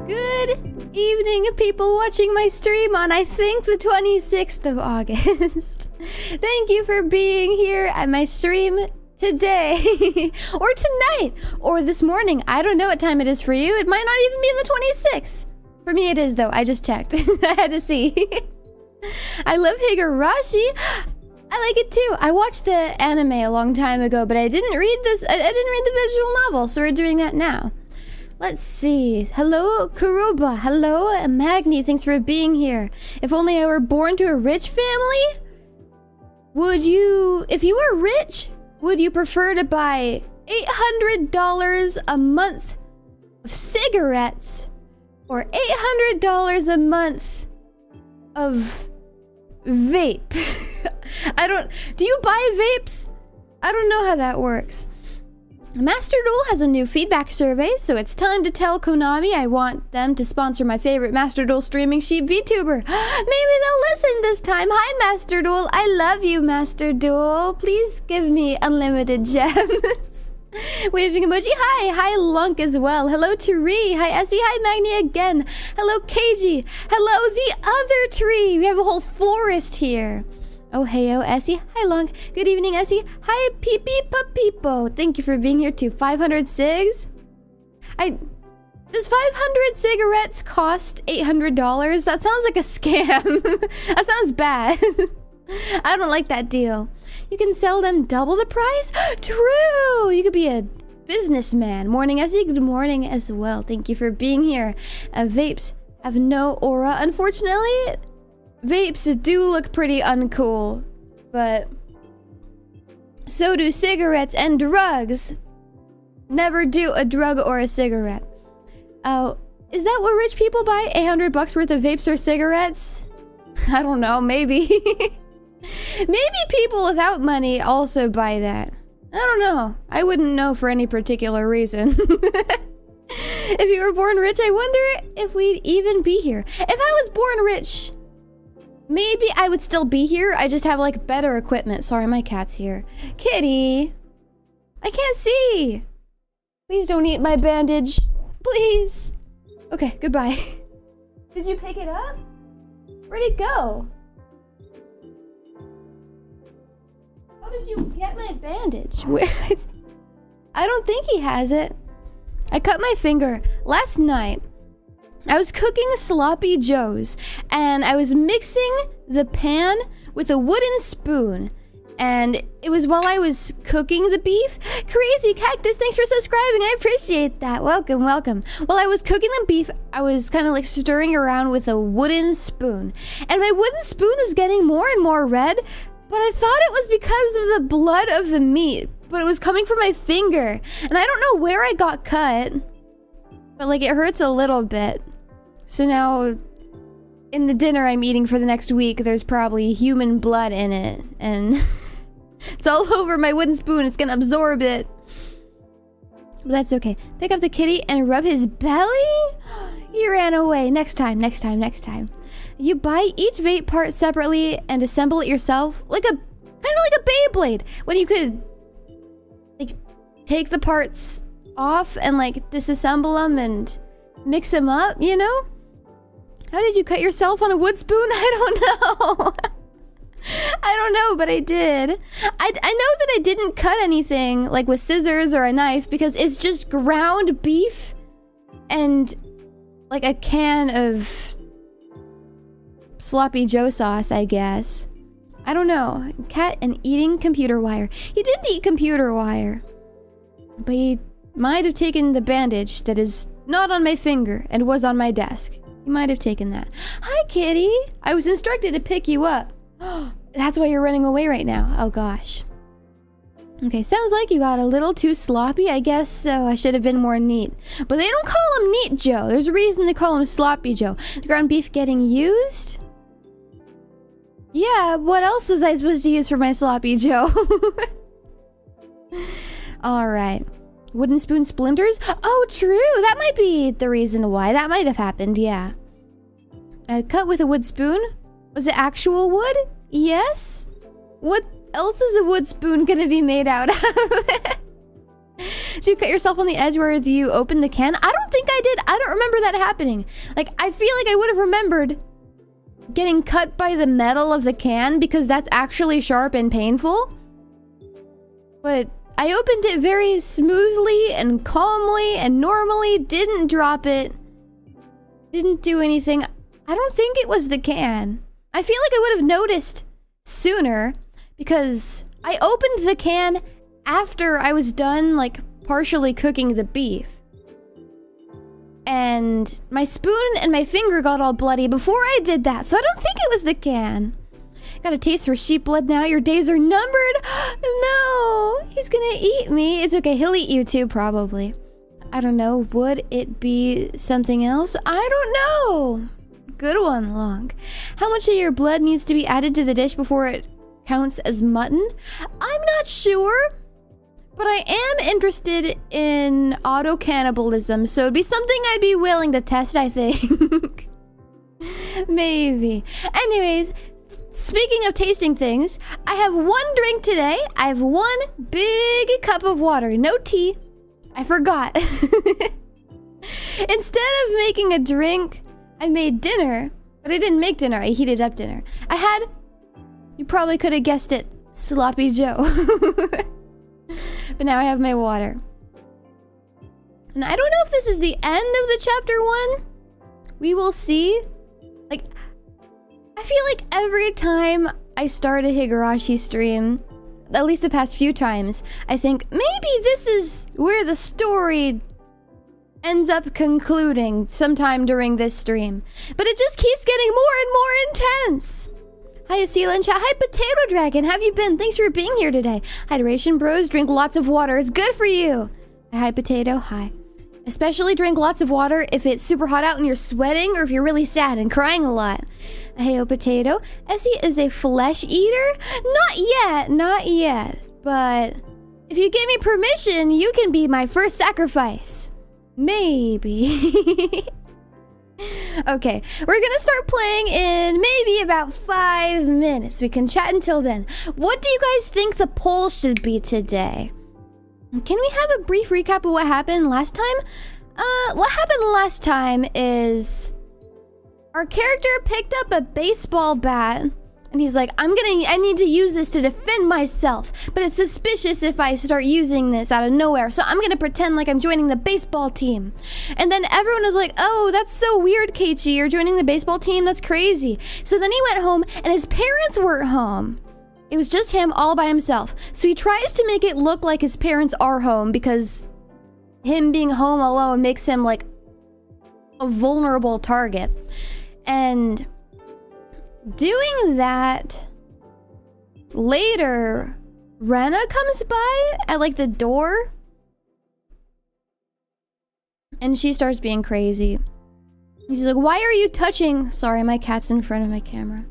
Good evening, people watching my stream on, I think, the 26th of August. Thank you for being here at my stream today, or tonight, or this morning. I don't know what time it is for you. It might not even be the 26th. For me it is, though. I just checked. I had to see. I love Higurashi. I like it too. I watched the anime a long time ago, but I didn't read this. I didn't read the visual novel, so we're doing that now. Let's see. Hello, Kuruba. Hello, Magni. Thanks for being here. If only I were born to a rich family? Would you... If you were rich, would you prefer to buy $800 a month of cigarettes or $800 a month of vape? I don't... Do you buy vapes? I don't know how that works. Master Duel has a new feedback survey, so it's time to tell Konami I want them to sponsor my favorite Master Duel streaming sheep VTuber. Maybe they'll listen this time. Hi, Master Duel. I love you, Master Duel. Please give me unlimited gems. Waving emoji. Hi. Hi, Lunk as well. Hello, Tree. Hi, Essie. Hi, Magni again. Hello, KG. Hello, the other tree. We have a whole forest here. Oh, heyo, Essie. Hi, Lunk. Good evening, Essie. Hi, Peepee Papeepo. Thank you for being here, too. 500 cigs? Does 500 cigarettes cost $800? That sounds like a scam. That sounds bad. I don't like that deal. You can sell them double the price? True! You could be a businessman. Morning, Essie. Good morning as well. Thank you for being here. Vapes have no aura. Unfortunately, vapes do look pretty uncool, but so do cigarettes and drugs. Never do a drug or a cigarette. Oh, is that what rich people buy? $800 worth of vapes or cigarettes? I don't know, maybe. Maybe people without money also buy that. I don't know. I wouldn't know for any particular reason. If you were born rich, I wonder if we'd even be here. If I was born rich, maybe I would still be here. I just have like better equipment. Sorry, my cat's here. Kitty! I can't see! Please don't eat my bandage. Please. Okay, goodbye. Did you pick it up? Where'd it go? How did you get my bandage? I don't think he has it. I cut my finger. Last night, I was cooking sloppy joes, and I was mixing the pan with a wooden spoon. And it was while I was cooking the beef. Crazy Cactus, thanks for subscribing. I appreciate that. Welcome, welcome. While I was cooking the beef, I was kind of like stirring around with a wooden spoon. And my wooden spoon was getting more and more red, but I thought it was because of the blood of the meat. But it was coming from my finger. And I don't know where I got cut, but like it hurts a little bit. So now, in the dinner I'm eating for the next week, there's probably human blood in it. And it's all over my wooden spoon. It's gonna absorb it. But that's okay. Pick up the kitty and rub his belly? He ran away. Next time, next time, next time. You buy each vape part separately and assemble it yourself? Like a, kind of like a Beyblade. When you could, like, take the parts off and, like, disassemble them and mix them up, you know? How did you cut yourself on a wood spoon? I don't know. I don't know, but I did. I know that I didn't cut anything, like with scissors or a knife, because it's just ground beef and like a can of sloppy Joe sauce, I guess. I don't know. Cat and eating computer wire. He didn't eat computer wire, but he might have taken the bandage that is not on my finger and was on my desk. He might have taken that. Hi, kitty. I was instructed to pick you up. That's why you're running away right now. Oh, gosh. Okay, sounds like you got a little too sloppy. I guess so. I should have been more neat. But they don't call him Neat Joe. There's a reason they call him Sloppy Joe. The ground beef getting used? Yeah, what else was I supposed to use for my Sloppy Joe? Alright. Wooden spoon splinters? Oh, true. That might be the reason why. That might have happened, yeah. Cut with a wood spoon? Was it actual wood? Yes? What else is a wood spoon gonna be made out of? Did you cut yourself on the edge where you opened the can? I don't think I did. I don't remember that happening. Like, I feel like I would have remembered getting cut by the metal of the can because that's actually sharp and painful. But I opened it very smoothly and calmly and normally, didn't drop it, didn't do anything. I don't think it was the can. I feel like I would have noticed sooner because I opened the can after I was done, like, partially cooking the beef. And my spoon and my finger got all bloody before I did that, so I don't think it was the can. Got a taste for sheep blood now. Your days are numbered. No, he's gonna eat me. It's okay, he'll eat you too, probably. I don't know, would it be something else? I don't know. Good one, Long. How much of your blood needs to be added to the dish before it counts as mutton? I'm not sure, but I am interested in auto-cannibalism, so it'd be something I'd be willing to test, I think. Maybe. Anyways, speaking of tasting things, I have one drink today. I have one big cup of water, no tea. I forgot. Instead of making a drink, I made dinner, but I didn't make dinner. I heated up dinner. I had, you probably could have guessed it, Sloppy Joe. But now I have my water. And I don't know if this is the end of the chapter 1. We will see. Like, I feel like every time I start a Higurashi stream, at least the past few times, I think maybe this is where the story ends up concluding sometime during this stream. But it just keeps getting more and more intense. Hi, Asila in chat. Hi, Potato Dragon. How have you been? Thanks for being here today. Hydration bros, drink lots of water. It's good for you. Hi, Potato. Hi. Especially drink lots of water if it's super hot out and you're sweating, or if you're really sad and crying a lot. Hey, Potato. Essie is a flesh eater? Not yet. But if you give me permission, you can be my first sacrifice. Maybe. Okay, we're gonna start playing in maybe about 5 minutes. We can chat until then. What do you guys think the poll should be today? Can we have a brief recap of what happened last time? What happened last time is our character picked up a baseball bat and he's like, I need to use this to defend myself, but it's suspicious if I start using this out of nowhere, so I'm gonna pretend like I'm joining the baseball team. And then everyone was like, oh, that's so weird, Keiichi, you're joining the baseball team? That's crazy. So then he went home and his parents weren't home. It was just him all by himself. So he tries to make it look like his parents are home because him being home alone makes him like a vulnerable target. And doing that, later, Rena comes by at like the door and she starts being crazy. She's like, why are you touching? Sorry, my cat's in front of my camera.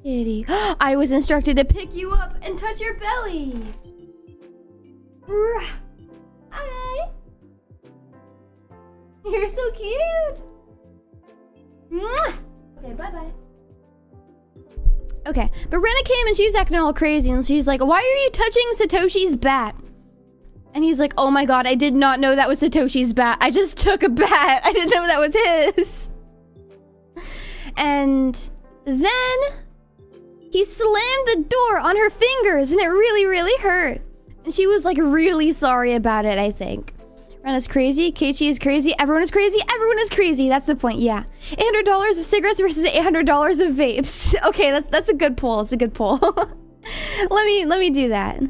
Kitty. I was instructed to pick you up and touch your belly. Hi. You're so cute. Okay, bye-bye. Okay, but Rena came and she was acting all crazy and she's like, why are you touching Satoshi's bat? And he's like, oh my god, I did not know that was Satoshi's bat. I just took a bat. I didn't know that was his. And then he slammed the door on her fingers and it really, really hurt. And she was like really sorry about it, I think. Rena's crazy, Keiichi is crazy, everyone is crazy, everyone is crazy. That's the point, yeah. $800 of cigarettes versus $800 of vapes. Okay, that's a good poll. It's a good poll. let me do that.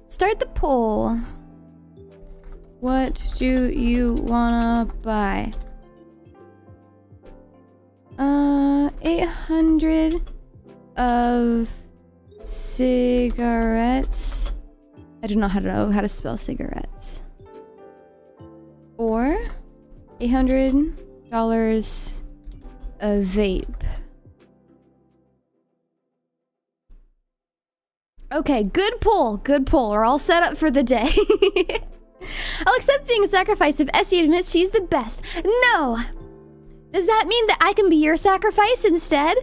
Start the poll. What do you wanna buy? 800 of cigarettes. I do not know how to spell cigarettes. Or $800 a vape. Okay, good poll. Good poll. We're all set up for the day. I'll accept being a sacrifice if Essie admits she's the best. No! Does that mean that I can be your sacrifice instead?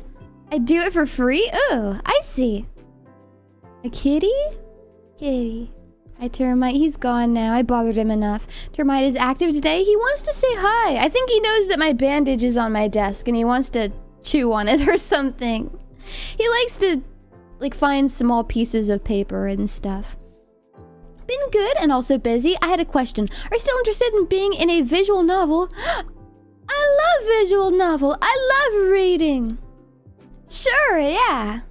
I do it for free? Oh, I see. A kitty? Kitty. Hi, Termite. He's gone now. I bothered him enough. Termite is active today. He wants to say hi. I think he knows that my bandage is on my desk and he wants to chew on it or something. He likes to, like, find small pieces of paper and stuff. Been good and also busy. I had a question. Are you still interested in being in a visual novel? I love visual novel. I love reading. Sure, yeah.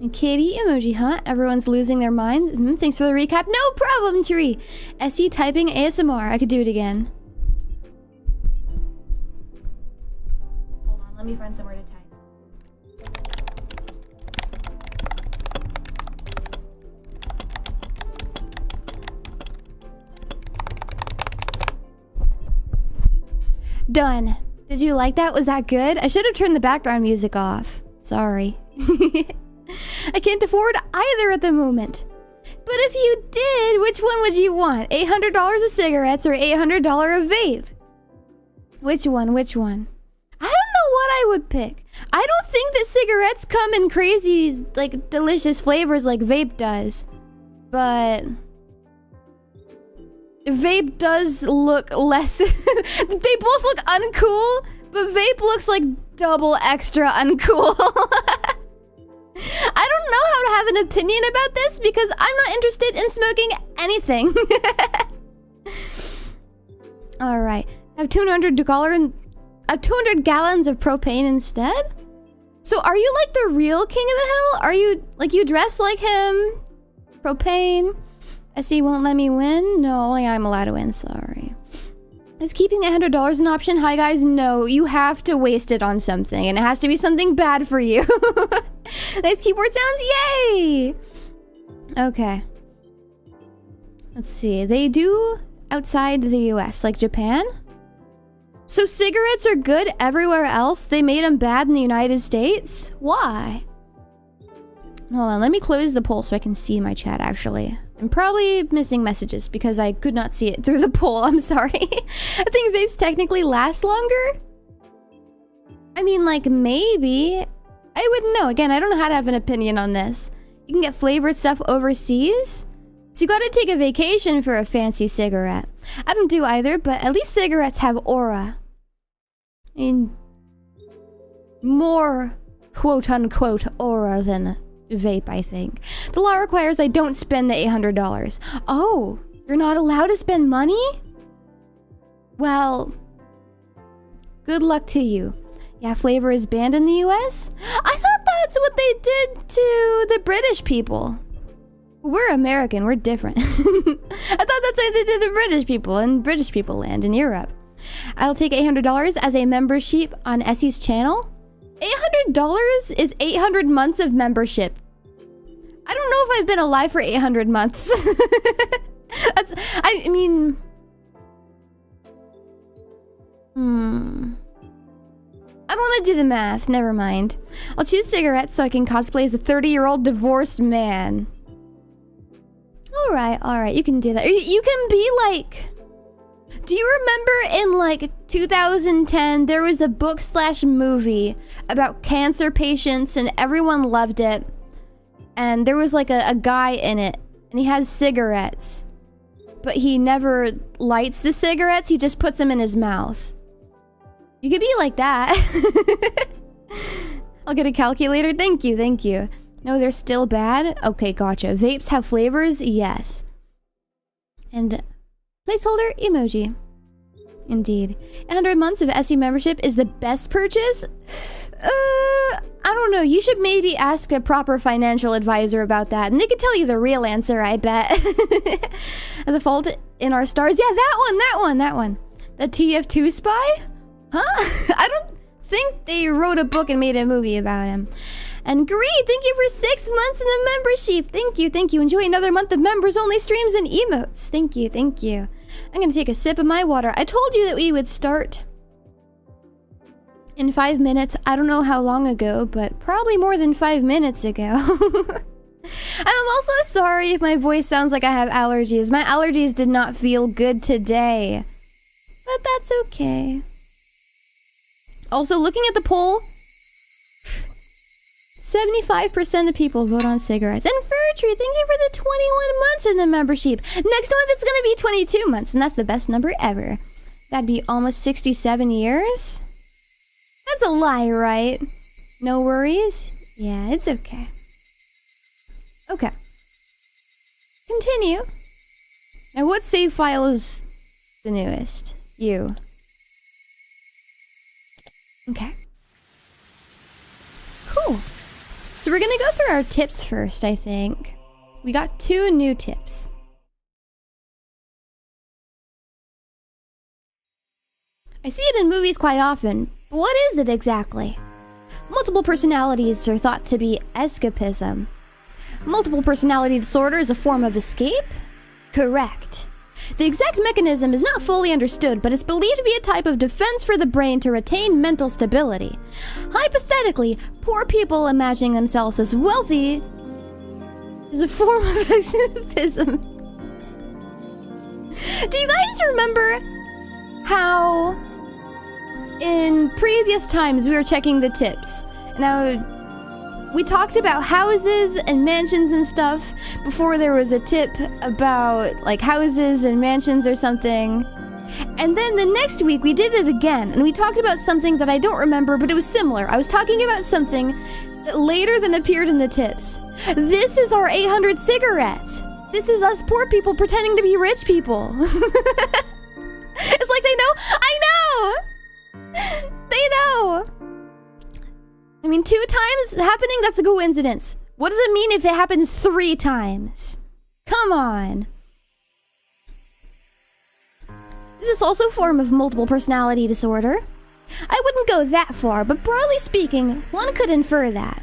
And kitty emoji, huh? Everyone's losing their minds. Thanks for the recap. No problem, Tree. Essie typing ASMR. I could do it again. Hold on, let me find somewhere to type. Done. Did you like that? Was that good? I should have turned the background music off. Sorry. I can't afford either at the moment. But if you did, which one would you want? $800 of cigarettes or $800 of vape? Which one? Which one? I don't know what I would pick. I don't think that cigarettes come in crazy, like, delicious flavors like vape does. But vape does look less... They both look uncool, but vape looks like double extra uncool. I don't know how to have an opinion about this because I'm not interested in smoking anything. Alright. I have 200 gallons of propane instead? So are you like the real king of the hill? Are you, like, you dress like him? Propane? SE won't let me win? No, only I'm allowed to win, sorry. Is keeping $100 an option? Hi guys, no, you have to waste it on something, and it has to be something bad for you. Nice keyboard sounds, yay! Okay. Let's see, they do outside the US, like Japan? So cigarettes are good everywhere else? They made them bad in the United States? Why? Hold on, let me close the poll so I can see my chat, actually. I'm probably missing messages because I could not see it through the poll, I'm sorry. I think vapes technically last longer? I mean, like, maybe. I wouldn't know. Again, I don't know how to have an opinion on this. You can get flavored stuff overseas? So you gotta take a vacation for a fancy cigarette. I don't do either, but at least cigarettes have aura. I mean, more quote-unquote aura than vape, I think. The law requires I don't spend the $800. Oh, you're not allowed to spend money? Well, good luck to you. Yeah, flavor is banned in the US? I thought that's what they did to the British people. We're American, we're different. I thought that's what they did to British people in British people land in Europe. I'll take $800 as a membership on Essie's channel. $800 is 800 months of membership. I don't know if I've been alive for 800 months. I mean... I don't want to do the math, never mind. I'll choose cigarettes so I can cosplay as a 30-year-old divorced man. Alright, you can do that. You can be like... Do you remember in like 2010 there was a book/movie about cancer patients and everyone loved it, and there was like a guy in it and he has cigarettes, but he never lights the cigarettes, he just puts them in his mouth. You could be like that. I'll get a calculator. Thank you. No, they're still bad? Okay, gotcha. Vapes have flavors? Yes. And placeholder emoji. Indeed. 100 months of SE membership is the best purchase? I don't know. You should maybe ask a proper financial advisor about that, and they could tell you the real answer, I bet. The Fault in Our Stars? Yeah, that one. The TF2 spy? Huh? I don't think they wrote a book and made a movie about him. And Greed, thank you for 6 months in the membership. Thank you. Enjoy another month of members-only streams and emotes. Thank you. I'm gonna take a sip of my water. I told you that we would start in 5 minutes. I don't know how long ago, but probably more than 5 minutes ago. I'm also sorry if my voice sounds like I have allergies. My allergies did not feel good today. But that's okay. Also, looking at the poll, 75% of people vote on cigarettes. And Furtree, thank you for the 21 months in the membership. Next month it's gonna be 22 months, and that's the best number ever. That'd be almost 67 years? That's a lie, right? No worries? Yeah, it's okay. Okay. Continue. Now, what save file is the newest? You. Okay. Cool. So we're gonna go through our tips first, I think. We got 2 new tips. I see it in movies quite often, but what is it exactly? Multiple personalities are thought to be escapism. Multiple personality disorder is a form of escape? Correct. The exact mechanism is not fully understood, but it's believed to be a type of defense for the brain to retain mental stability. Hypothetically, poor people imagining themselves as wealthy is a form of escapism. Do you guys remember how in previous times we were checking the tips? Now, we talked about houses and mansions and stuff before there was a tip about like houses and mansions or something. And then the next week we did it again and we talked about something that I don't remember, but it was similar. I was talking about something that later than appeared in the tips. This is our 800 cigarettes. This is us poor people pretending to be rich people. It's like they know. I know! They know! I mean, 2 times happening, that's a coincidence. What does it mean if it happens 3 times? Come on. Is this also a form of multiple personality disorder? I wouldn't go that far, but broadly speaking, one could infer that.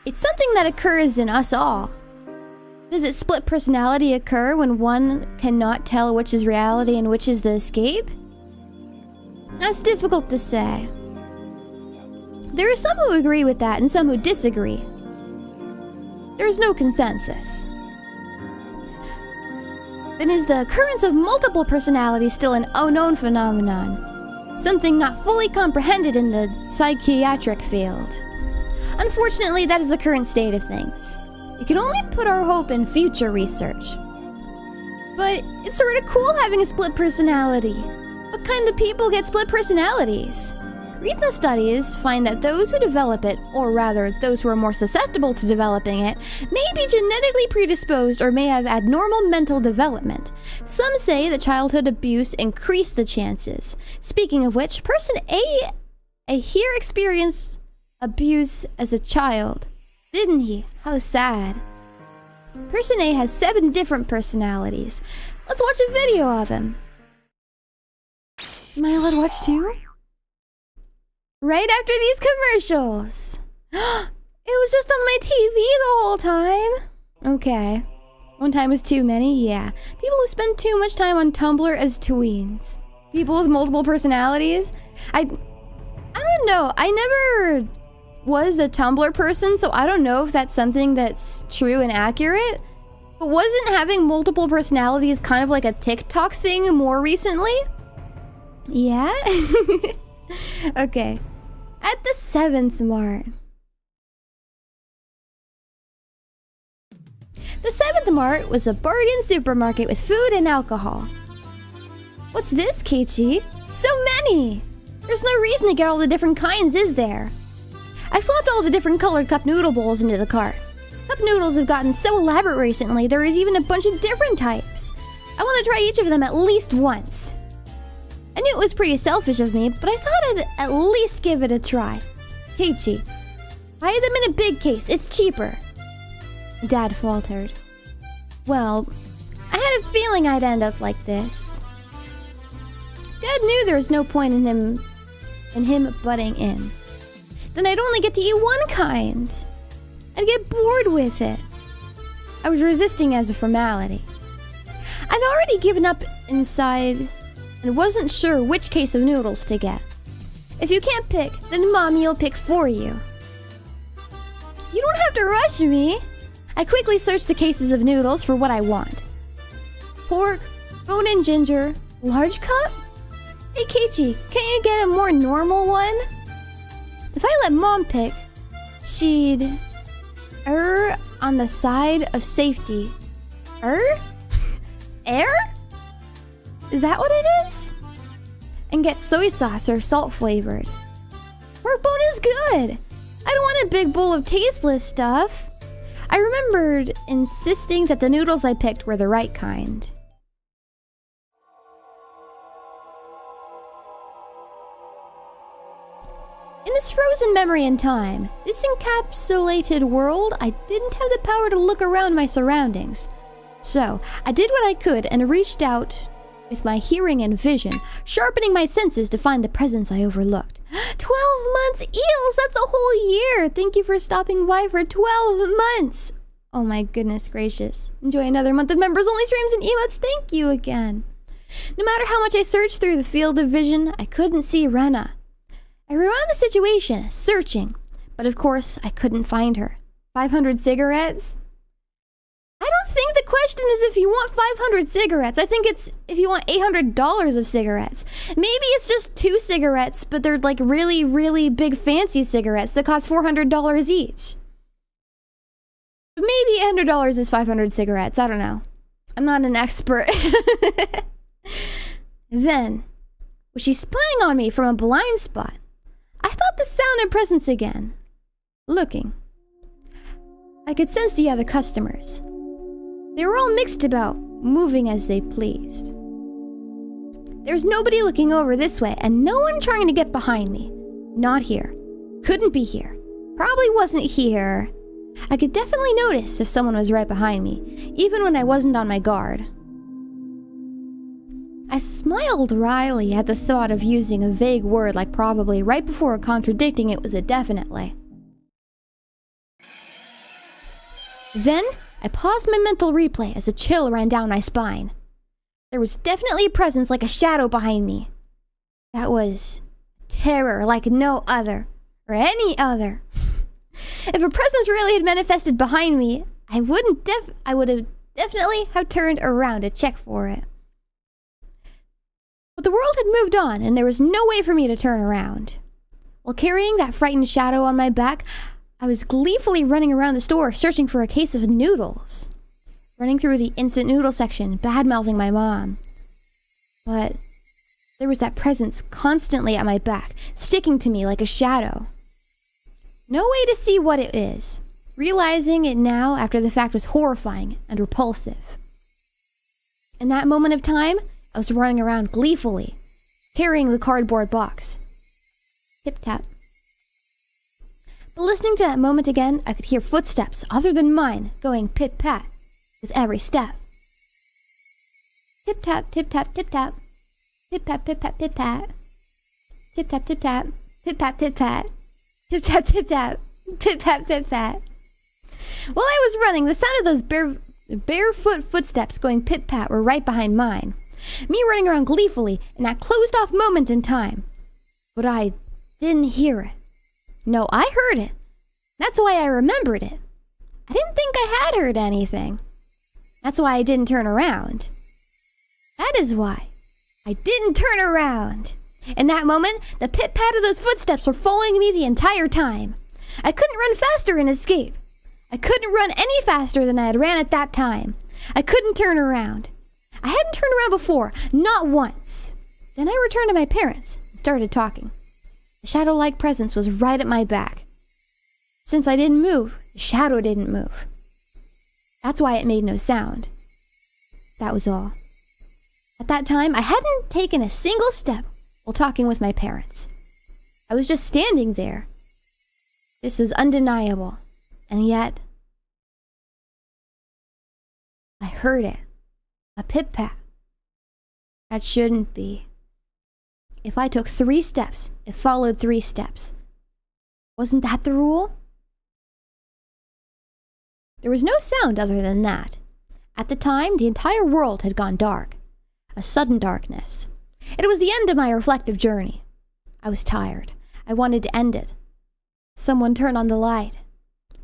It's something that occurs in us all. Does it split personality occur when one cannot tell which is reality and which is the escape? That's difficult to say. There are some who agree with that and some who disagree. There is no consensus. Then is the occurrence of multiple personalities still an unknown phenomenon? Something not fully comprehended in the psychiatric field. Unfortunately, that is the current state of things. We can only put our hope in future research. But it's sort of cool having a split personality. What kind of people get split personalities? Recent studies find that those who develop it, or rather, those who are more susceptible to developing it, may be genetically predisposed or may have abnormal mental development. Some say that childhood abuse increased the chances. Speaking of which, person A here experienced abuse as a child. Didn't he? How sad. Person A has 7 different personalities. Let's watch a video of him. Am I allowed to watch too? Right after these commercials. It was just on my TV the whole time. Okay. One time is too many? Yeah. People who spend too much time on Tumblr as tweens. People with multiple personalities? I don't know. I never was a Tumblr person, so I don't know if that's something that's true and accurate. But wasn't having multiple personalities kind of like a TikTok thing more recently? Yeah? Okay. At the 7th mart. The 7th mart was a bargain supermarket with food and alcohol. What's this, Keiichi? So many! There's no reason to get all the different kinds, is there? I flopped all the different colored cup noodle bowls into the cart. Cup noodles have gotten so elaborate recently, there is even a bunch of different types. I want to try each of them at least once. I knew it was pretty selfish of me, but I thought I'd at least give it a try. Keiichi, buy them in a big case, it's cheaper. Dad faltered. Well, I had a feeling I'd end up like this. Dad knew there was no point in him butting in. Then I'd only get to eat one kind. I'd get bored with it. I was resisting as a formality. I'd already given up inside and wasn't sure which case of noodles to get. If you can't pick, then Mommy will pick for you. You don't have to rush me. I quickly searched the cases of noodles for what I want. Pork, bone and ginger, large cup? Hey Keiichi, can't you get a more normal one? If I let Mom pick, she'd err on the side of safety. Err? Is that what it is? And get soy sauce or salt flavored. Pork bone is good. I don't want a big bowl of tasteless stuff. I remembered insisting that the noodles I picked were the right kind. In this frozen memory in time, this encapsulated world, I didn't have the power to look around my surroundings. So, I did what I could and reached out with my hearing and vision, sharpening my senses to find the presence I overlooked. 12 months! Eels! That's a whole year! Thank you for stopping by for 12 months! Oh my goodness gracious. Enjoy another month of members-only streams and emotes. Thank you again. No matter how much I searched through the field of vision, I couldn't see Rena. I rewound the situation, searching, but of course, I couldn't find her. 500 cigarettes? I don't think the question is if you want 500 cigarettes. I think it's if you want $800 of cigarettes. Maybe it's just 2 cigarettes, but they're like really, really big fancy cigarettes that cost $400 each. But maybe $800 is 500 cigarettes. I don't know. I'm not an expert. Then, was she spying on me from a blind spot? I thought the sound and presence again. Looking. I could sense the other customers. They were all mixed about, moving as they pleased. There was nobody looking over this way, and no one trying to get behind me. Not here. Couldn't be here. Probably wasn't here. I could definitely notice if someone was right behind me, even when I wasn't on my guard. I smiled wryly at the thought of using a vague word like probably right before contradicting it with a definitely. Then, I paused my mental replay as a chill ran down my spine. There was definitely a presence like a shadow behind me. That was terror like no other, or any other. If a presence really had manifested behind me, I would have definitely have turned around to check for it. But the world had moved on, and there was no way for me to turn around. While carrying that frightened shadow on my back, I was gleefully running around the store searching for a case of noodles. Running through the instant noodle section, bad-mouthing my mom. But there was that presence constantly at my back, sticking to me like a shadow. No way to see what it is. Realizing it now after the fact was horrifying and repulsive. In that moment of time, I was running around gleefully, carrying the cardboard box. Tip-tap. But listening to that moment again, I could hear footsteps other than mine going pit-pat with every step. Tip-tap, tip-tap, tip-tap. Tip-tap, tip-tap, tip-pat. Tip-tap, tip-tap. Tip-tap, tip-pat. Tip-tap, tip-tap. Tip-tap, tip-pat. While I was running, the sound of those barefoot footsteps going pit-pat were right behind mine. Me running around gleefully in that closed-off moment in time. But I didn't hear it. No, I heard it. That's why I remembered it. I didn't think I had heard anything. That's why I didn't turn around. That is why I didn't turn around. In that moment, the pit-pat of those footsteps were following me the entire time. I couldn't run faster and escape. I couldn't run any faster than I had ran at that time. I couldn't turn around. I hadn't turned around before, not once. Then I returned to my parents and started talking. The shadow-like presence was right at my back. Since I didn't move, the shadow didn't move. That's why it made no sound. That was all. At that time, I hadn't taken a single step while talking with my parents. I was just standing there. This was undeniable. And yet, I heard it. A pit-pat. That shouldn't be. If I took 3 steps, it followed 3 steps. Wasn't that the rule? There was no sound other than that. At the time, the entire world had gone dark. A sudden darkness. It was the end of my reflective journey. I was tired. I wanted to end it. Someone turned on the light.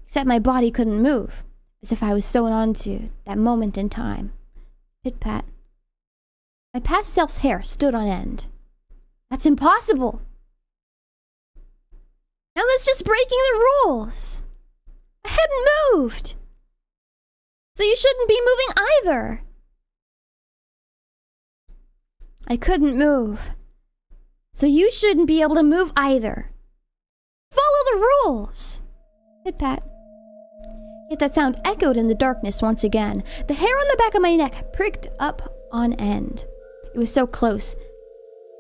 Except my body couldn't move, as if I was sewn onto that moment in time. Pit-pat. My past self's hair stood on end. That's impossible. Now that's just breaking the rules. I hadn't moved. So you shouldn't be moving either. I couldn't move. So you shouldn't be able to move either. Follow the rules. Pit-pat. Yet that sound echoed in the darkness once again. The hair on the back of my neck pricked up on end. It was so close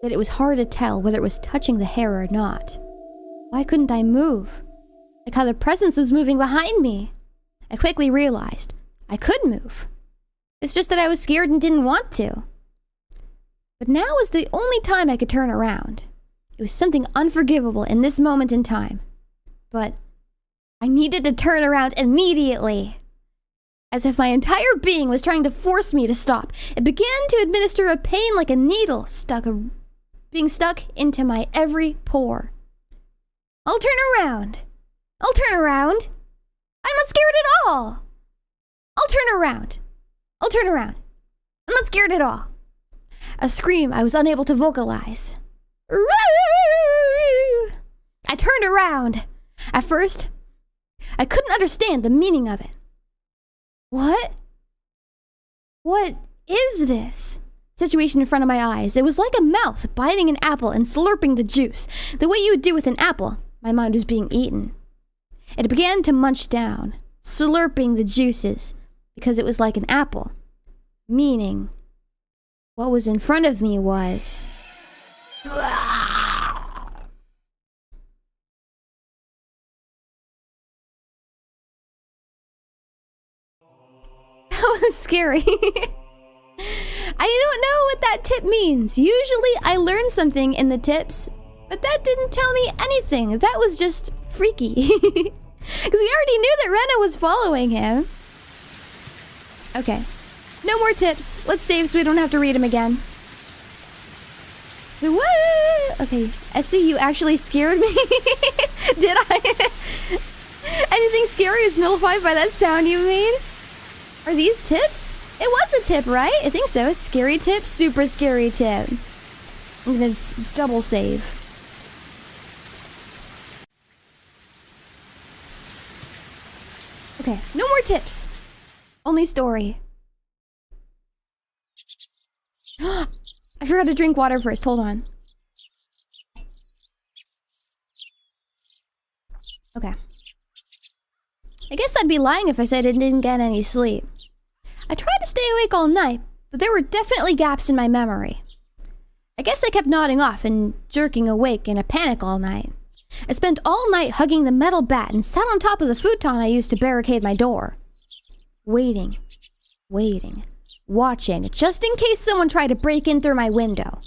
that it was hard to tell whether it was touching the hair or not. Why couldn't I move? Like how the presence was moving behind me. I quickly realized I could move. It's just that I was scared and didn't want to. But now was the only time I could turn around. It was something unforgivable in this moment in time. But I needed to turn around immediately. As if my entire being was trying to force me to stop. It began to administer a pain like a needle being stuck into my every pore. I'll turn around. I'll turn around. I'm not scared at all. I'll turn around. I'll turn around. I'm not scared at all. A scream I was unable to vocalize. I turned around. At first, I couldn't understand the meaning of it. What? What is this? Situation in front of my eyes. It was like a mouth biting an apple and slurping the juice. The way you would do with an apple. My mind was being eaten. It began to munch down, slurping the juices, because it was like an apple. Meaning, what was in front of me was... That was scary. I don't know what that tip means. Usually I learn something in the tips, but that didn't tell me anything. That was just freaky. Because we already knew that Rena was following him. Okay. No more tips. Let's save so we don't have to read them again. What? Okay. Essie, you actually scared me. Did I? Anything scary is nullified by that sound you made? Are these tips? It was a tip, right? I think so. Scary tip, super scary tip. I'm gonna double save. Okay, no more tips. Only story. I forgot to drink water first. Hold on. Okay. I guess I'd be lying if I said I didn't get any sleep. I tried to stay awake all night, but there were definitely gaps in my memory. I guess I kept nodding off and jerking awake in a panic all night. I spent all night hugging the metal bat and sat on top of the futon I used to barricade my door. Waiting, watching, just in case someone tried to break in through my window.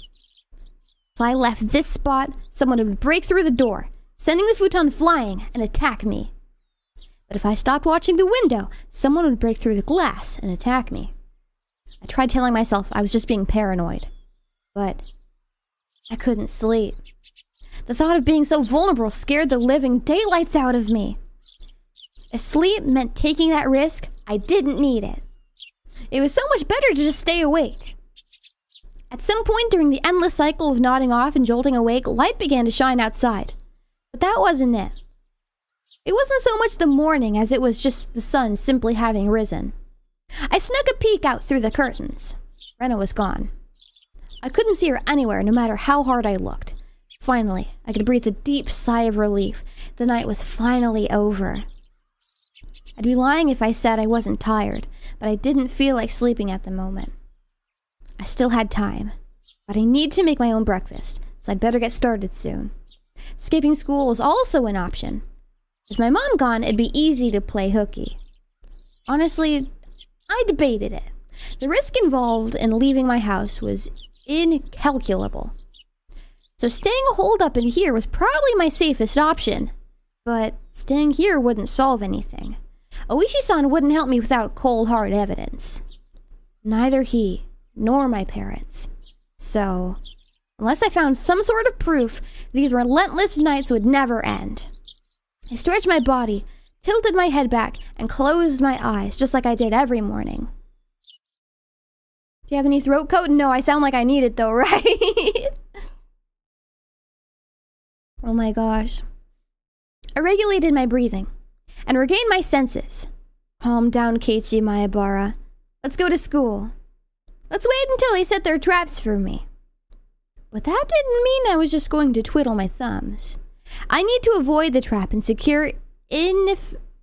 If I left this spot, someone would break through the door, sending the futon flying and attack me. But if I stopped watching the window, someone would break through the glass and attack me. I tried telling myself I was just being paranoid, but I couldn't sleep. The thought of being so vulnerable scared the living daylights out of me. If sleep meant taking that risk, I didn't need it. It was so much better to just stay awake. At some point during the endless cycle of nodding off and jolting awake, light began to shine outside. But that wasn't it. It wasn't so much the morning as it was just the sun simply having risen. I snuck a peek out through the curtains. Rena was gone. I couldn't see her anywhere, no matter how hard I looked. Finally, I could breathe a deep sigh of relief. The night was finally over. I'd be lying if I said I wasn't tired, but I didn't feel like sleeping at the moment. I still had time, but I need to make my own breakfast, so I'd better get started soon. Skipping school was also an option. With my mom gone, it'd be easy to play hooky. Honestly, I debated it. The risk involved in leaving my house was incalculable. So staying holed up in here was probably my safest option. But staying here wouldn't solve anything. Oishi-san wouldn't help me without cold hard evidence. Neither he nor my parents. So, unless I found some sort of proof, these relentless nights would never end. I stretched my body, tilted my head back, and closed my eyes, just like I did every morning. Do you have any throat coat? No, I sound like I need it though, right? Oh my gosh. I regulated my breathing and regained my senses. Calm down, Keiichi Maebara. Let's go to school. Let's wait until they set their traps for me. But that didn't mean I was just going to twiddle my thumbs. I need to avoid the trap and secure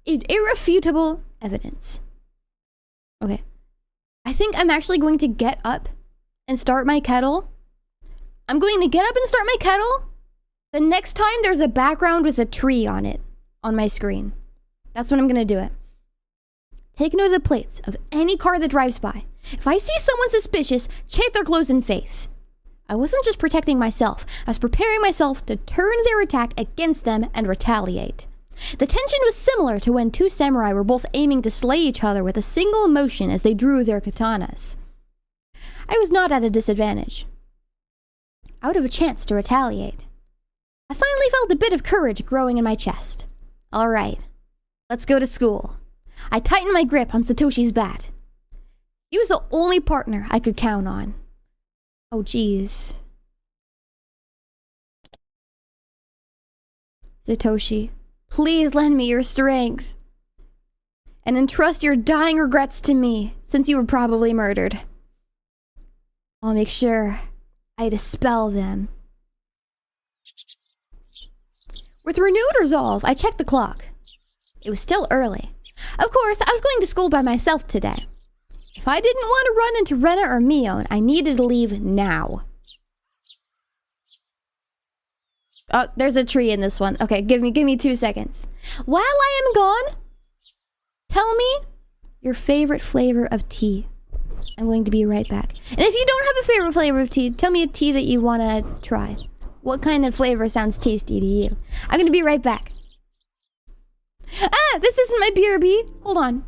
irrefutable evidence. Okay. I think I'm actually going to get up and start my kettle. I'm going to get up and start my kettle the next time there's a background with a tree on it, on my screen. That's when I'm going to do it. Take note of the plates of any car that drives by. If I see someone suspicious, check their clothes and face. I wasn't just protecting myself. I was preparing myself to turn their attack against them and retaliate. The tension was similar to when two samurai were both aiming to slay each other with a single motion as they drew their katanas. I was not at a disadvantage. I would have a chance to retaliate. I finally felt a bit of courage growing in my chest. All right, let's go to school. I tightened my grip on Satoshi's bat. He was the only partner I could count on. Oh, geez. Satoshi, please lend me your strength. And entrust your dying regrets to me, since you were probably murdered. I'll make sure I dispel them. With renewed resolve, I checked the clock. It was still early. Of course, I was going to school by myself today. If I didn't want to run into Rena or Mion, I needed to leave now. Oh, there's a tree in this one. Okay, give me 2 seconds. While I am gone, tell me Your favorite flavor of tea. I'm going to be right back. And if you don't have a favorite flavor of tea, tell me a tea that you want to try. What kind of flavor sounds tasty to you? I'm going to be right back. Ah, this isn't my BRB. Hold on.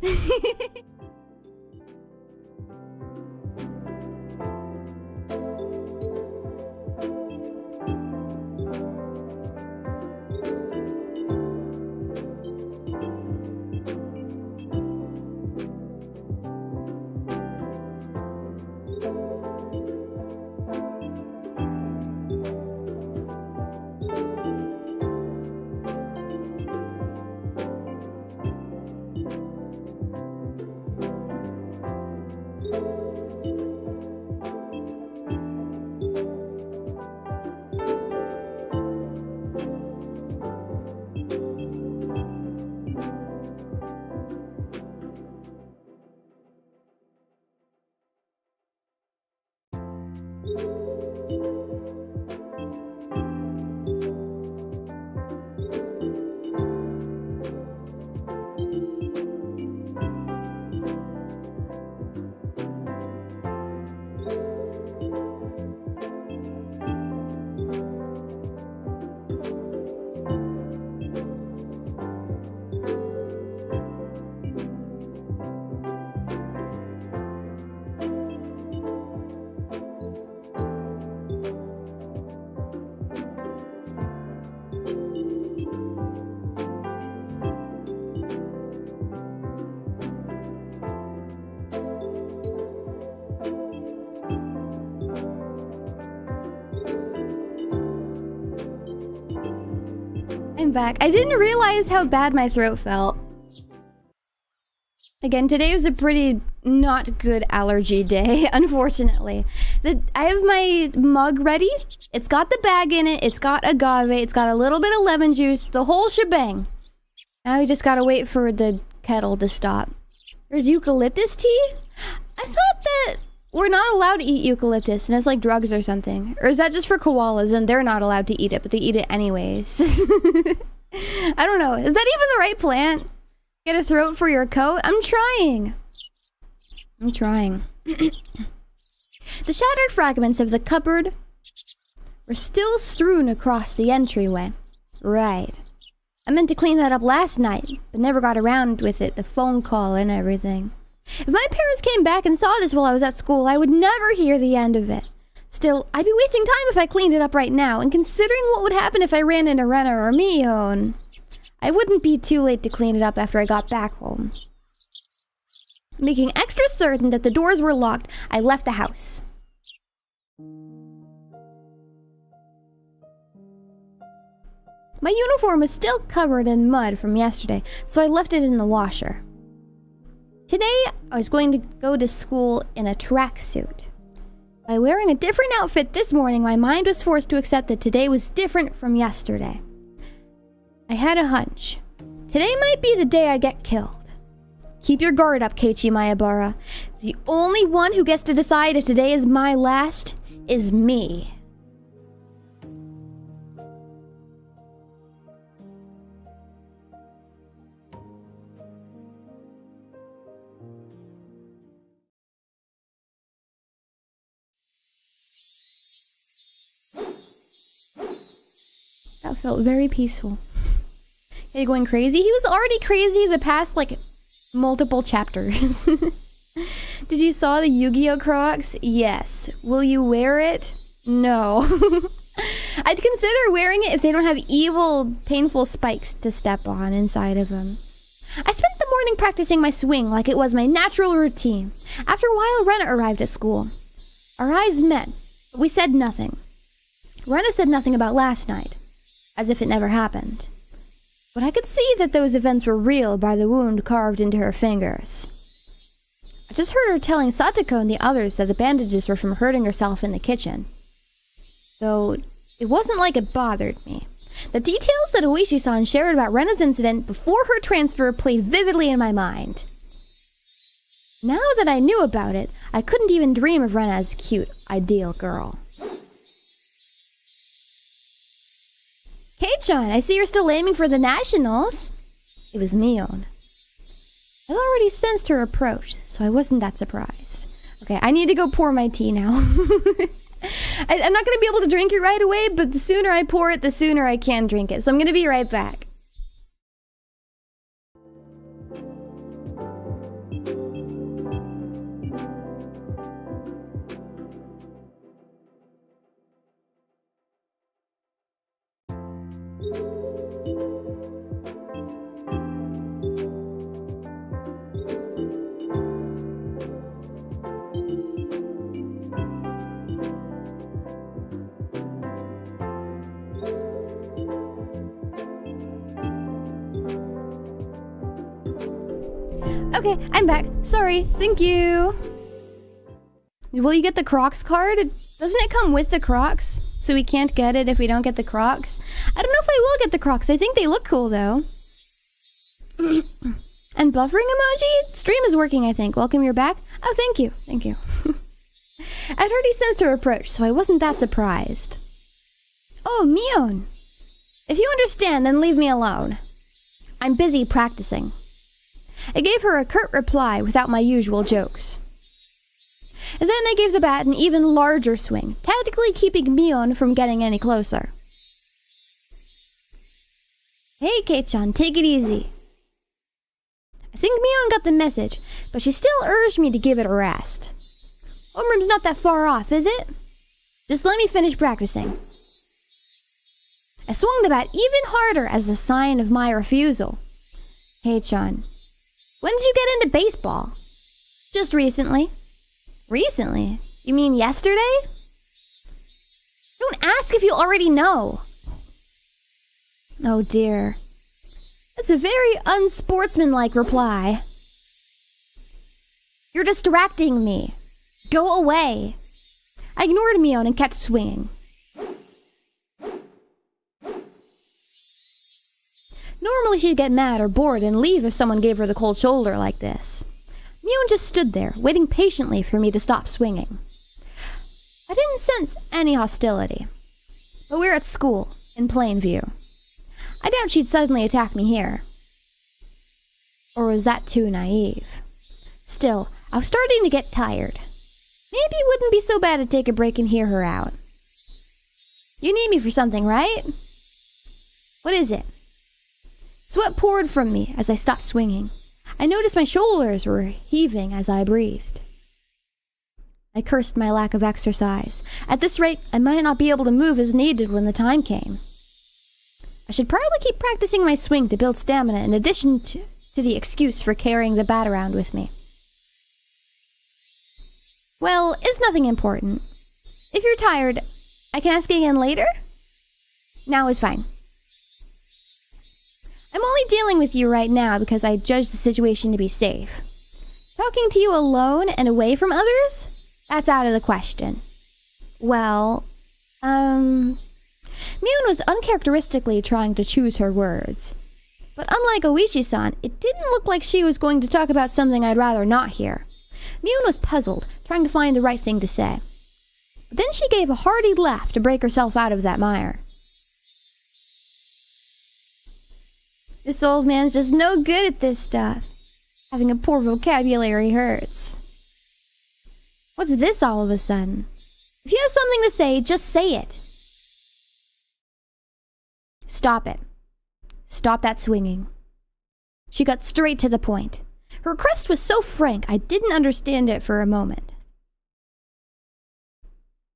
I'm back. I didn't realize how bad my throat felt. Again, today was a pretty not good allergy day, unfortunately. I have my mug ready. It's got the bag in it. It's got agave. It's got a little bit of lemon juice. The whole shebang. Now we just gotta wait for the kettle to stop. There's eucalyptus tea? I thought that we're not allowed to eat eucalyptus and it's like drugs or something. Or is that just for koalas and they're not allowed to eat it, but they eat it anyways? I don't know. Is that even the right plant? Get a throat for your coat? I'm trying. The shattered fragments of the cupboard were still strewn across the entryway. Right. I meant to clean that up last night, but never got around with it, the phone call and everything. If my parents came back and saw this while I was at school, I would never hear the end of it. Still, I'd be wasting time if I cleaned it up right now, and considering what would happen if I ran into Renna or Mion, I wouldn't be too late to clean it up after I got back home. Making extra certain that the doors were locked, I left the house. My uniform was still covered in mud from yesterday, so I left it in the washer. Today, I was going to go to school in a tracksuit. By wearing a different outfit this morning, my mind was forced to accept that today was different from yesterday. I had a hunch. Today might be the day I get killed. Keep your guard up, Keiichi Maebara. The only one who gets to decide if today is my last is me. That felt very peaceful. Are you going crazy? He was already crazy the past, like, multiple chapters. Did you saw the Yu-Gi-Oh Crocs? Yes. Will you wear it? No. I'd consider wearing it if they don't have evil, painful spikes to step on inside of them. I spent the morning practicing my swing like it was my natural routine. After a while, Renna arrived at school. Our eyes met, but we said nothing. Renna said nothing about last night, as if it never happened. But I could see that those events were real by the wound carved into her fingers. I just heard her telling Satoko and the others that the bandages were from hurting herself in the kitchen. Though, it wasn't like it bothered me. The details that Oishi-san shared about Renna's incident before her transfer played vividly in my mind. Now that I knew about it, I couldn't even dream of Renna as a cute, ideal girl. Kei-chan, I see you're still aiming for the nationals. It was Mion. I already sensed her approach, so I wasn't that surprised. Okay, I need to go pour my tea now. I'm not going to be able to drink it right away, but the sooner I pour it, the sooner I can drink it. So I'm going to be right back. Okay, I'm back. Sorry, thank you. Will you get the Crocs card? Doesn't it come with the Crocs? So we can't get it if we don't get the Crocs? I don't know if I will get the Crocs. I think they look cool, though. And buffering emoji? Stream is working, I think. Welcome, you're back. Oh, thank you. Thank you. I'd already sensed her approach, so I wasn't that surprised. Oh, Mion. If you understand, then leave me alone. I'm busy practicing. I gave her a curt reply without my usual jokes. And then I gave the bat an even larger swing, tactically keeping Mion from getting any closer. Hey, Kei-chan, take it easy. I think Mion got the message, but she still urged me to give it a rest. Homeroom's not that far off, is it? Just let me finish practicing. I swung the bat even harder as a sign of my refusal. Kei-chan, when did you get into baseball? Just recently. Recently? You mean yesterday? Don't ask if you already know. Oh dear. That's a very unsportsmanlike reply. You're distracting me. Go away. I ignored Mion and kept swinging. Normally she'd get mad or bored and leave if someone gave her the cold shoulder like this. Mion just stood there, waiting patiently for me to stop swinging. I didn't sense any hostility. But we're at school, in plain view. I doubt she'd suddenly attack me here. Or was that too naive? Still, I was starting to get tired. Maybe it wouldn't be so bad to take a break and hear her out. You need me for something, right? What is it? Sweat poured from me as I stopped swinging. I noticed my shoulders were heaving as I breathed. I cursed my lack of exercise. At this rate, I might not be able to move as needed when the time came. I should probably keep practicing my swing to build stamina in addition to the excuse for carrying the bat around with me. Well, it's nothing important. If you're tired, I can ask again later? Now is fine. I'm only dealing with you right now because I judge the situation to be safe. Talking to you alone and away from others? That's out of the question. Well, Mion was uncharacteristically trying to choose her words. But unlike Oishi-san, it didn't look like she was going to talk about something I'd rather not hear. Mion was puzzled, trying to find the right thing to say. But then she gave a hearty laugh to break herself out of that mire. This old man's just no good at this stuff. Having a poor vocabulary hurts. What's this all of a sudden? If you have something to say, just say it. Stop it. Stop that swinging. She got straight to the point. Her request was so frank, I didn't understand it for a moment.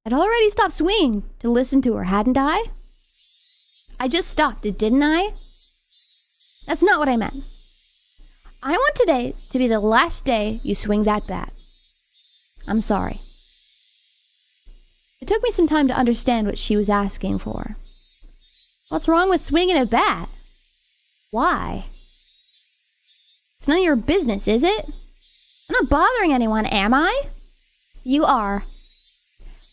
I'd already stopped swinging to listen to her, hadn't I? I just stopped it, didn't I? That's not what I meant. I want today to be the last day you swing that bat. I'm sorry. It took me some time to understand what she was asking for. What's wrong with swinging a bat? Why? It's none of your business, is it? I'm not bothering anyone, am I? You are.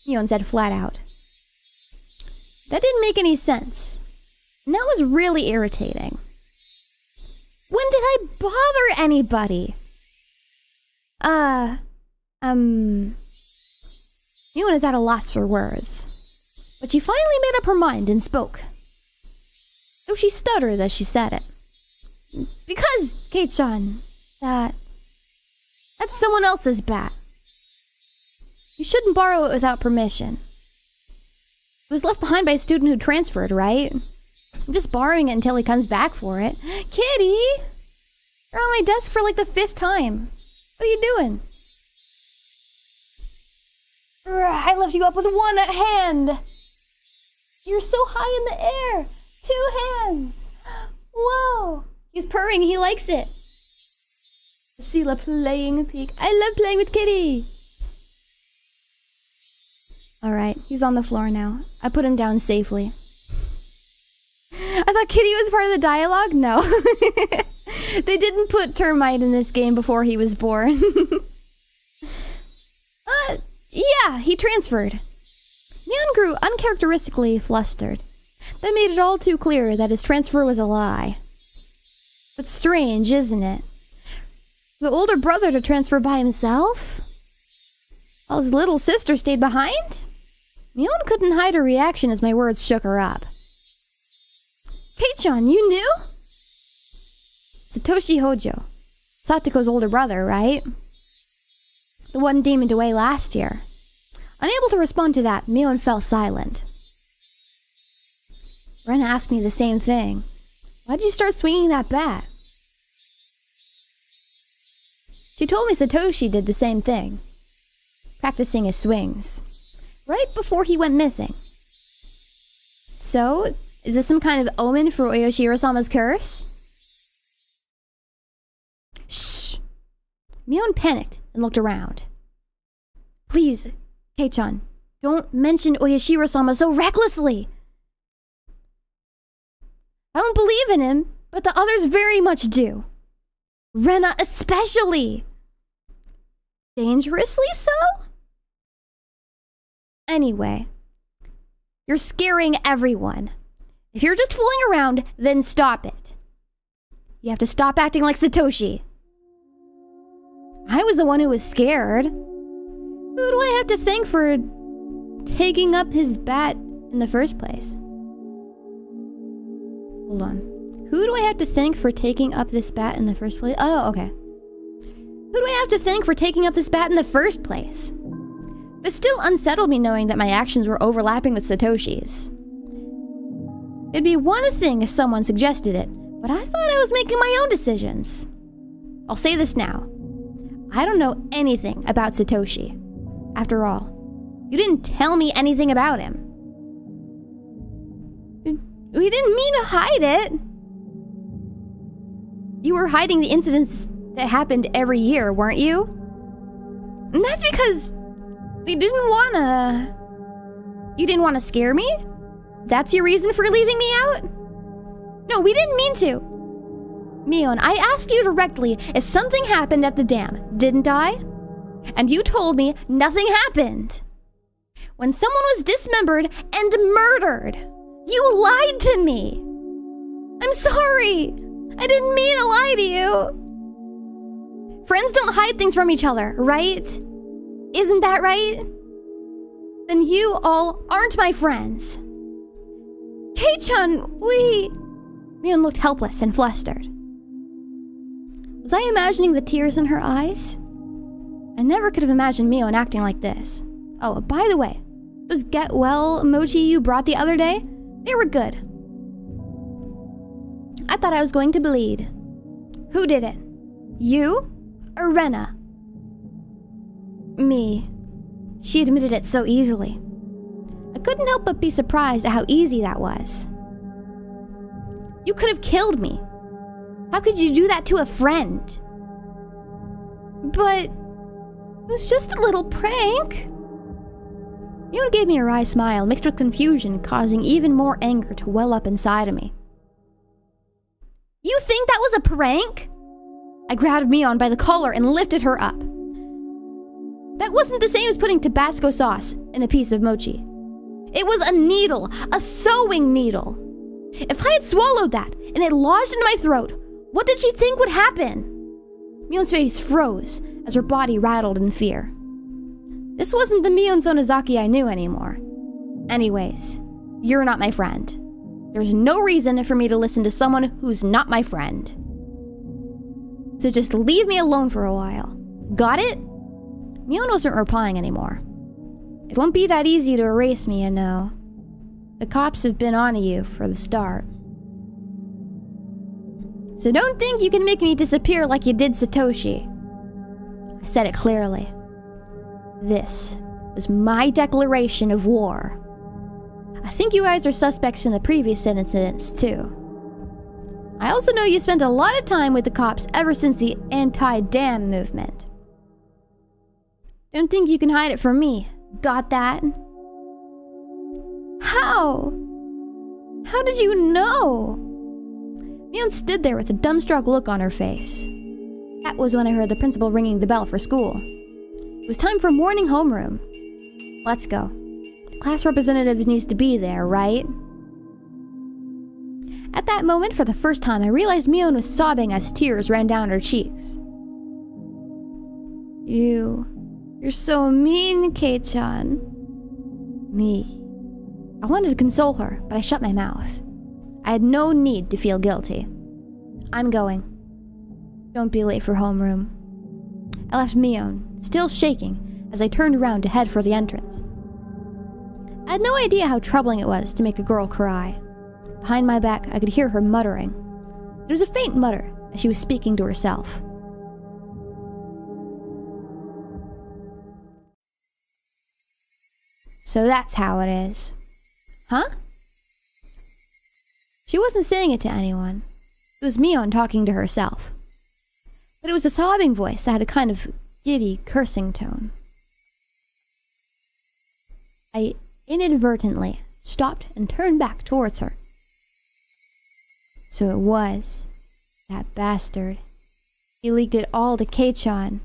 Mion said flat out. That didn't make any sense. And that was really irritating. When did I bother anybody? Mion is at a loss for words. But she finally made up her mind and spoke. Though she stuttered as she said it. Because, Kei-chan, That's someone else's bat. You shouldn't borrow it without permission. It was left behind by a student who transferred, right? I'm just borrowing it until he comes back for it. Kitty! You're on my desk for like the 5th time. What are you doing? I left you up with one hand. You're so high in the air. 2 hands. Whoa. He's purring. He likes it. Sela playing peek. I love playing with Kitty. Alright, he's on the floor now. I put him down safely. I thought Kitty was part of the dialogue? No. They didn't put Termite in this game before he was born. Yeah, he transferred. Neon grew uncharacteristically flustered. That made it all too clear that his transfer was a lie. But strange, isn't it? The older brother to transfer by himself? While his little sister stayed behind? Neon couldn't hide her reaction as my words shook her up. Kei-chan, you knew? Satoshi Hojo. Satoko's older brother, right? The one demoned away last year. Unable to respond to that, Mion fell silent. Ren asked me the same thing. Why did you start swinging that bat? She told me Satoshi did the same thing. Practicing his swings. Right before he went missing. So, is this some kind of omen for Oyoshiro-sama's curse? Shh! Mion panicked and looked around. Please, Kei-chan, don't mention Oyoshiro-sama so recklessly! I don't believe in him, but the others very much do. Rena especially! Dangerously so? Anyway, you're scaring everyone. If you're just fooling around, then stop it. You have to stop acting like Satoshi. I was the one who was scared. Who do I have to thank for taking up his bat in the first place? Hold on. Who do I have to thank for taking up this bat in the first place? Oh, okay. Who do I have to thank for taking up this bat in the first place? It still unsettled me knowing that my actions were overlapping with Satoshi's. It'd be one thing if someone suggested it, but I thought I was making my own decisions. I'll say this now. I don't know anything about Satoshi. After all, you didn't tell me anything about him. We didn't mean to hide it. You were hiding the incidents that happened every year, weren't you? And that's because we didn't wanna... You didn't want to scare me? That's your reason for leaving me out? No, we didn't mean to. Mion, I asked you directly if something happened at the dam, didn't I? And you told me nothing happened. When someone was dismembered and murdered, you lied to me. I'm sorry. I didn't mean to lie to you. Friends don't hide things from each other, right? Isn't that right? Then you all aren't my friends. Kei-chan, Mion looked helpless and flustered. Was I imagining the tears in her eyes? I never could have imagined Mion acting like this. Oh, by the way, those get well emoji you brought the other day, they were good. I thought I was going to bleed. Who did it? You or Rena? Me. She admitted it so easily. I couldn't help but be surprised at how easy that was. You could have killed me. How could you do that to a friend? But it was just a little prank. Mion gave me a wry smile mixed with confusion, causing even more anger to well up inside of me. You think that was a prank? I grabbed Mion by the collar and lifted her up. That wasn't the same as putting Tabasco sauce in a piece of mochi. It was a needle, a sewing needle. If I had swallowed that and it lodged in my throat, what did she think would happen? Mion's face froze as her body rattled in fear. This wasn't the Mion Sonozaki I knew anymore. Anyways, you're not my friend. There's no reason for me to listen to someone who's not my friend. So just leave me alone for a while. Got it? Mion wasn't replying anymore. It won't be that easy to erase me, you know. The cops have been on to you for the start. So don't think you can make me disappear like you did Satoshi. I said it clearly. This was my declaration of war. I think you guys are suspects in the previous incidents, too. I also know you spent a lot of time with the cops ever since the anti-dam movement. Don't think you can hide it from me. Got that? How? How did you know? Mion stood there with a dumbstruck look on her face. That was when I heard the principal ringing the bell for school. It was time for morning homeroom. Let's go. The class representative needs to be there, right? At that moment, for the first time, I realized Mion was sobbing as tears ran down her cheeks. You're so mean, ch1. Me. I wanted to console her, but I shut my mouth. I had no need to feel guilty. I'm going. Don't be late for homeroom. I left Mion, still shaking, as I turned around to head for the entrance. I had no idea how troubling it was to make a girl cry. Behind my back, I could hear her muttering. It was a faint mutter, as she was speaking to herself. So that's how it is. Huh? She wasn't saying it to anyone. It was Mion talking to herself. But it was a sobbing voice that had a kind of giddy, cursing tone. I inadvertently stopped and turned back towards her. So it was that bastard. He leaked it all to ch1.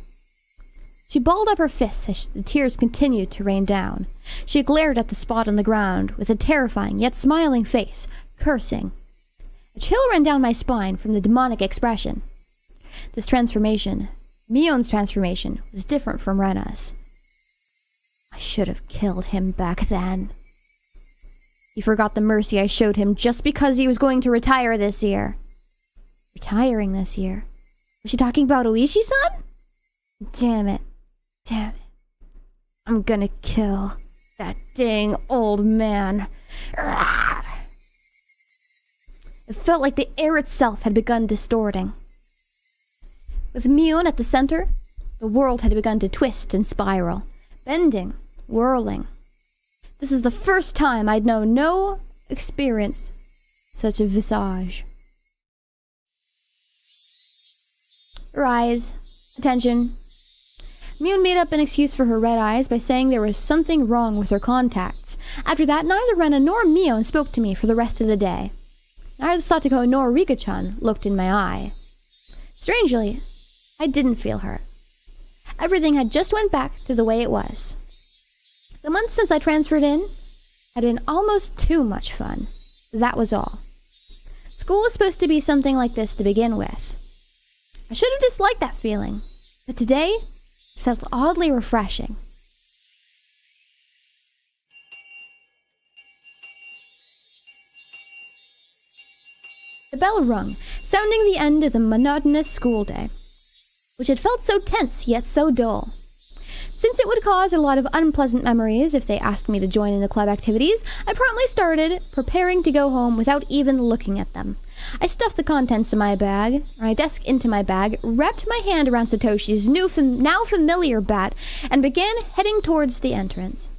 She balled up her fists as the tears continued to rain down. She glared at the spot on the ground with a terrifying yet smiling face, cursing. A chill ran down my spine from the demonic expression. This transformation, Mion's transformation, was different from Rena's. I should have killed him back then. He forgot the mercy I showed him just because he was going to retire this year. Retiring this year? Was she talking about Oishi-san? Damn it. Damn it. I'm gonna kill that dang old man. It felt like the air itself had begun distorting. With Mion at the center, the world had begun to twist and spiral, bending, whirling. This is the first time I'd experienced such a visage. Her eyes. Attention. Mion made up an excuse for her red eyes by saying there was something wrong with her contacts. After that, neither Rena nor Mion spoke to me for the rest of the day. Neither Satoko nor Rika-chan looked in my eye. Strangely, I didn't feel hurt. Everything had just went back to the way it was. The months since I transferred in had been almost too much fun. That was all. School was supposed to be something like this to begin with. I should have disliked that feeling, but today it felt oddly refreshing. The bell rung, sounding the end of the monotonous school day, which had felt so tense yet so dull. Since it would cause a lot of unpleasant memories if they asked me to join in the club activities, I promptly started preparing to go home without even looking at them. I stuffed the contents of my desk into my bag, wrapped my hand around Satoshi's now familiar bat, and began heading towards the entrance.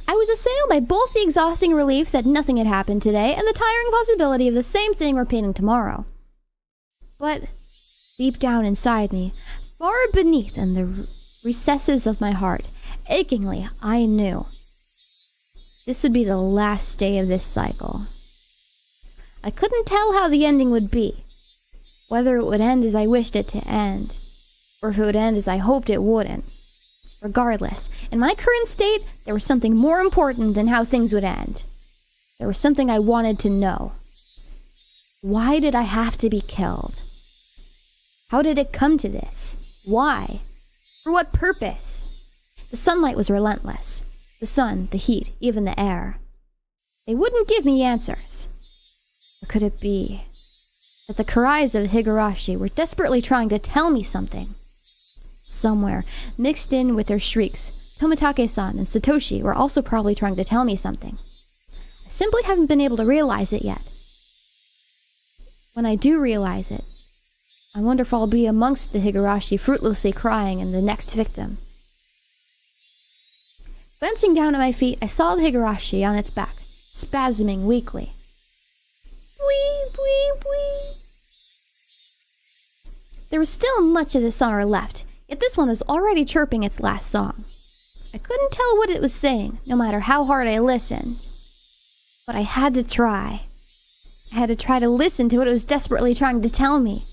I was assailed by both the exhausting relief that nothing had happened today and the tiring possibility of the same thing repeating tomorrow. But deep down inside me, far beneath in the recesses of my heart, achingly, I knew this would be the last day of this cycle. I couldn't tell how the ending would be, whether it would end as I wished it to end, or if it would end as I hoped it wouldn't. Regardless, in my current state, there was something more important than how things would end. There was something I wanted to know. Why did I have to be killed? How did it come to this? Why? For what purpose? The sunlight was relentless. The sun, the heat, even the air. They wouldn't give me answers. Or could it be that the cries of Higurashi were desperately trying to tell me something? Somewhere, mixed in with their shrieks, Tomitake-san and Satoshi were also probably trying to tell me something. I simply haven't been able to realize it yet. When I do realize it, I wonder if I'll be amongst the Higurashi fruitlessly crying and the next victim. Glancing down at my feet, I saw the Higurashi on its back, spasming weakly. Wee, wee, wee. There was still much of the summer left, yet this one was already chirping its last song. I couldn't tell what it was saying, no matter how hard I listened. But I had to try. I had to try to listen to what it was desperately trying to tell me.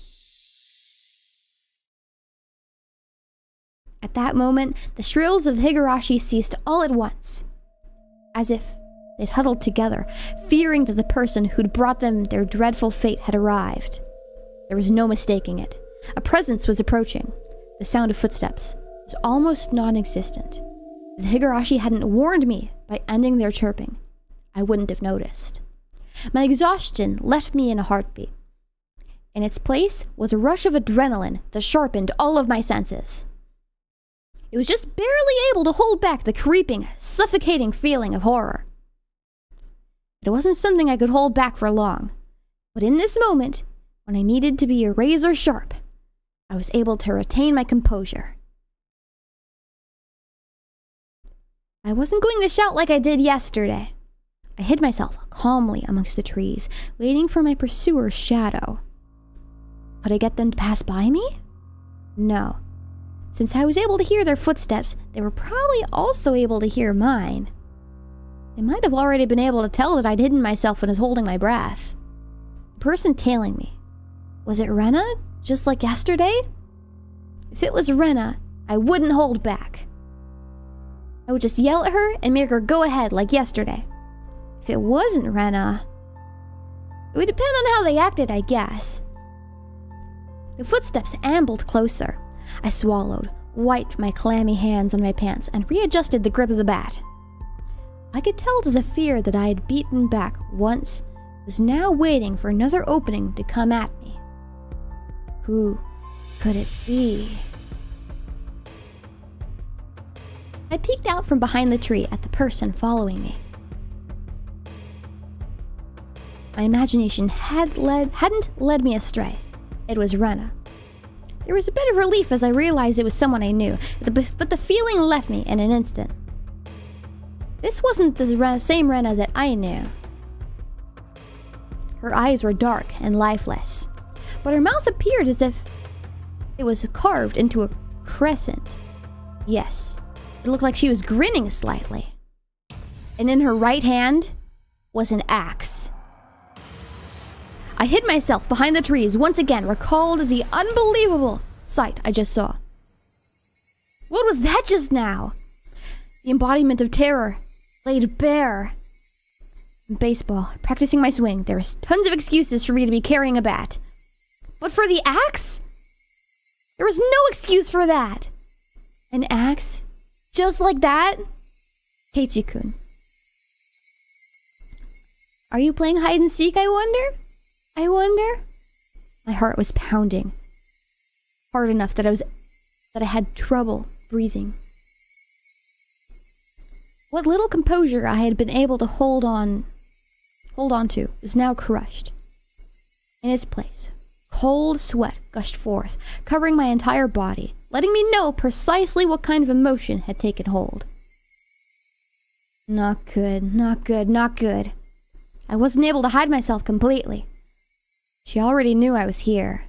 At that moment, the shrills of the Higurashi ceased all at once, as if they'd huddled together, fearing that the person who'd brought them their dreadful fate had arrived. There was no mistaking it. A presence was approaching. The sound of footsteps was almost non-existent. If the Higurashi hadn't warned me by ending their chirping, I wouldn't have noticed. My exhaustion left me in a heartbeat. In its place was a rush of adrenaline that sharpened all of my senses. It was just barely able to hold back the creeping, suffocating feeling of horror. It wasn't something I could hold back for long, but in this moment, when I needed to be a razor sharp, I was able to retain my composure. I wasn't going to shout like I did yesterday. I hid myself calmly amongst the trees, waiting for my pursuer's shadow. Could I get them to pass by me? No. Since I was able to hear their footsteps, they were probably also able to hear mine. They might have already been able to tell that I'd hidden myself and was holding my breath. The person tailing me, was it Rena, just like yesterday? If it was Rena, I wouldn't hold back. I would just yell at her and make her go ahead like yesterday. If it wasn't Rena, it would depend on how they acted, I guess. The footsteps ambled closer. I swallowed, wiped my clammy hands on my pants, and readjusted the grip of the bat. I could tell that the fear that I had beaten back once was now waiting for another opening to come at me. Who could it be? I peeked out from behind the tree at the person following me. My imagination hadn't led me astray. It was Rena. There was a bit of relief as I realized it was someone I knew, but the feeling left me in an instant. This wasn't the same Rena that I knew. Her eyes were dark and lifeless, but her mouth appeared as if it was carved into a crescent. Yes, it looked like she was grinning slightly. And in her right hand was an axe. I hid myself behind the trees, once again recalled the unbelievable sight I just saw. What was that just now? The embodiment of terror, laid bare. In baseball, practicing my swing, there was tons of excuses for me to be carrying a bat. But for the axe? There was no excuse for that. An axe? Just like that? Keiichi-kun. Are you playing hide and seek, I wonder? I wonder? My heart was pounding. Hard enough that I had trouble breathing. What little composure I had been able to hold on to was now crushed. In its place, cold sweat gushed forth, covering my entire body, letting me know precisely what kind of emotion had taken hold. Not good, not good, not good. I wasn't able to hide myself completely. She already knew I was here.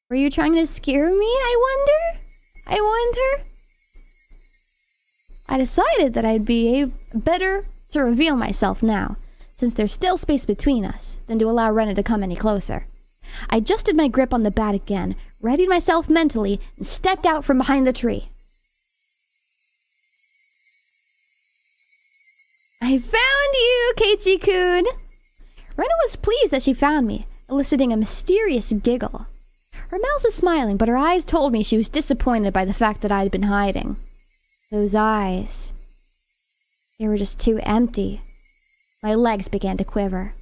Were you trying to scare me, I wonder? I decided that I'd be better to reveal myself now, since there's still space between us, than to allow Rena to come any closer. I adjusted my grip on the bat again, readied myself mentally, and stepped out from behind the tree. I found you, Keiichi-kun! Rena was pleased that she found me, eliciting a mysterious giggle. Her mouth was smiling, but her eyes told me she was disappointed by the fact that I had been hiding. Those eyes. They were just too empty. My legs began to quiver.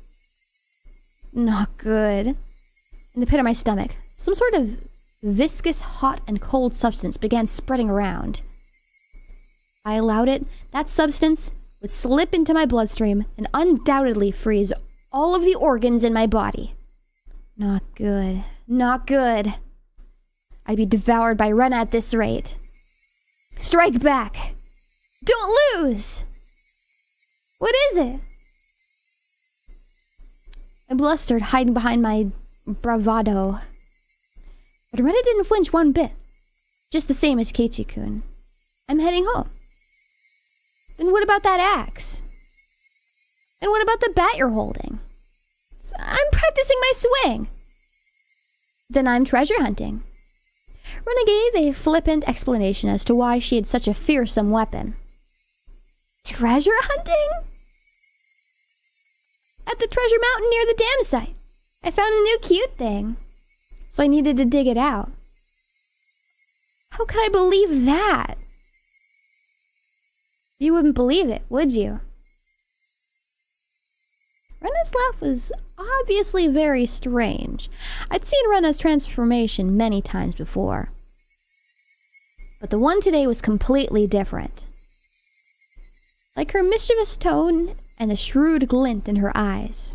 Not good. In the pit of my stomach, some sort of viscous, hot, and cold substance began spreading around. I allowed it. That substance would slip into my bloodstream and undoubtedly freeze all of the organs in my body. Not good. Not good. I'd be devoured by Rena at this rate. Strike back. Don't lose. What is it? I blustered, hiding behind my bravado. But Rena didn't flinch one bit. Just the same as Keiichi-kun. I'm heading home. Then what about that axe? And what about the bat you're holding? I'm practicing my swing. Then I'm treasure hunting. Rena gave a flippant explanation as to why she had such a fearsome weapon. Treasure hunting? At the treasure mountain near the dam site, I found a new cute thing. So I needed to dig it out. How could I believe that? You wouldn't believe it, would you? Rena's laugh was obviously very strange. I'd seen Rena's transformation many times before. But the one today was completely different. Like her mischievous tone and the shrewd glint in her eyes.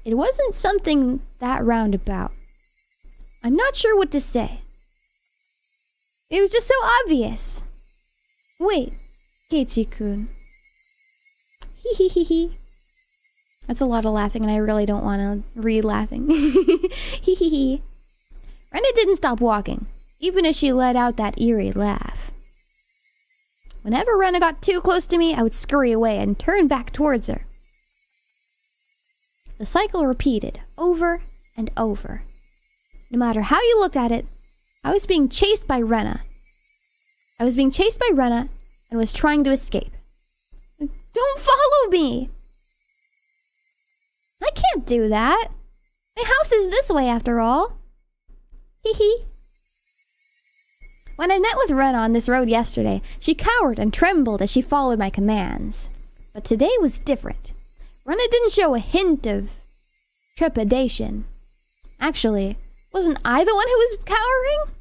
It wasn't something that roundabout. I'm not sure what to say. It was just so obvious. Wait, Keiichi-kun. Hee hee hee hee. That's a lot of laughing and I really don't want to read laughing. Hee hee hee. Rena didn't stop walking, even as she let out that eerie laugh. Whenever Rena got too close to me, I would scurry away and turn back towards her. The cycle repeated over and over. No matter how you looked at it, I was being chased by Rena. I was being chased by Rena and was trying to escape. Don't follow me! I can't do that. My house is this way after all. Hee hee. When I met with Rena on this road yesterday, she cowered and trembled as she followed my commands. But today was different. Rena didn't show a hint of trepidation. Actually, wasn't I the one who was cowering?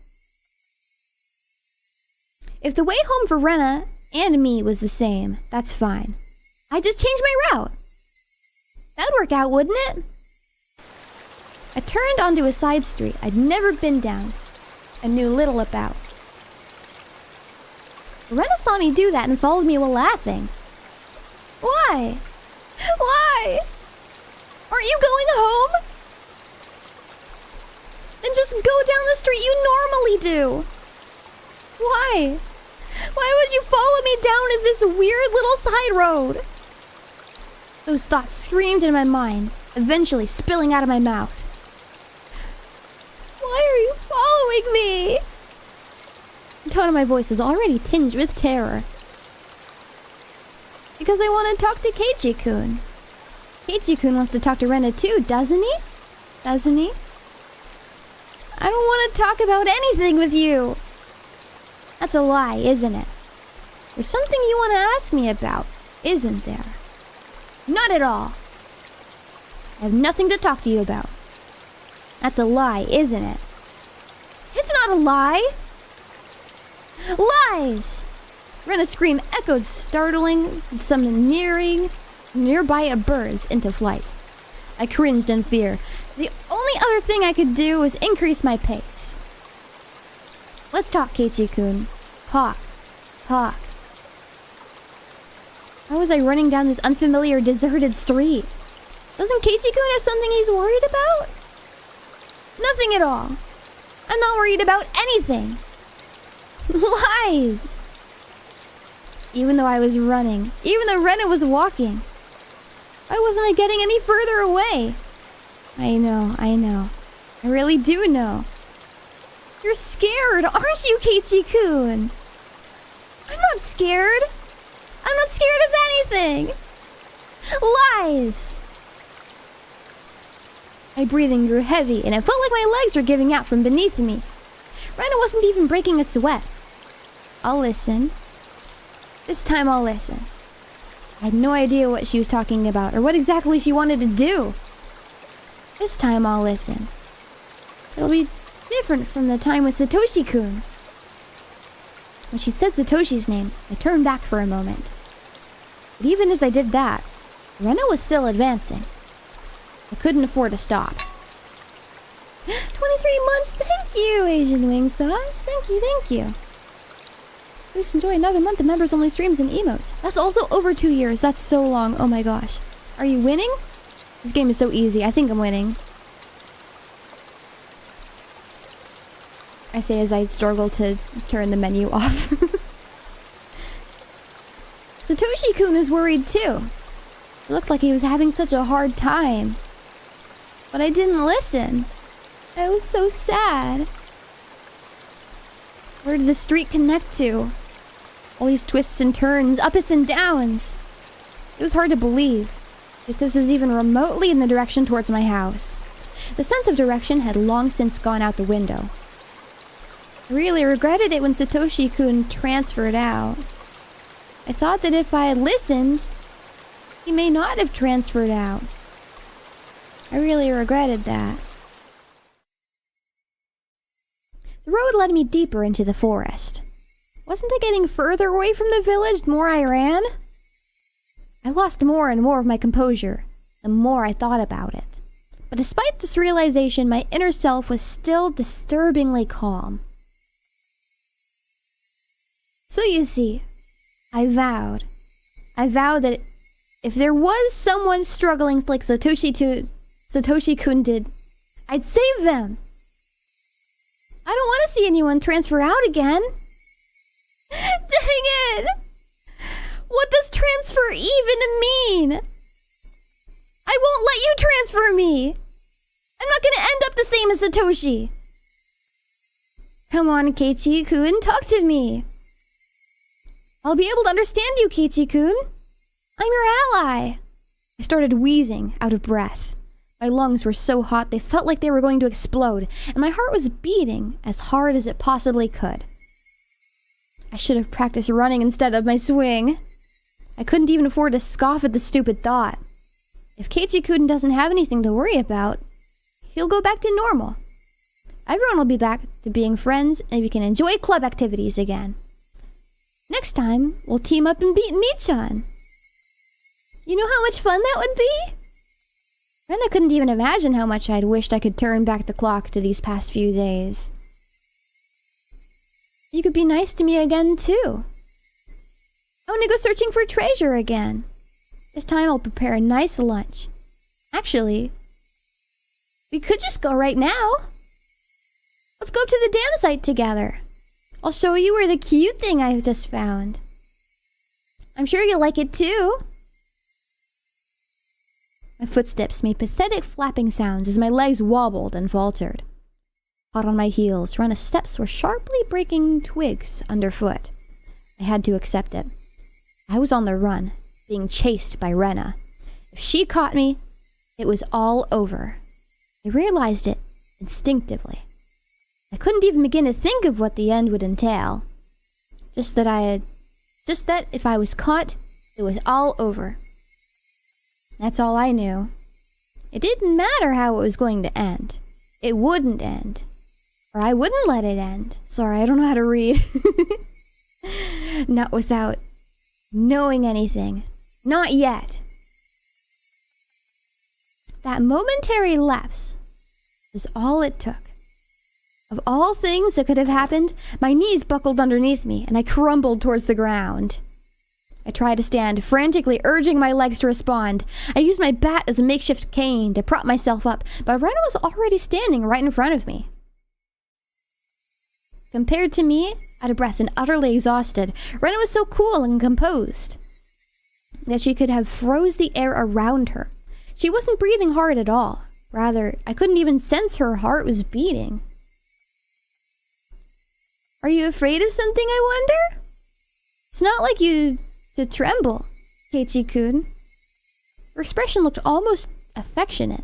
If the way home for Rena and me was the same, that's fine. I just changed my route. That'd work out, wouldn't it? I turned onto a side street I'd never been down and knew little about. Rena saw me do that and followed me while laughing. Why? Why? Aren't you going home? Then just go down the street you normally do. Why? Why would you follow me down in this weird little side road? Those thoughts screamed in my mind, eventually spilling out of my mouth. Why are you following me? The tone of my voice was already tinged with terror. Because I want to talk to Keiichi-kun. Keiichi-kun wants to talk to Rena too, doesn't he? Doesn't he? I don't want to talk about anything with you. That's a lie, isn't it? There's something you want to ask me about, isn't there? Not at all. I have nothing to talk to you about. That's a lie, isn't it? It's not a lie. Lies! Rena's scream echoed, startling some nearby birds into flight. I cringed in fear. The only other thing I could do was increase my pace. Let's talk, Keiichi-kun. Talk. Talk. How was I running down this unfamiliar, deserted street? Doesn't Keiichi-kun have something he's worried about? Nothing at all. I'm not worried about anything. Lies! Even though I was running, even though Rena was walking, why wasn't I getting any further away? I know. I really do know. You're scared, aren't you, Keiichi-kun? I'm not scared. I'm not scared of anything. Lies! My breathing grew heavy, and it felt like my legs were giving out from beneath me. Rena wasn't even breaking a sweat. I'll listen. This time I'll listen. I had no idea what she was talking about or what exactly she wanted to do. This time I'll listen. It'll be different from the time with Satoshi-kun. When she said Satoshi's name, I turned back for a moment. But even as I did that, Rena was still advancing. I couldn't afford to stop. 23 months, thank you, Asian Wing Sauce. Thank you, thank you. Please enjoy another month of members-only streams and emotes. That's also over 2 years. That's so long. Oh my gosh. Are you winning? This game is so easy. I think I'm winning. I say as I struggle to turn the menu off. Satoshi-kun is worried too. It looked like he was having such a hard time. But I didn't listen. I was so sad. Where did the street connect to? All these twists and turns, ups and downs. It was hard to believe that this was even remotely in the direction towards my house. The sense of direction had long since gone out the window. I really regretted it when Satoshi-kun transferred out. I thought that if I had listened, he may not have transferred out. I really regretted that. The road led me deeper into the forest. Wasn't I getting further away from the village the more I ran? I lost more and more of my composure the more I thought about it. But despite this realization, my inner self was still disturbingly calm. So you see, I vowed that if there was someone struggling like Satoshi-kun did, I'd save them. I don't want to see anyone transfer out again. Dang it! What does transfer even mean? I won't let you transfer me. I'm not gonna end up the same as Satoshi. Come on, Keiichi-kun, talk to me. I'll be able to understand you, Keiichi-kun. I'm your ally. I started wheezing, out of breath. My lungs were so hot they felt like they were going to explode, and my heart was beating as hard as it possibly could. I should have practiced running instead of my swing. I couldn't even afford to scoff at the stupid thought. If Keiichi-kun doesn't have anything to worry about, he'll go back to normal. Everyone will be back to being friends, and we can enjoy club activities again. Next time, we'll team up and beat Michan. You know how much fun that would be? Rena couldn't even imagine how much I'd wished I could turn back the clock to these past few days. You could be nice to me again, too. I want to go searching for treasure again. This time I'll prepare a nice lunch. Actually, we could just go right now. Let's go to the dam site together. I'll show you where the cute thing I've just found. I'm sure you'll like it too. My footsteps made pathetic flapping sounds as my legs wobbled and faltered. Hot on my heels, Rena's steps were sharply breaking twigs underfoot. I had to accept it. I was on the run, being chased by Rena. If she caught me, it was all over. I realized it instinctively. I couldn't even begin to think of what the end would entail. Just that if I was caught, it was all over. That's all I knew. It didn't matter how it was going to end. It wouldn't end. Or I wouldn't let it end. Sorry, I don't know how to read. Not without knowing anything. Not yet. That momentary lapse was all it took. Of all things that could have happened, my knees buckled underneath me, and I crumbled towards the ground. I tried to stand, frantically urging my legs to respond. I used my bat as a makeshift cane to prop myself up, but Rena was already standing right in front of me. Compared to me, out of breath and utterly exhausted, Rena was so cool and composed that she could have froze the air around her. She wasn't breathing hard at all. Rather, I couldn't even sense her heart was beating. Are you afraid of something, I wonder? It's not like you to tremble, Keiichi-kun. Her expression looked almost affectionate.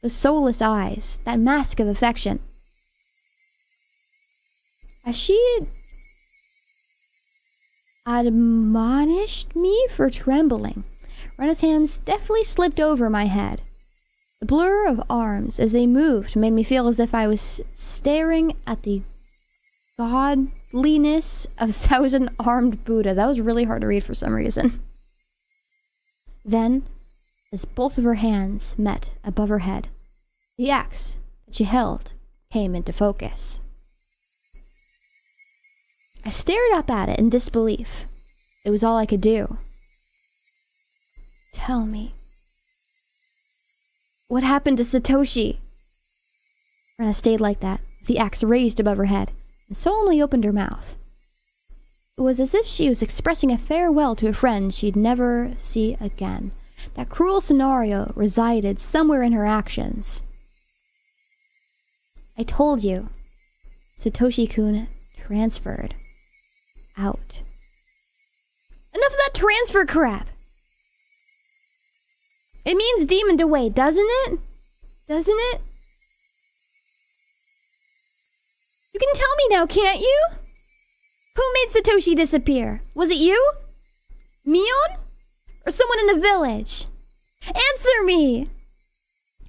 Those soulless eyes, that mask of affection. As she admonished me for trembling. Rena's hands deftly slipped over my head. The blur of arms as they moved made me feel as if I was staring at the godliness of thousand-armed Buddha. That was really hard to read for some reason. Then, as both of her hands met above her head, the axe that she held came into focus. I stared up at it in disbelief. It was all I could do. Tell me. What happened to Satoshi? Rena stayed like that, with the axe raised above her head, and solemnly opened her mouth. It was as if she was expressing a farewell to a friend she'd never see again. That cruel scenario resided somewhere in her actions. I told you, Satoshi-kun transferred out. Enough of that transfer crap! It means demoned away, doesn't it? Doesn't it? You can tell me now, can't you? Who made Satoshi disappear? Was it you? Mion? Or someone in the village? Answer me!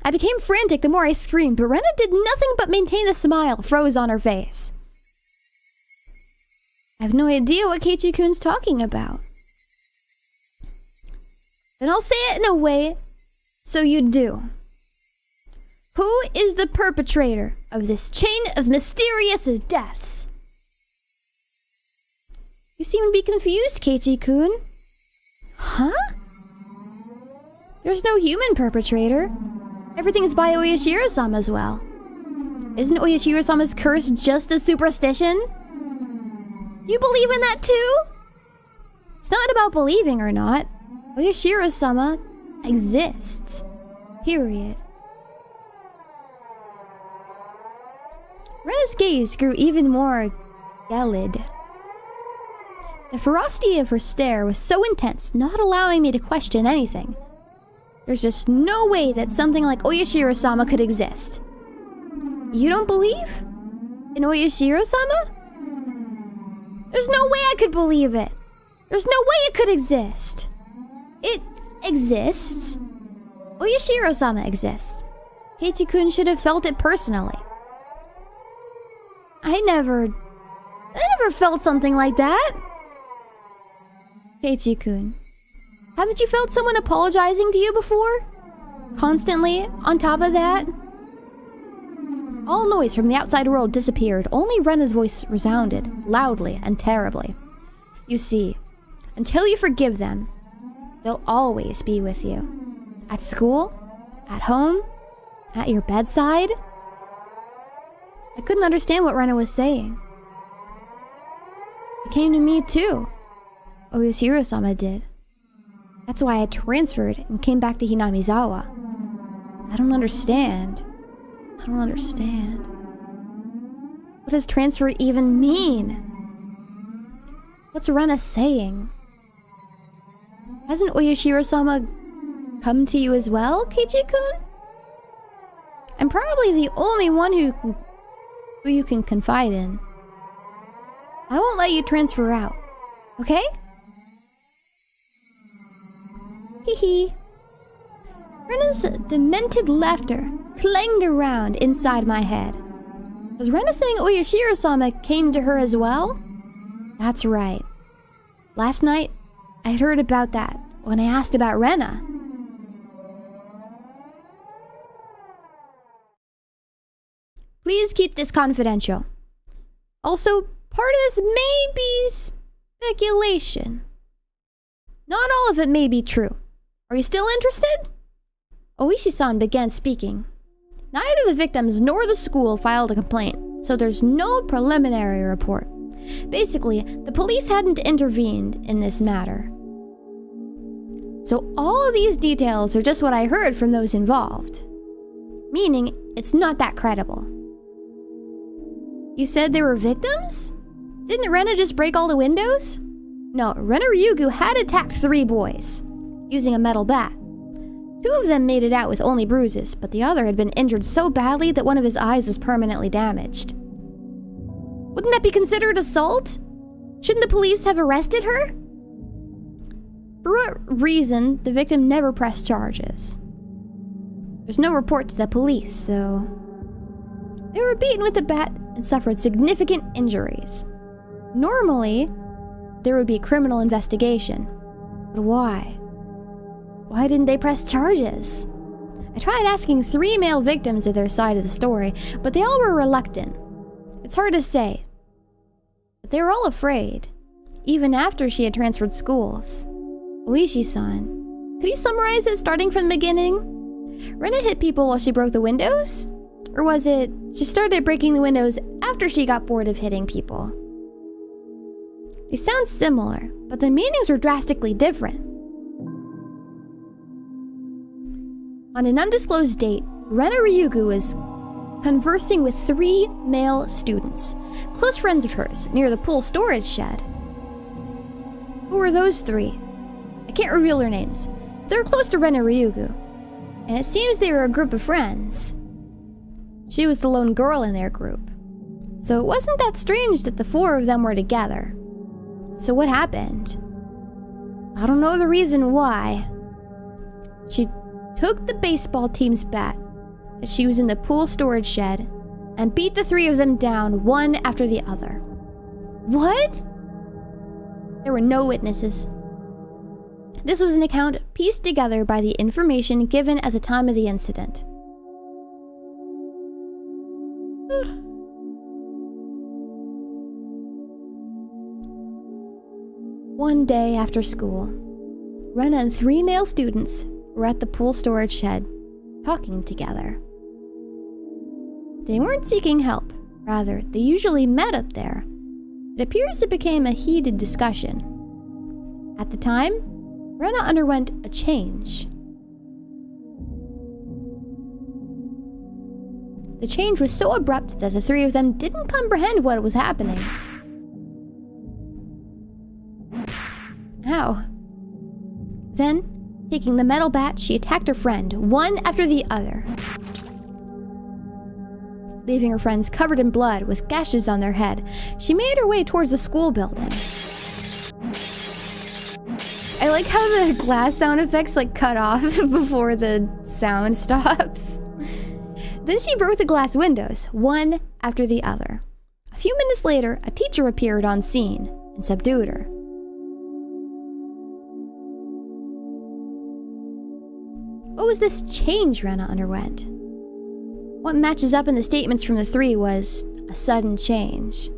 I became frantic the more I screamed, but Rena did nothing but maintain the smile froze on her face. I have no idea what Keiichi-kun's talking about. Then I'll say it in a way so you do. Who is the perpetrator of this chain of mysterious deaths? You seem to be confused, Keiichi-kun. Huh? There's no human perpetrator. Everything is by Oyashiro-sama as well. Isn't Oyashiro-sama's curse just a superstition? You believe in that too? It's not about believing or not. Oyashiro-sama exists. Period. Rena's gaze grew even more gelid. The ferocity of her stare was so intense, not allowing me to question anything. There's just no way that something like Oyashiro-sama could exist. You don't believe in Oyashiro-sama? There's no way I could believe it. There's no way it could exist. It exists. Oyashiro-sama exists. Keiichi-kun should have felt it personally. I never felt something like that. Keiichi-kun, haven't you felt someone apologizing to you before? Constantly, on top of that? All noise from the outside world disappeared. Only Rena's voice resounded, loudly and terribly. You see, until you forgive them, they'll always be with you. At school, at home, at your bedside. I couldn't understand what Rena was saying. It came to me too. Oyashiro-sama did. That's why I transferred and came back to Hinamizawa. I don't understand. What does transfer even mean? What's Rena saying? Hasn't Oyashiro-sama come to you as well, Keiichi-kun? I'm probably the only one who you can confide in. I won't let you transfer out, okay? Hee. Rena's demented laughter clanged around inside my head. Was Rena saying Oyashiro-sama came to her as well? That's right. Last night, I had heard about that when I asked about Rena. Please keep this confidential. Also, part of this may be speculation. Not all of it may be true. Are you still interested? Oishi-san began speaking. Neither the victims nor the school filed a complaint, so there's no preliminary report. Basically, the police hadn't intervened in this matter. So all of these details are just what I heard from those involved. Meaning, it's not that credible. You said there were victims? Didn't Rena just break all the windows? No, Rena Ryugu had attacked 3 boys, using a metal bat. 2 of them made it out with only bruises, but the other had been injured so badly that one of his eyes was permanently damaged. Wouldn't that be considered assault? Shouldn't the police have arrested her? For what reason, the victim never pressed charges. There's no report to the police, so... They were beaten with a bat and suffered significant injuries. Normally, there would be a criminal investigation. But why? Why didn't they press charges? I tried asking 3 male victims of their side of the story, but they all were reluctant. It's hard to say. But they were all afraid, even after she had transferred schools. Oishi-san, could you summarize it starting from the beginning? Rena hit people while she broke the windows? Or was it she started breaking the windows after she got bored of hitting people? They sound similar, but the meanings were drastically different. On an undisclosed date, Rena Ryugu was conversing with 3 male students, close friends of hers, near the pool storage shed. Who were those 3? I can't reveal their names. They're close to Rena Ryugu, and it seems they were a group of friends. She was the lone girl in their group, so it wasn't that strange that the 4 of them were together. So what happened? I don't know the reason why. She took the baseball team's bat as she was in the pool storage shed and beat the 3 of them down one after the other. What? There were no witnesses. This was an account pieced together by the information given at the time of the incident. One day after school, Rena and 3 male students were at the pool storage shed, talking together. They weren't seeking help. Rather, they usually met up there. It appears it became a heated discussion. At the time, Rena underwent a change. The change was so abrupt that the 3 of them didn't comprehend what was happening. Ow. Then, taking the metal bat, she attacked her friend, one after the other, leaving her friends covered in blood with gashes on their head. She made her way towards the school building. I like how the glass sound effects cut off before the sound stops. Then she broke the glass windows, one after the other. A few minutes later, a teacher appeared on scene and subdued her. What was this change Rena underwent? What matches up in the statements from the 3 was a sudden change.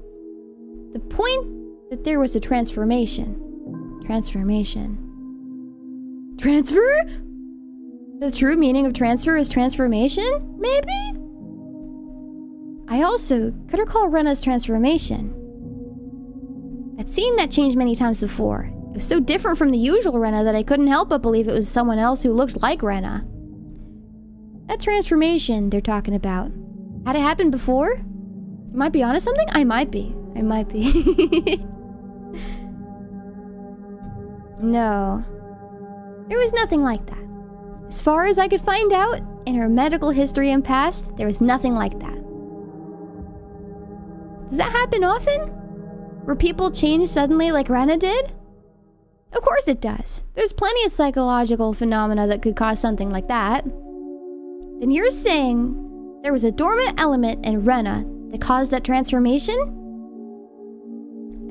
The point that there was a transformation. Transfer? The true meaning of transfer is transformation? Maybe? I also could recall Rena's transformation. I'd seen that change many times before. It was so different from the usual Rena that I couldn't help but believe it was someone else who looked like Rena. That transformation they're talking about, had it happened before? You might be onto something? I might be. No. There was nothing like that. As far as I could find out, in her medical history and past, there was nothing like that. Does that happen often? Where people change suddenly like Rena did? Of course it does. There's plenty of psychological phenomena that could cause something like that. Then you're saying there was a dormant element in Rena that caused that transformation?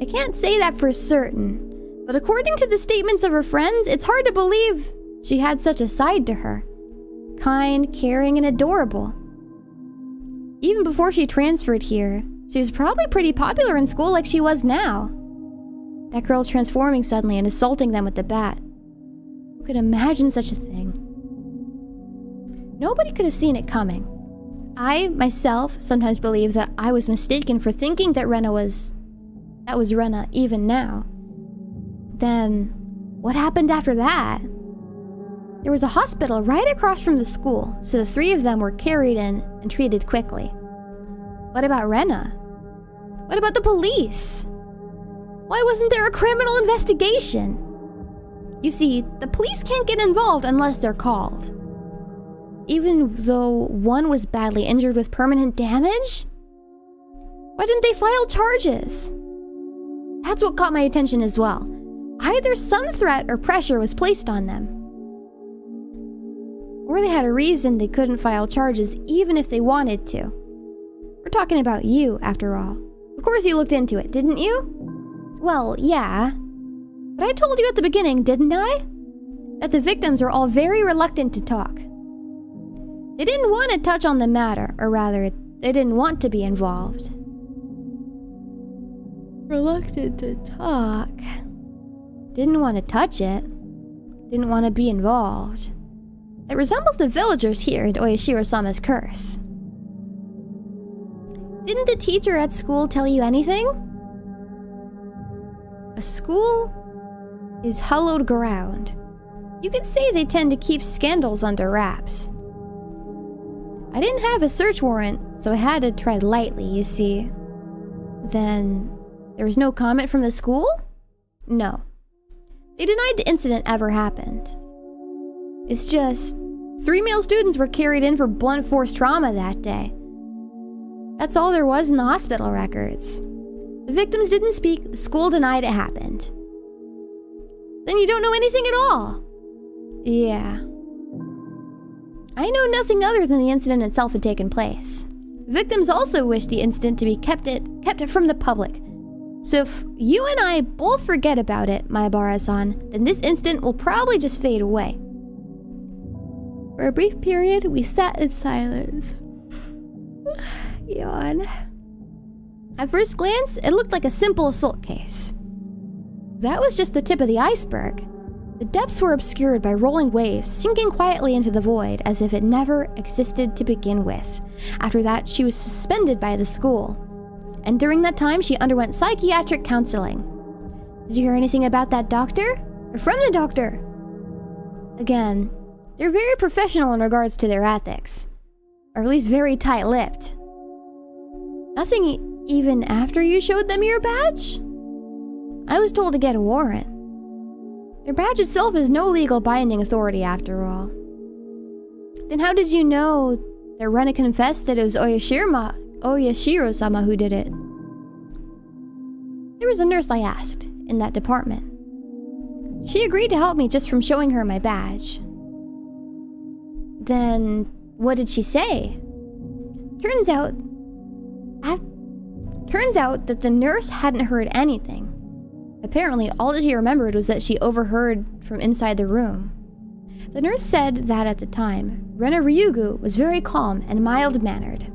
I can't say that for certain, but according to the statements of her friends, it's hard to believe she had such a side to her. Kind, caring, and adorable. Even before she transferred here, she was probably pretty popular in school like she was now. That girl transforming suddenly and assaulting them with the bat. Who could imagine such a thing? Nobody could have seen it coming. I, myself, sometimes believe that I was mistaken for thinking that that was Rena even now. Then, what happened after that? There was a hospital right across from the school, so the 3 of them were carried in and treated quickly. What about Rena? What about the police? Why wasn't there a criminal investigation? You see, the police can't get involved unless they're called. Even though one was badly injured with permanent damage? Why didn't they file charges? That's what caught my attention as well. Either some threat or pressure was placed on them, or they had a reason they couldn't file charges even if they wanted to. We're talking about you, after all. Of course you looked into it, didn't you? Well, yeah. But I told you at the beginning, didn't I? That the victims were all very reluctant to talk. They didn't want to touch on the matter, or rather, they didn't want to be involved. Reluctant to talk. Didn't want to touch it. Didn't want to be involved. It resembles the villagers here in Oyashiro-sama's curse. Didn't the teacher at school tell you anything? A school is hallowed ground. You could say they tend to keep scandals under wraps. I didn't have a search warrant, so I had to tread lightly, you see. Then, there was no comment from the school? No. They denied the incident ever happened. It's just, 3 male students were carried in for blunt force trauma that day. That's all there was in the hospital records. The victims didn't speak, the school denied it happened. Then you don't know anything at all. Yeah. I know nothing other than the incident itself had taken place. The victims also wished the incident to be kept from the public. So if you and I both forget about it, Maebara-san, then this incident will probably just fade away. For a brief period, we sat in silence. Yawn. At first glance, it looked like a simple assault case. That was just the tip of the iceberg. The depths were obscured by rolling waves, sinking quietly into the void as if it never existed to begin with. After that, she was suspended by the school. And during that time, she underwent psychiatric counseling. Did you hear anything about that doctor? Or from the doctor? Again, they're very professional in regards to their ethics. Or at least very tight-lipped. Nothing even after you showed them your badge? I was told to get a warrant. Their badge itself is no legal binding authority after all. Then how did you know that Rena confessed that it was Oyashiro-sama who did it? There was a nurse I asked, in that department. She agreed to help me just from showing her my badge. Then, what did she say? Turns out that the nurse hadn't heard anything. Apparently, all that she remembered was that she overheard from inside the room. The nurse said that at the time, Rena Ryugu was very calm and mild-mannered.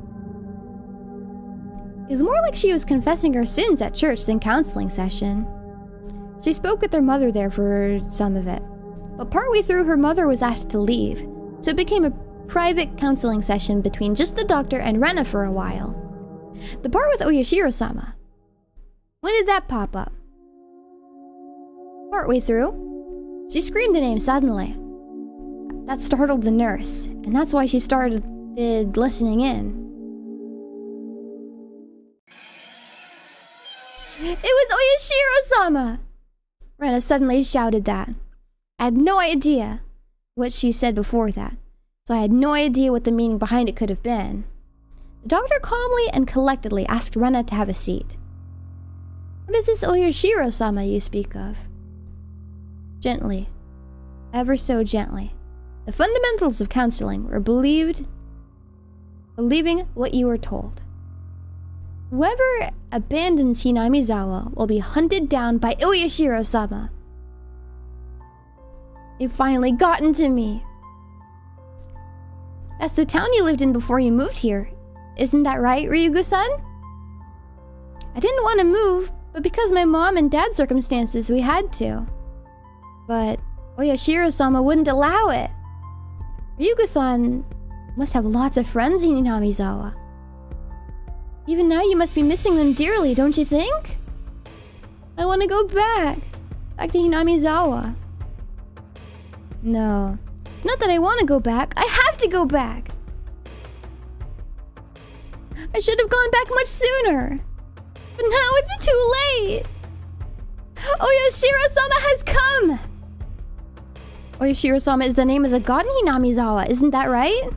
It was more like she was confessing her sins at church than counseling session. She spoke with her mother there for some of it, but partway through her mother was asked to leave, so it became a private counseling session between just the doctor and Rena for a while. The part with Oyashiro-sama. When did that pop up? Partway through, she screamed the name suddenly. That startled the nurse, and that's why she started listening in. It was Oyashiro-sama! Rena suddenly shouted that. I had no idea what she said before that, so I had no idea what the meaning behind it could have been. The doctor calmly and collectedly asked Rena to have a seat. What is this Oyashiro-sama you speak of? Gently, ever so gently. The fundamentals of counseling were believing what you were told. Whoever abandons Hinamizawa will be hunted down by Oyashiro-sama. You've finally gotten to me. That's the town you lived in before you moved here. Isn't that right, Ryugu-san? I didn't want to move, but because my mom and dad's circumstances, we had to. But Oyashiro-sama wouldn't allow it. Ryugu-san must have lots of friends in Hinamizawa. Even now you must be missing them dearly, don't you think? I want to go back to Hinamizawa. No, it's not that I want to go back. I have to go back. I should have gone back much sooner. But now it's too late. Oyashiro-sama has come. Oyashiro-sama is the name of the god in Hinamizawa, isn't that right?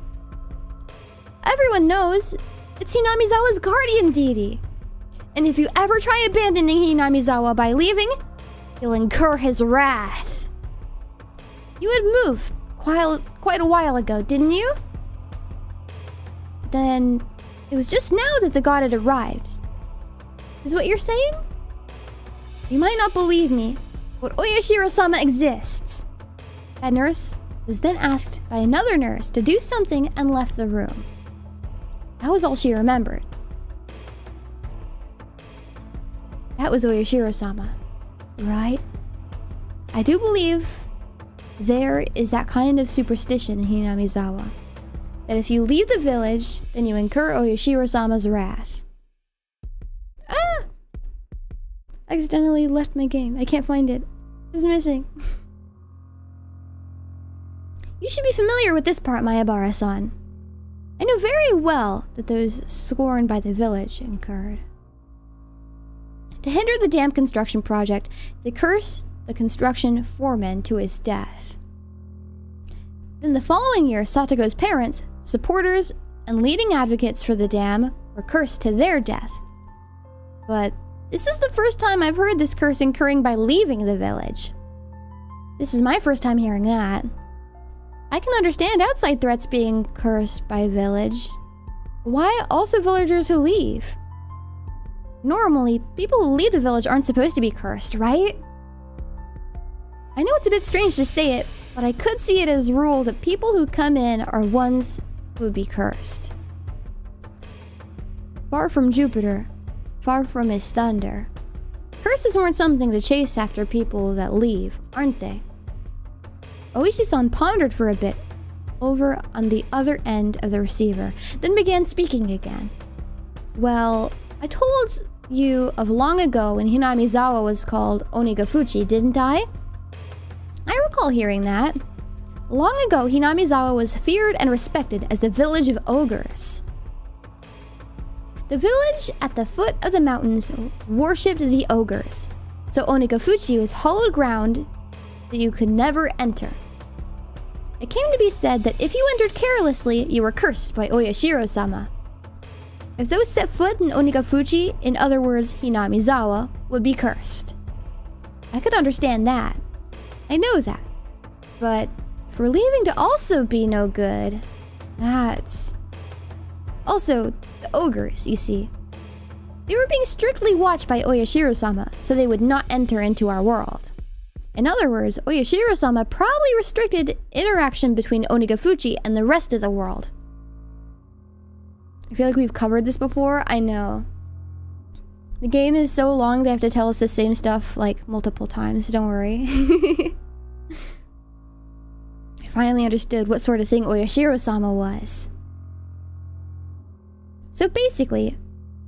Everyone knows it's Hinamizawa's guardian deity. And if you ever try abandoning Hinamizawa by leaving, you'll incur his wrath. You had moved quite a while ago, didn't you? Then it was just now that the god had arrived. Is what you're saying? You might not believe me, but Oyashiro-sama exists. That nurse was then asked by another nurse to do something and left the room. That was all she remembered. That was Oyashiro-sama, right? I do believe there is that kind of superstition in Hinamizawa, that if you leave the village, then you incur Oyashiro-sama's wrath. Ah! I accidentally left my game. I can't find it. It's missing. You should be familiar with this part, Mayabara-san. I know very well that those scorned by the village incurred. To hinder the dam construction project, they cursed the construction foreman to his death. Then the following year, Satogo's parents, supporters, and leading advocates for the dam were cursed to their death. But this is the first time I've heard this curse incurring by leaving the village. This is my first time hearing that. I can understand outside threats being cursed by village. Why also villagers who leave? Normally, people who leave the village aren't supposed to be cursed, right? I know it's a bit strange to say it, but I could see it as a rule that people who come in are ones who would be cursed. Far from Jupiter, far from his thunder. Curses weren't something to chase after people that leave, aren't they? Oishi-san pondered for a bit, over on the other end of the receiver, then began speaking again. Well, I told you of long ago when Hinamizawa was called Onigafuchi, didn't I? I recall hearing that. Long ago, Hinamizawa was feared and respected as the village of ogres. The village at the foot of the mountains worshipped the ogres, so Onigafuchi was hallowed ground that you could never enter. It came to be said that if you entered carelessly, you were cursed by Oyashiro-sama. If those set foot in Onigafuchi, in other words, Hinamizawa, would be cursed. I could understand that. I know that. But for leaving to also be no good, that's... Also, the ogres, you see. They were being strictly watched by Oyashiro-sama, so they would not enter into our world. In other words, Oyashiro-sama probably restricted interaction between Onigafuchi and the rest of the world. I feel like we've covered this before, I know. The game is so long they have to tell us the same stuff like multiple times, don't worry. I finally understood what sort of thing Oyashiro-sama was. So basically,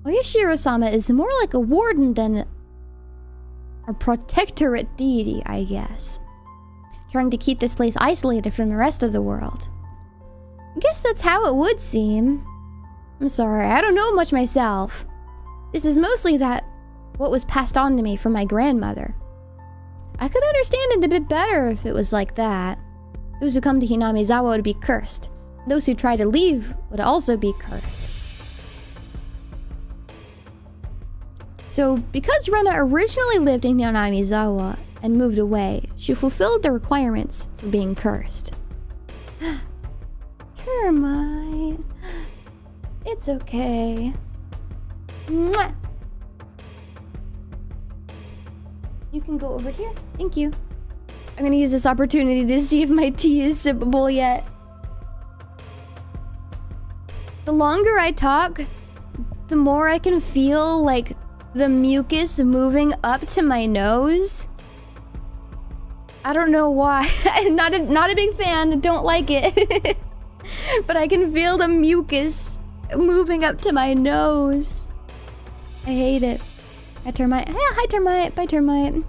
Oyashiro-sama is more like a warden than a protectorate deity, I guess. Trying to keep this place isolated from the rest of the world. I guess that's how it would seem. I'm sorry, I don't know much myself. This is mostly what was passed on to me from my grandmother. I could understand it a bit better if it was like that. Those who come to Hinamizawa would be cursed. Those who try to leave would also be cursed. So, because Rena originally lived in Hinamizawa and moved away, she fulfilled the requirements for being cursed. Termite. It's okay. Mwah. You can go over here. Thank you. I'm gonna use this opportunity to see if my tea is sippable yet. The longer I talk, the more I can feel like the mucus moving up to my nose. I don't know why. I'm not a big fan. Don't like it. But I can feel the mucus moving up to my nose. I hate it. Hi, Termite. Hi, Termite. Bye, Termite.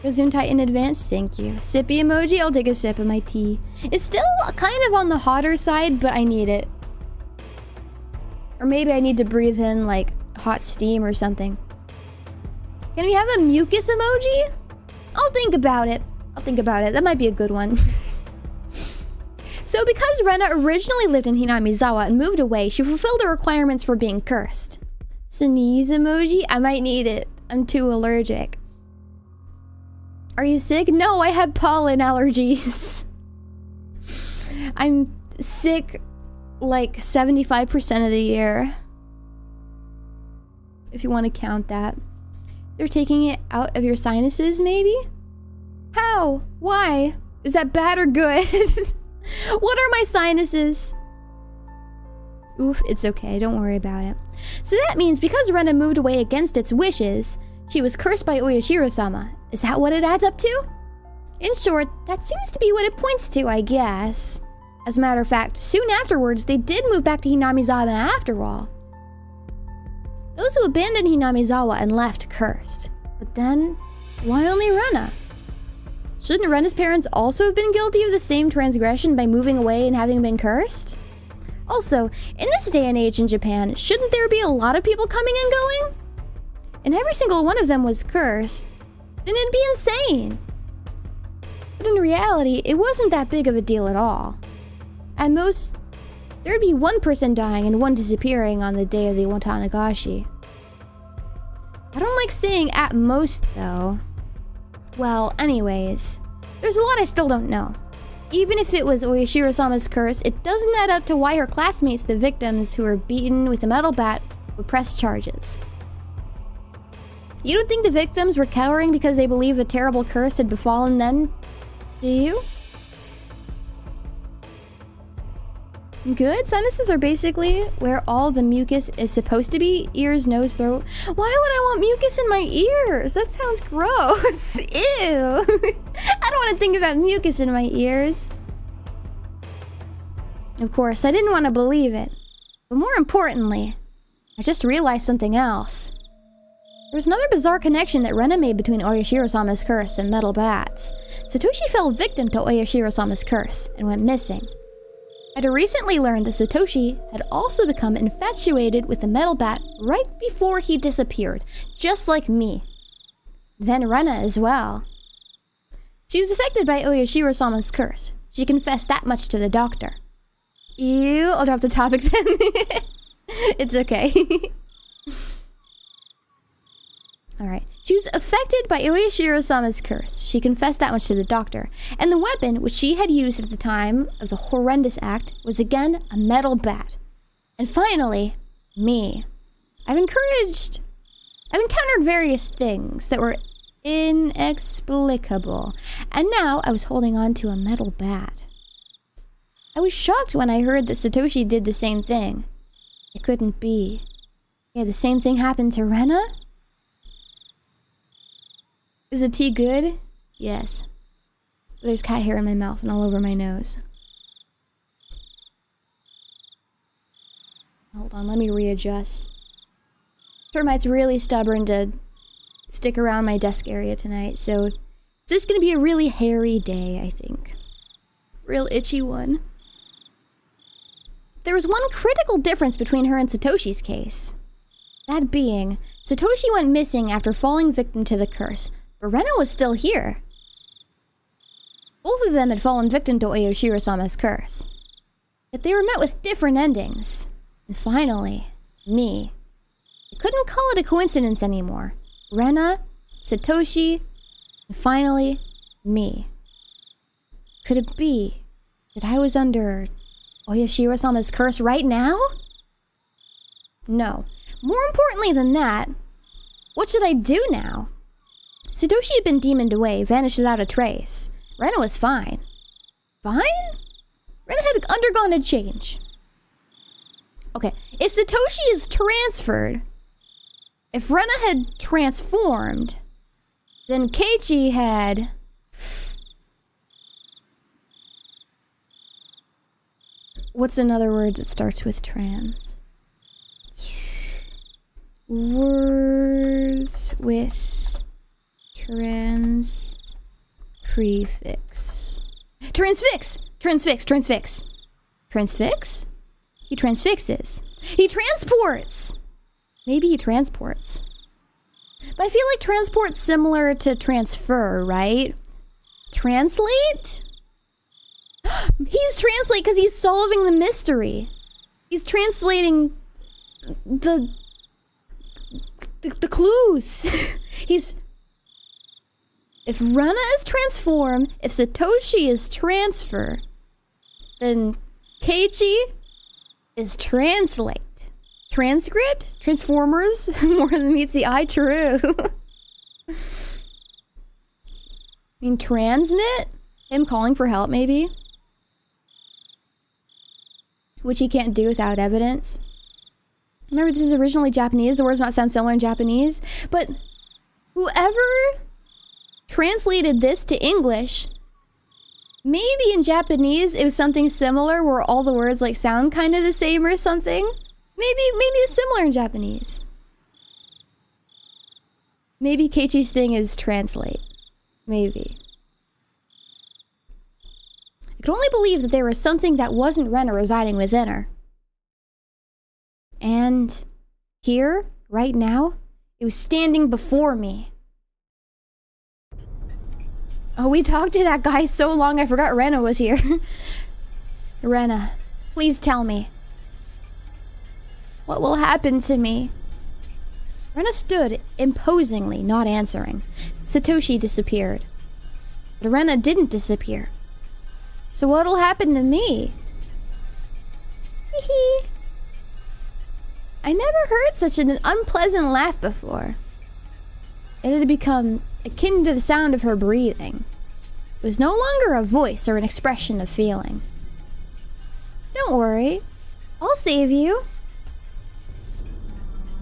Gesundheit in advance. Thank you. Sippy emoji. I'll take a sip of my tea. It's still kind of on the hotter side, but I need it. Or maybe I need to breathe in, like, hot steam or something. Can we have a mucus emoji? I'll think about it. That might be a good one. So because Rena originally lived in Hinamizawa and moved away, she fulfilled the requirements for being cursed. Sneeze emoji? I might need it. I'm too allergic. Are you sick? No, I have pollen allergies. I'm sick like 75% of the year. If you want to count that. They're taking it out of your sinuses, maybe? How? Why? Is that bad or good? What are my sinuses? Oof, it's okay. Don't worry about it. So that means because Rena moved away against its wishes, she was cursed by Oyashiro-sama. Is that what it adds up to? In short, that seems to be what it points to, I guess. As a matter of fact, soon afterwards, they did move back to Hinamizawa after all. Those who abandoned Hinamizawa and left cursed. But then, why only Rena? Shouldn't Rena's parents also have been guilty of the same transgression by moving away and having been cursed? Also, in this day and age in Japan, shouldn't there be a lot of people coming and going? And every single one of them was cursed, then it'd be insane. But in reality, it wasn't that big of a deal at all. At most, there'd be one person dying and one disappearing on the day of the Watanagashi. I don't like saying at most, though. Well, anyways, there's a lot I still don't know. Even if it was Oyashiro-sama's curse, it doesn't add up to why her classmates, the victims who were beaten with a metal bat, would press charges. You don't think the victims were cowering because they believe a terrible curse had befallen them, do you? Good. Sinuses are basically where all the mucus is supposed to be. Ears, nose, throat. Why would I want mucus in my ears? That sounds gross. Ew. I don't want to think about mucus in my ears. Of course, I didn't want to believe it. But more importantly, I just realized something else. There was another bizarre connection that Rena made between Oyashiro-sama's curse and metal bats. Satoshi fell victim to Oyashiro-sama's curse and went missing. I'd recently learned that Satoshi had also become infatuated with the metal bat right before he disappeared, just like me. Then Rena as well. She was affected by Oyashiro-sama's curse. She confessed that much to the doctor. Ew, I'll drop the topic then. It's okay. Alright. She was affected by Oyashiro-sama's curse. She confessed that much to the doctor. And the weapon, which she had used at the time of the horrendous act, was again a metal bat. And finally, me. I've encountered various things that were inexplicable. And now I was holding on to a metal bat. I was shocked when I heard that Satoshi did the same thing. It couldn't be. Yeah, the same thing happened to Rena? Is the tea good? Yes. There's cat hair in my mouth and all over my nose. Hold on, let me readjust. Termite's really stubborn to stick around my desk area tonight, so it's just gonna be a really hairy day, I think. Real itchy one. There was one critical difference between her and Satoshi's case. That being, Satoshi went missing after falling victim to the curse, but Rena was still here. Both of them had fallen victim to Oyashiro-sama's curse. Yet they were met with different endings. And finally, me. I couldn't call it a coincidence anymore. Rena, Satoshi, and finally, me. Could it be that I was under Oyashiro-sama's curse right now? No. More importantly than that, what should I do now? Satoshi had been demoned away, vanished without a trace. Rena was fine. Fine? Rena had undergone a change. Okay, if Satoshi is transferred, if Rena had transformed, then Keiichi had... What's another word that starts with trans? Words with... prefix. Transfix! Transfix, transfix. Transfix? He transfixes. He transports! Maybe he transports. But I feel like transport's similar to transfer, right? Translate? He's translate because he's solving the mystery. He's translating the the clues. He's... If Rena is transform, if Satoshi is transfer, then Keiichi is translate. Transcript? Transformers? More than meets the eye, true. I mean, transmit? Him calling for help, maybe? Which he can't do without evidence. Remember, this is originally Japanese. The words not sound similar in Japanese. But whoever translated this to English, maybe in Japanese it was something similar where all the words like sound kind of the same or something. Maybe it's similar in Japanese. Maybe Keiichi's thing is translate. Maybe. I could only believe that there was something that wasn't Rena residing within her. And here, right now, it was standing before me. Oh, we talked to that guy so long I forgot Rena was here. Rena, please tell me. What will happen to me? Rena stood imposingly, not answering. Satoshi disappeared. But Rena didn't disappear. So what'll happen to me? Hee. I never heard such an unpleasant laugh before. It had become akin to the sound of her breathing. It was no longer a voice or an expression of feeling. Don't worry. I'll save you.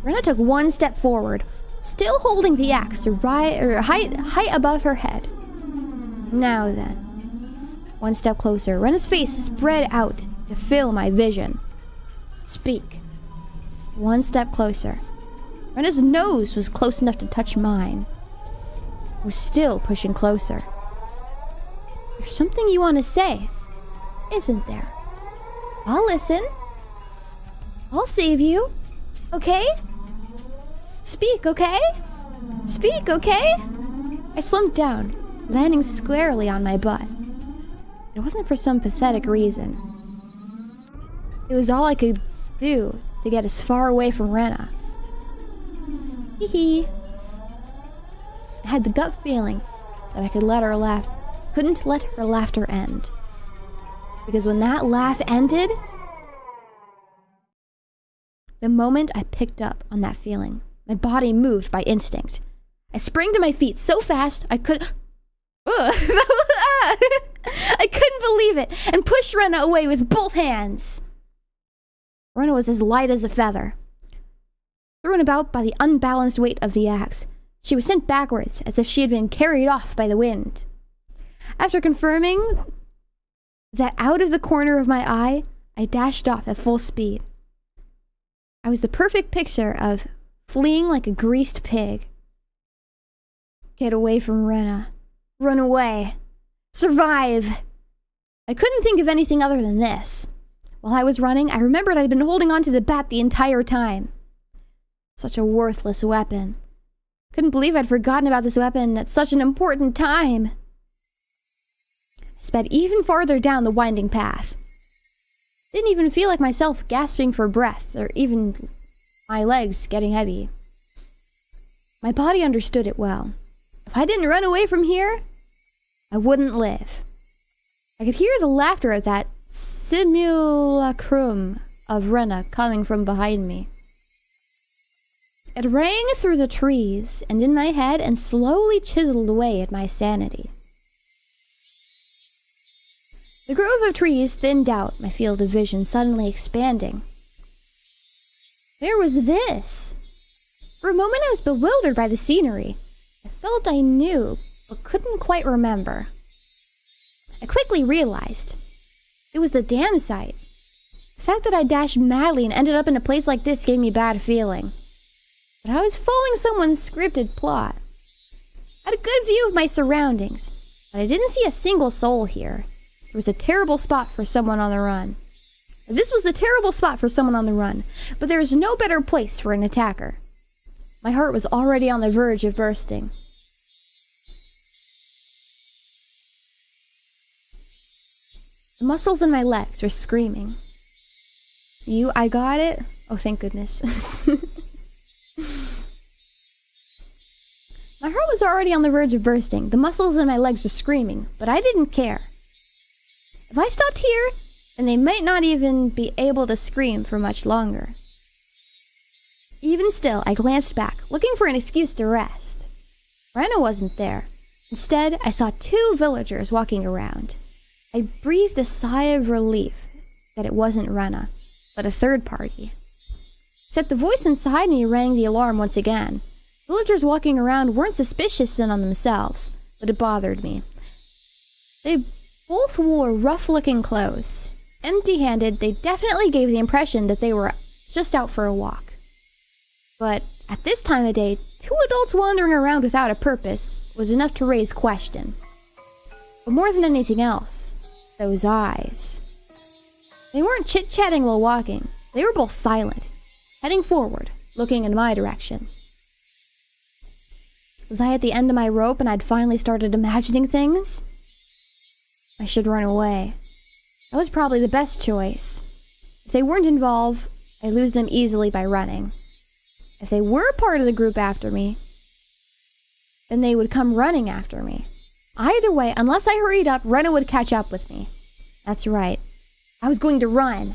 Rena took one step forward, still holding the axe height above her head. Now then. One step closer. Rena's face spread out to fill my vision. Speak. One step closer. Rena's nose was close enough to touch mine. I was still pushing closer. There's something you want to say, isn't there? I'll listen. I'll save you. Okay? Speak, okay? Speak, okay? I slumped down, landing squarely on my butt. It wasn't for some pathetic reason. It was all I could do to get as far away from Rena. Hee. I had the gut feeling that I couldn't let her laughter end. Because when that laugh ended, the moment I picked up on that feeling, my body moved by instinct. I sprang to my feet so fast I could... I couldn't believe it, and pushed Rena away with both hands. Rena was as light as a feather. Thrown about by the unbalanced weight of the axe, she was sent backwards as if she had been carried off by the wind. After confirming that out of the corner of my eye, I dashed off at full speed. I was the perfect picture of fleeing like a greased pig. Get away from Rena. Run away. Survive. I couldn't think of anything other than this. While I was running, I remembered I'd been holding on to the bat the entire time. Such a worthless weapon. Couldn't believe I'd forgotten about this weapon at such an important time. I sped even farther down the winding path. Didn't even feel like myself gasping for breath, or even my legs getting heavy. My body understood it well. If I didn't run away from here, I wouldn't live. I could hear the laughter of that simulacrum of Rena coming from behind me. It rang through the trees and in my head and slowly chiseled away at my sanity. The grove of trees thinned out, my field of vision suddenly expanding. There was this! For a moment I was bewildered by the scenery. I felt I knew, but couldn't quite remember. I quickly realized it was the dam site. The fact that I dashed madly and ended up in a place like this gave me a bad feeling. But I was following someone's scripted plot. I had a good view of my surroundings, but I didn't see a single soul here. It was a terrible spot for someone on the run. This was a terrible spot for someone on the run, but there is no better place for an attacker. My heart was already on the verge of bursting. The muscles in my legs were screaming. I got it? Oh, thank goodness. My heart was already on the verge of bursting. The muscles in my legs were screaming, but I didn't care. If I stopped here, then they might not even be able to scream for much longer. Even still, I glanced back, looking for an excuse to rest. Rena wasn't there. Instead, I saw 2 villagers walking around. I breathed a sigh of relief that it wasn't Rena, but a third party. Except the voice inside me rang the alarm once again. Villagers walking around weren't suspicious in on themselves, but it bothered me. They both wore rough-looking clothes. Empty-handed, they definitely gave the impression that they were just out for a walk. But at this time of day, 2 adults wandering around without a purpose was enough to raise question. But more than anything else, those eyes. They weren't chit-chatting while walking. They were both silent, heading forward, looking in my direction. Was I at the end of my rope and I'd finally started imagining things? I should run away. That was probably the best choice. If they weren't involved, I'd lose them easily by running. If they were part of the group after me, then they would come running after me. Either way, unless I hurried up, Rena would catch up with me. That's right. I was going to run.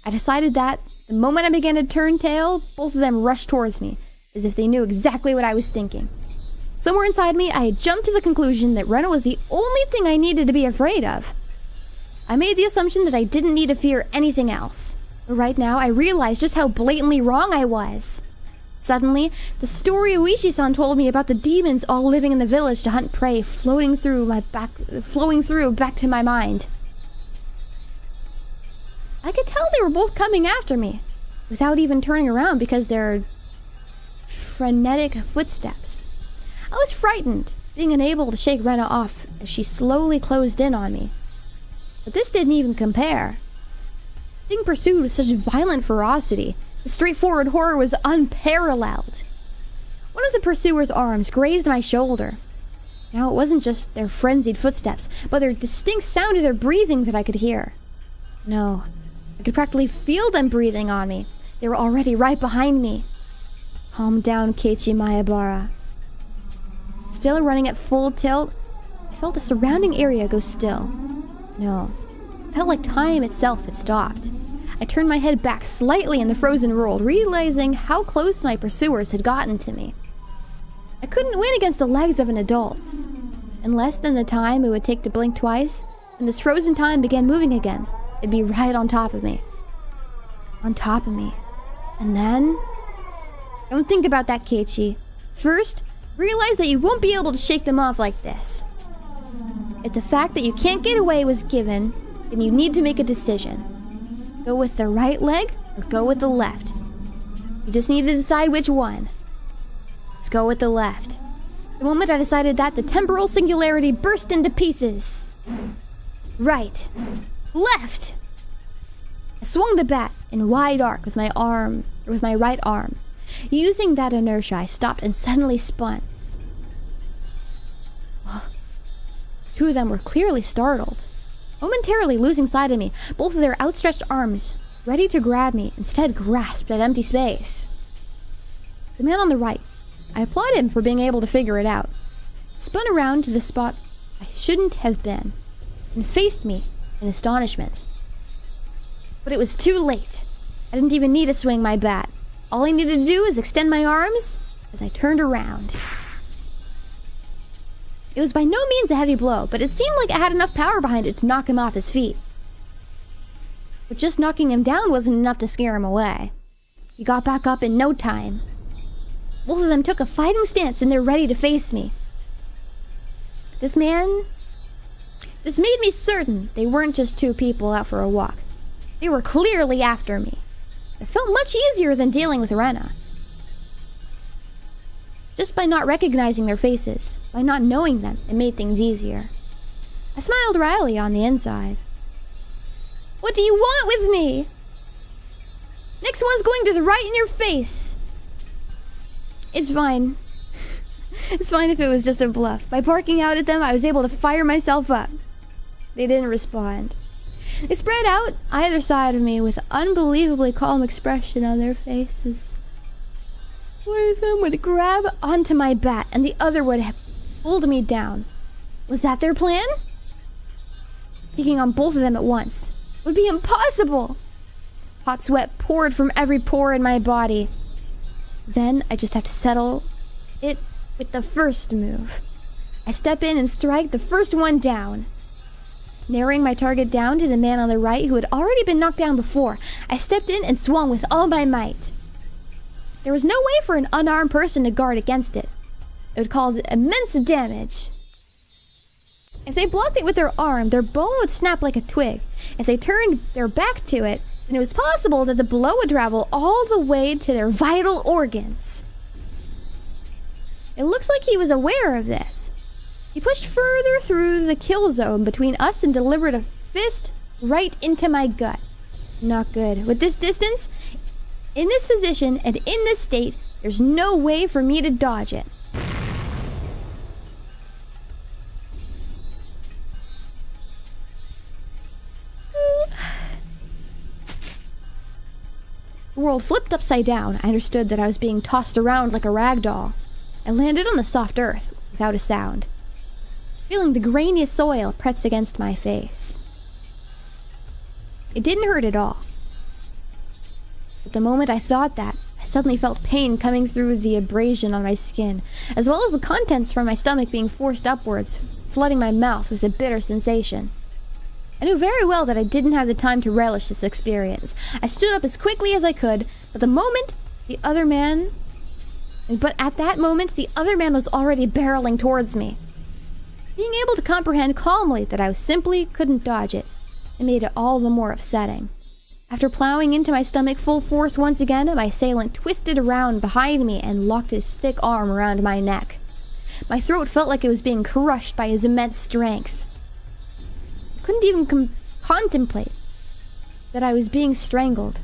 I decided that the moment I began to turn tail, both of them rushed towards me, as if they knew exactly what I was thinking. Somewhere inside me, I had jumped to the conclusion that Rena was the only thing I needed to be afraid of. I made the assumption that I didn't need to fear anything else. But right now, I realized just how blatantly wrong I was. Suddenly, the story Uishi-san told me about the demons all living in the village to hunt prey flowing through back to my mind. I could tell they were both coming after me, without even turning around because their frenetic footsteps. I was frightened, being unable to shake Rena off as she slowly closed in on me. But this didn't even compare. Being pursued with such violent ferocity, the straightforward horror was unparalleled. One of the pursuers' arms grazed my shoulder. Now it wasn't just their frenzied footsteps, but their distinct sound of their breathing that I could hear. No, I could practically feel them breathing on me. They were already right behind me. Calm down, Keiichi Maebara. Still running at full tilt, I felt the surrounding area go still. No, it felt like time itself had stopped. I turned my head back slightly in the frozen world, realizing how close my pursuers had gotten to me. I couldn't win against the legs of an adult. In less than the time it would take to blink twice, when this frozen time began moving again, it'd be right on top of me. On top of me. And then... Don't think about that, Keiichi. First, realize that you won't be able to shake them off like this. If the fact that you can't get away was given, then you need to make a decision. Go with the right leg or go with the left. You just need to decide which one. Let's go with the left. The moment I decided that, the temporal singularity burst into pieces. Right. Left! I swung the bat in wide arc with my right arm. Using that inertia, I stopped and suddenly spun. 2 of them were clearly startled. Momentarily losing sight of me, both of their outstretched arms, ready to grab me, instead grasped at empty space. The man on the right, I applaud him for being able to figure it out, spun around to the spot I shouldn't have been, and faced me in astonishment. But it was too late. I didn't even need to swing my bat. All I needed to do was extend my arms as I turned around. It was by no means a heavy blow, but it seemed like it had enough power behind it to knock him off his feet. But just knocking him down wasn't enough to scare him away. He got back up in no time. Both of them took a fighting stance and they're ready to face me. This made me certain they weren't just 2 people out for a walk. They were clearly after me. It felt much easier than dealing with Rena. Just by not recognizing their faces, by not knowing them, it made things easier. I smiled wryly on the inside. What do you want with me? Next one's going to the right in your face. It's fine. It's fine if it was just a bluff. By barking out at them, I was able to fire myself up. They didn't respond. They spread out either side of me with an unbelievably calm expression on their faces. One of them would grab onto my bat and the other would hold me down. Was that their plan? Taking on both of them at once would be impossible. Hot sweat poured from every pore in my body. Then I just have to settle it with the first move. I step in and strike the first one down. Narrowing my target down to the man on the right who had already been knocked down before, I stepped in and swung with all my might. There was no way for an unarmed person to guard against it. It would cause immense damage. If they blocked it with their arm, their bone would snap like a twig. If they turned their back to it, then it was possible that the blow would travel all the way to their vital organs. It looks like he was aware of this. He pushed further through the kill zone between us and delivered a fist right into my gut. Not good. With this distance, in this position, and in this state, there's no way for me to dodge it. The world flipped upside down. I understood that I was being tossed around like a rag doll. I landed on the soft earth without a sound, feeling the grainy soil press against my face. It didn't hurt at all. But the moment I thought that, I suddenly felt pain coming through the abrasion on my skin, as well as the contents from my stomach being forced upwards, flooding my mouth with a bitter sensation. I knew very well that I didn't have the time to relish this experience. I stood up as quickly as I could, but at that moment, the other man was already barreling towards me. Being able to comprehend calmly that I simply couldn't dodge it, it made it all the more upsetting. After plowing into my stomach full force once again, my assailant twisted around behind me and locked his thick arm around my neck. My throat felt like it was being crushed by his immense strength. I couldn't even contemplate that I was being strangled,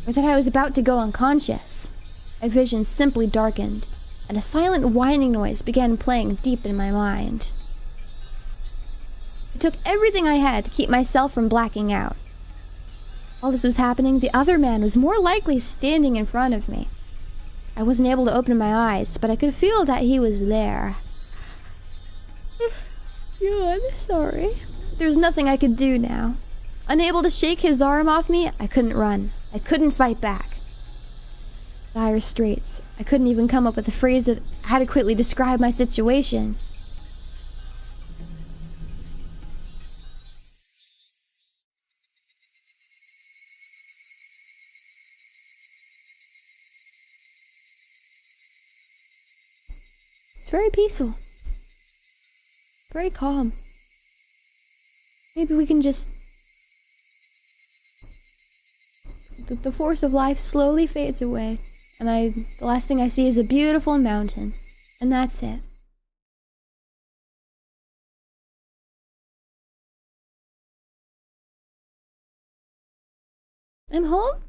or that I was about to go unconscious. My vision simply darkened, and a silent whining noise began playing deep in my mind. It took everything I had to keep myself from blacking out. While this was happening, the other man was more likely standing in front of me. I wasn't able to open my eyes, but I could feel that he was there. God, sorry. There was nothing I could do now. Unable to shake his arm off me, I couldn't run. I couldn't fight back. Dire straits. I couldn't even come up with a phrase that adequately described my situation. It's very peaceful. Very calm. Maybe we can just... The force of life slowly fades away, and the last thing I see is a beautiful mountain, and that's it. I'm home?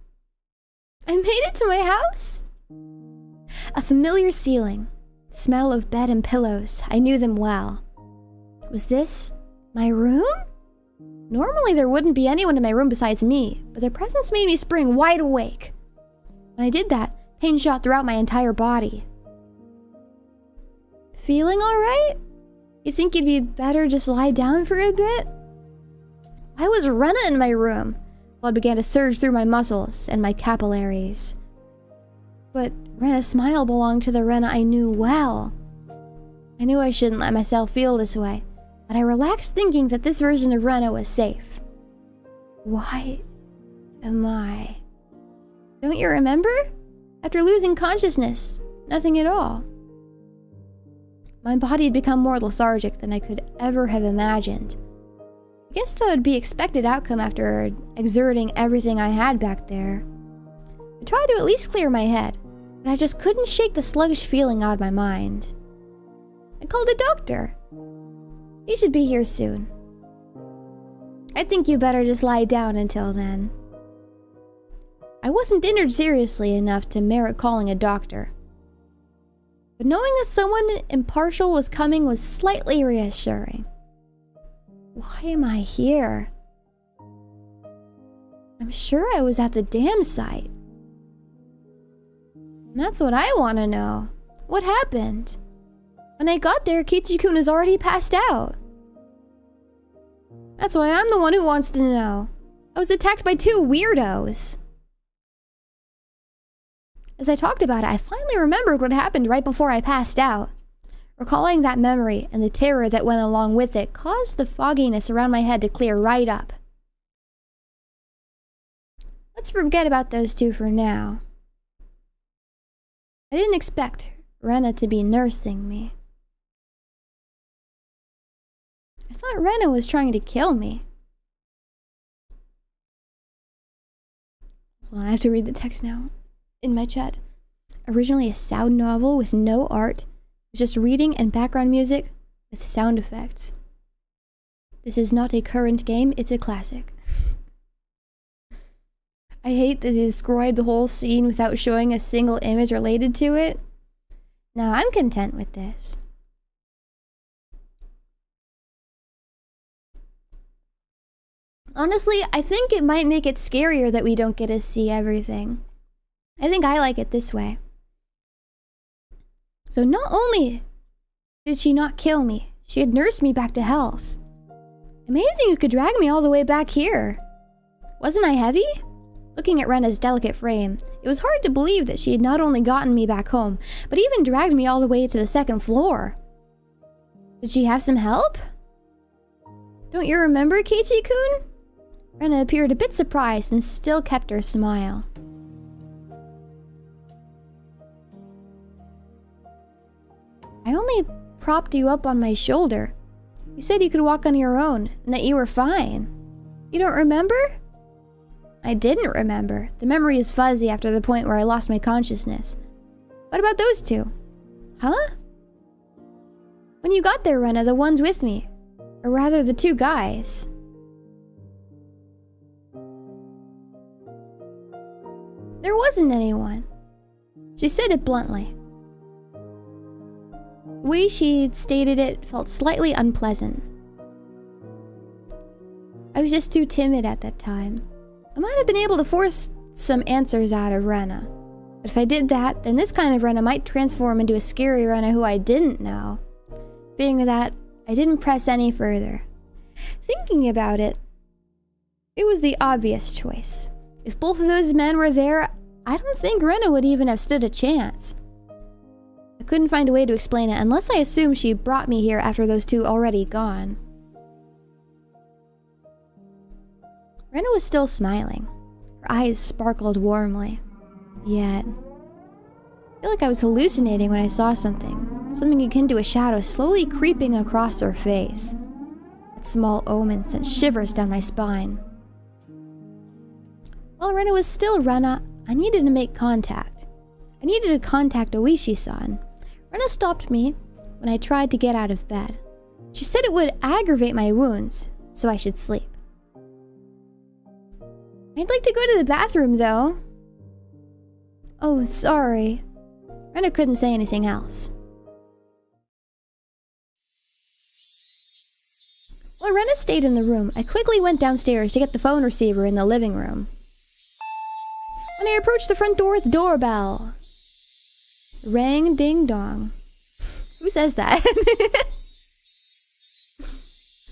I made it to my house? A familiar ceiling, the smell of bed and pillows. I knew them well. Was this my room? Normally there wouldn't be anyone in my room besides me, but their presence made me spring wide awake. When I did that, pain shot throughout my entire body. Feeling alright? You think you'd be better just lie down for a bit? Why was Rena in my room? Blood began to surge through my muscles and my capillaries. But Rena's smile belonged to the Rena I knew well. I knew I shouldn't let myself feel this way, but I relaxed thinking that this version of Rena was safe. Why am I? Don't you remember? After losing consciousness, nothing at all. My body had become more lethargic than I could ever have imagined. I guess that would be expected outcome after exerting everything I had back there. I tried to at least clear my head, but I just couldn't shake the sluggish feeling out of my mind. I called a doctor. He should be here soon. I think you better just lie down until then. I wasn't injured seriously enough to merit calling a doctor, but knowing that someone impartial was coming was slightly reassuring. Why am I here? I'm sure I was at the dam site. That's what I want to know. What happened? When I got there, Kichi-kun was already passed out. That's why I'm the one who wants to know. I was attacked by 2 weirdos. As I talked about it, I finally remembered what happened right before I passed out. Recalling that memory and the terror that went along with it caused the fogginess around my head to clear right up. Let's forget about those 2 for now. I didn't expect Rena to be nursing me. I thought Rena was trying to kill me. Well, I have to read the text now. In my chat. Originally a sound novel with no art. It was just reading and background music with sound effects. This is not a current game, it's a classic. I hate that they described the whole scene without showing a single image related to it. Now I'm content with this. Honestly, I think it might make it scarier that we don't get to see everything. I think I like it this way. So not only did she not kill me, she had nursed me back to health. Amazing you could drag me all the way back here. Wasn't I heavy? Looking at Rena's delicate frame, it was hard to believe that she had not only gotten me back home, but even dragged me all the way to the 2nd floor. Did she have some help? Don't you remember, Keiichi-kun? Rena appeared a bit surprised and still kept her smile. I only propped you up on my shoulder. You said you could walk on your own and that you were fine. You don't remember? I didn't remember. The memory is fuzzy after the point where I lost my consciousness. What about those 2? Huh? When you got there, Rena, the ones with me. Or rather, the 2 guys. There wasn't anyone. She said it bluntly. The way she'd stated it felt slightly unpleasant. I was just too timid at that time. I might have been able to force some answers out of Rena. But if I did that, then this kind of Rena might transform into a scary Rena who I didn't know. Being that, I didn't press any further. Thinking about it, it was the obvious choice. If both of those men were there, I don't think Rena would even have stood a chance. I couldn't find a way to explain it unless I assumed she brought me here after those 2 already gone. Rena was still smiling. Her eyes sparkled warmly. Yet, I feel like I was hallucinating when I saw something. Something akin to a shadow slowly creeping across her face. That small omen sent shivers down my spine. While Rena was still Rena, I needed to make contact. I needed to contact Oishi-san. Rena stopped me when I tried to get out of bed. She said it would aggravate my wounds, so I should sleep. I'd like to go to the bathroom, though. Oh, sorry. Rena couldn't say anything else. While Rena stayed in the room, I quickly went downstairs to get the phone receiver in the living room. When I approached the front door, the doorbell rang ding dong. Who says that?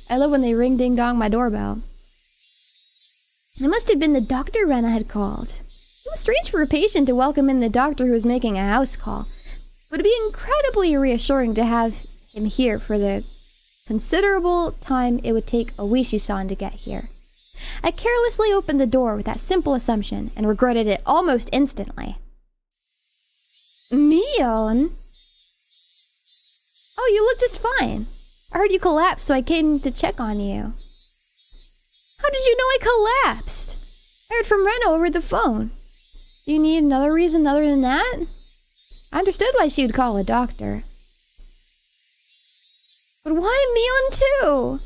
I love when they ring ding dong my doorbell. It must have been the doctor Rena had called. It was strange for a patient to welcome in the doctor who was making a house call. But it'd be incredibly reassuring to have him here for the considerable time it would take Oishi-san to get here. I carelessly opened the door with that simple assumption and regretted it almost instantly. Mion? Oh, you look just fine. I heard you collapsed, so I came to check on you. How did you know I collapsed? I heard from Rena over the phone. Do you need another reason other than that? I understood why she would call a doctor. But why Mion too?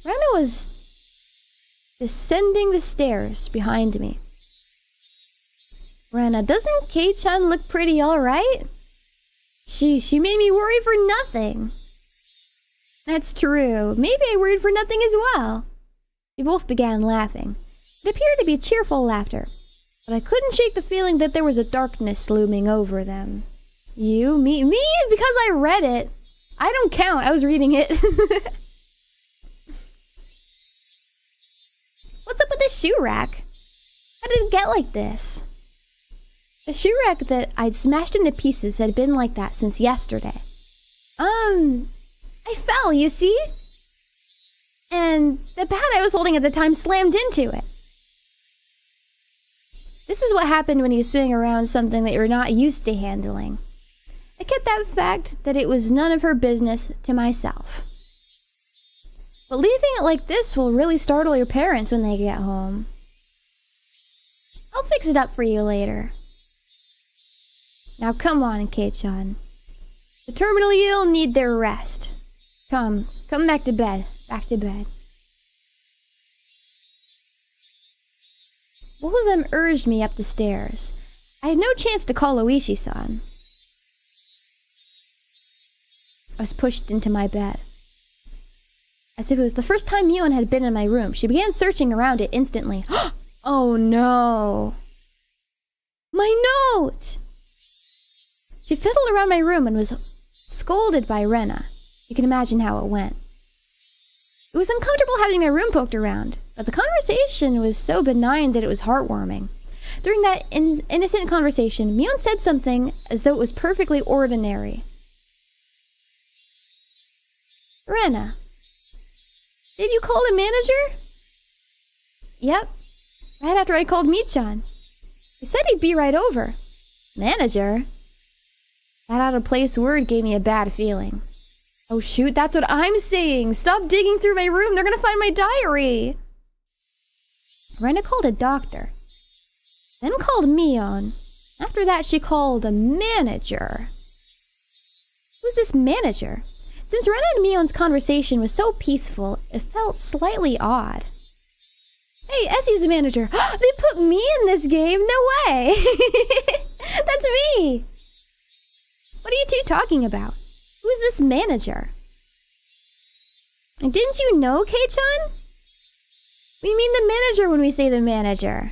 Rena was descending the stairs behind me. Rena, doesn't Kei-chan look pretty alright? She made me worry for nothing. That's true. Maybe I worried for nothing as well. We both began laughing. It appeared to be cheerful laughter. but I couldn't shake the feeling that there was a darkness looming over them. You? Me? Because I read it. I don't count. I was reading it. What's up with this shoe rack? How did it get like this? The shoe rack that I'd smashed into pieces had been like that since yesterday. I fell, you see? And the bat I was holding at the time slammed into it. This is what happened when you swing around something that you're not used to handling. I kept that fact that it was none of her business to myself. But leaving it like this will really startle your parents when they get home. I'll fix it up for you later. Now come on, ch1. The terminally ill need their rest. Come back to bed. Back to bed. Both of them urged me up the stairs. I had no chance to call Oishi-san. I was pushed into my bed. As if it was the first time Mion had been in my room, she began searching around it instantly. Oh no! My note! She fiddled around my room and was scolded by Rena. You can imagine how it went. It was uncomfortable having my room poked around, but the conversation was so benign that it was heartwarming. During that innocent conversation, Mion said something as though it was perfectly ordinary. Rena, did you call the manager? Yep, right after I called Michan. He said he'd be right over. Manager? That out-of-place word gave me a bad feeling. Oh shoot, that's what I'm saying! Stop digging through my room, they're gonna find my diary! Rena called a doctor. Then called Mion. After that, she called a manager. Who's this manager? Since Rena and Mion's conversation was so peaceful, it felt slightly odd. Hey, Essie's the manager. They put me in this game? No way! That's me! What are you two talking about? Who's this manager? And didn't you know, ch1? We mean the manager when we say the manager.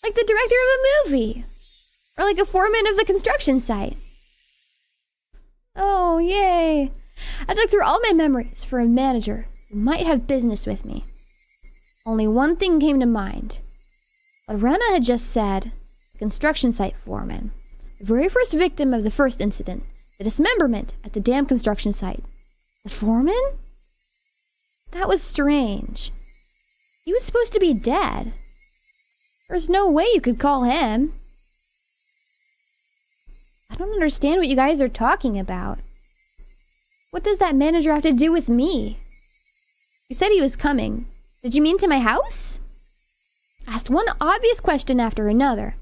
Like the director of a movie. Or like a foreman of the construction site. Oh, yay. I dug through all my memories for a manager who might have business with me. Only one thing came to mind. What Rena had just said, the construction site foreman. The very first victim of the first incident, the dismemberment at the dam construction site. The foreman? That was strange. He was supposed to be dead. There's no way you could call him. I don't understand what you guys are talking about. What does that manager have to do with me? You said he was coming. Did you mean to my house? I asked one obvious question after another,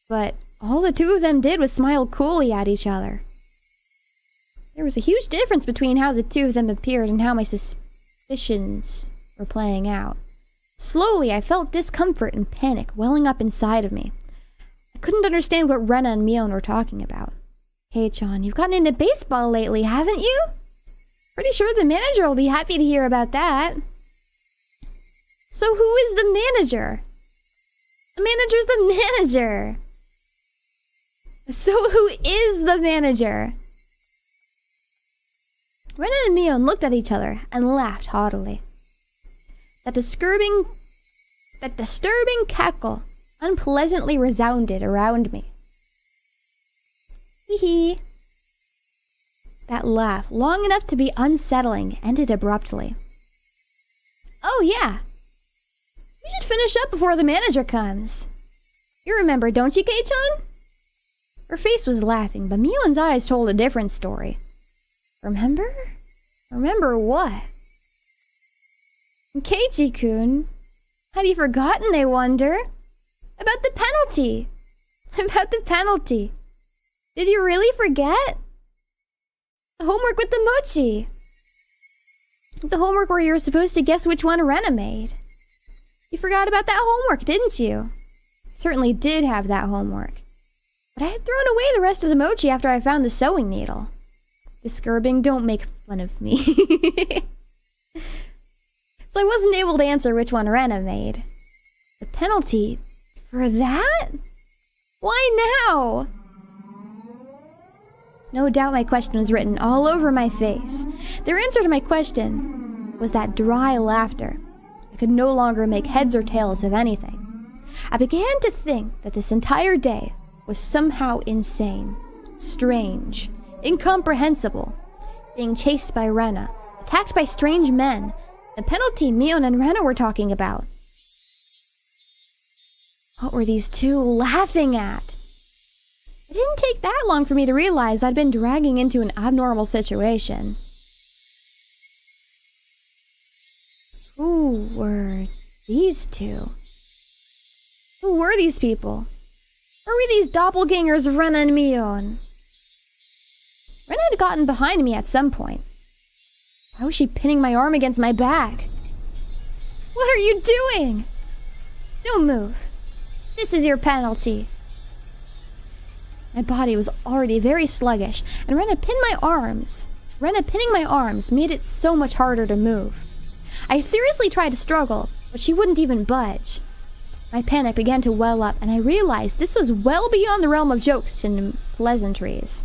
but all the two of them did was smile coolly at each other. There was a huge difference between how the two of them appeared and how my suspicions were playing out. Slowly, I felt discomfort and panic welling up inside of me. I couldn't understand what Rena and Mion were talking about. Hey, ch1, you've gotten into baseball lately, haven't you? Pretty sure the manager will be happy to hear about that. So who is the manager? The manager's the manager. So who is the manager? Rena and Mion looked at each other and laughed haughtily. That disturbing cackle unpleasantly resounded around me. Hee hee. That laugh, long enough to be unsettling, ended abruptly. Oh yeah. We should finish up before the manager comes. You remember, don't you, ch1? Her face was laughing, but Mion's eyes told a different story. Remember? Remember what? Keiichi-kun, had you forgotten, I wonder? About the penalty. About the penalty. Did you really forget? The homework with the mochi. The homework where you were supposed to guess which one Rena made. You forgot about that homework, didn't you? I certainly did have that homework. But I had thrown away the rest of the mochi after I found the sewing needle. Disturbing, don't make fun of me. So I wasn't able to answer which one Rena made. The penalty For that? Why now? No doubt my question was written all over my face. Their answer to my question was that dry laughter. I could no longer make heads or tails of anything. I began to think that this entire day was somehow insane, strange, incomprehensible. Being chased by Rena, attacked by strange men, the penalty Mion and Rena were talking about. What were these two laughing at? It didn't take that long for me to realize I'd been dragging into an abnormal situation. Who were these two? Who were these people? Or were these doppelgangers of Rena and Mion? Rena had gotten behind me at some point. Why was she pinning my arm against my back? What are you doing? Don't move. This is your penalty. My body was already very sluggish, and Rena pinning my arms made it so much harder to move. I seriously tried to struggle, but she wouldn't even budge. My panic began to well up, and I realized this was well beyond the realm of jokes and pleasantries.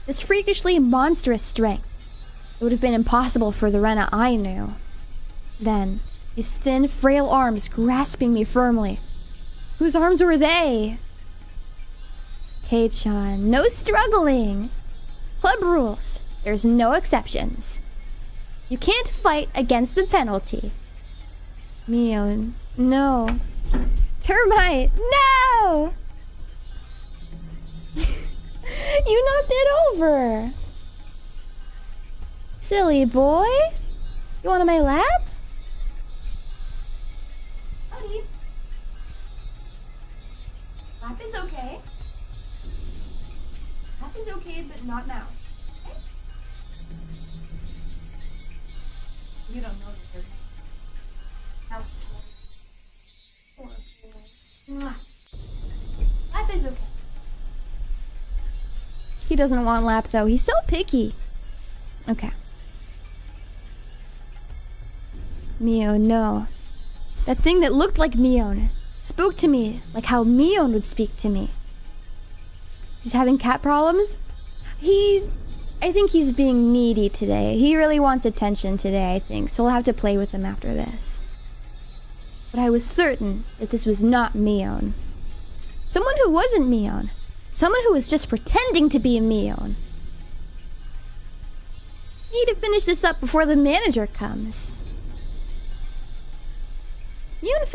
This freakishly monstrous strength, it would have been impossible for the Rena I knew. Then, his thin, frail arms grasping me firmly. Whose arms were they? ch1, no struggling. Club rules. There's no exceptions. You can't fight against the penalty. Mion, no. Termite, no! You knocked it over. Silly boy. You want on my lap? Buddy. Lap is okay. Lap is okay, but not now. Okay? You don't know that they're house toys. Lap is okay. He doesn't want lap though. He's so picky. Okay. Mion, no. That thing that looked like Mion spoke to me like how Mion would speak to me. He's having cat problems? I think he's being needy today. He really wants attention today, I think, so we'll have to play with him after this. But I was certain that this was not Mion. Someone who wasn't Mion. Someone who was just pretending to be a Mion. Need to finish this up before the manager comes. Mion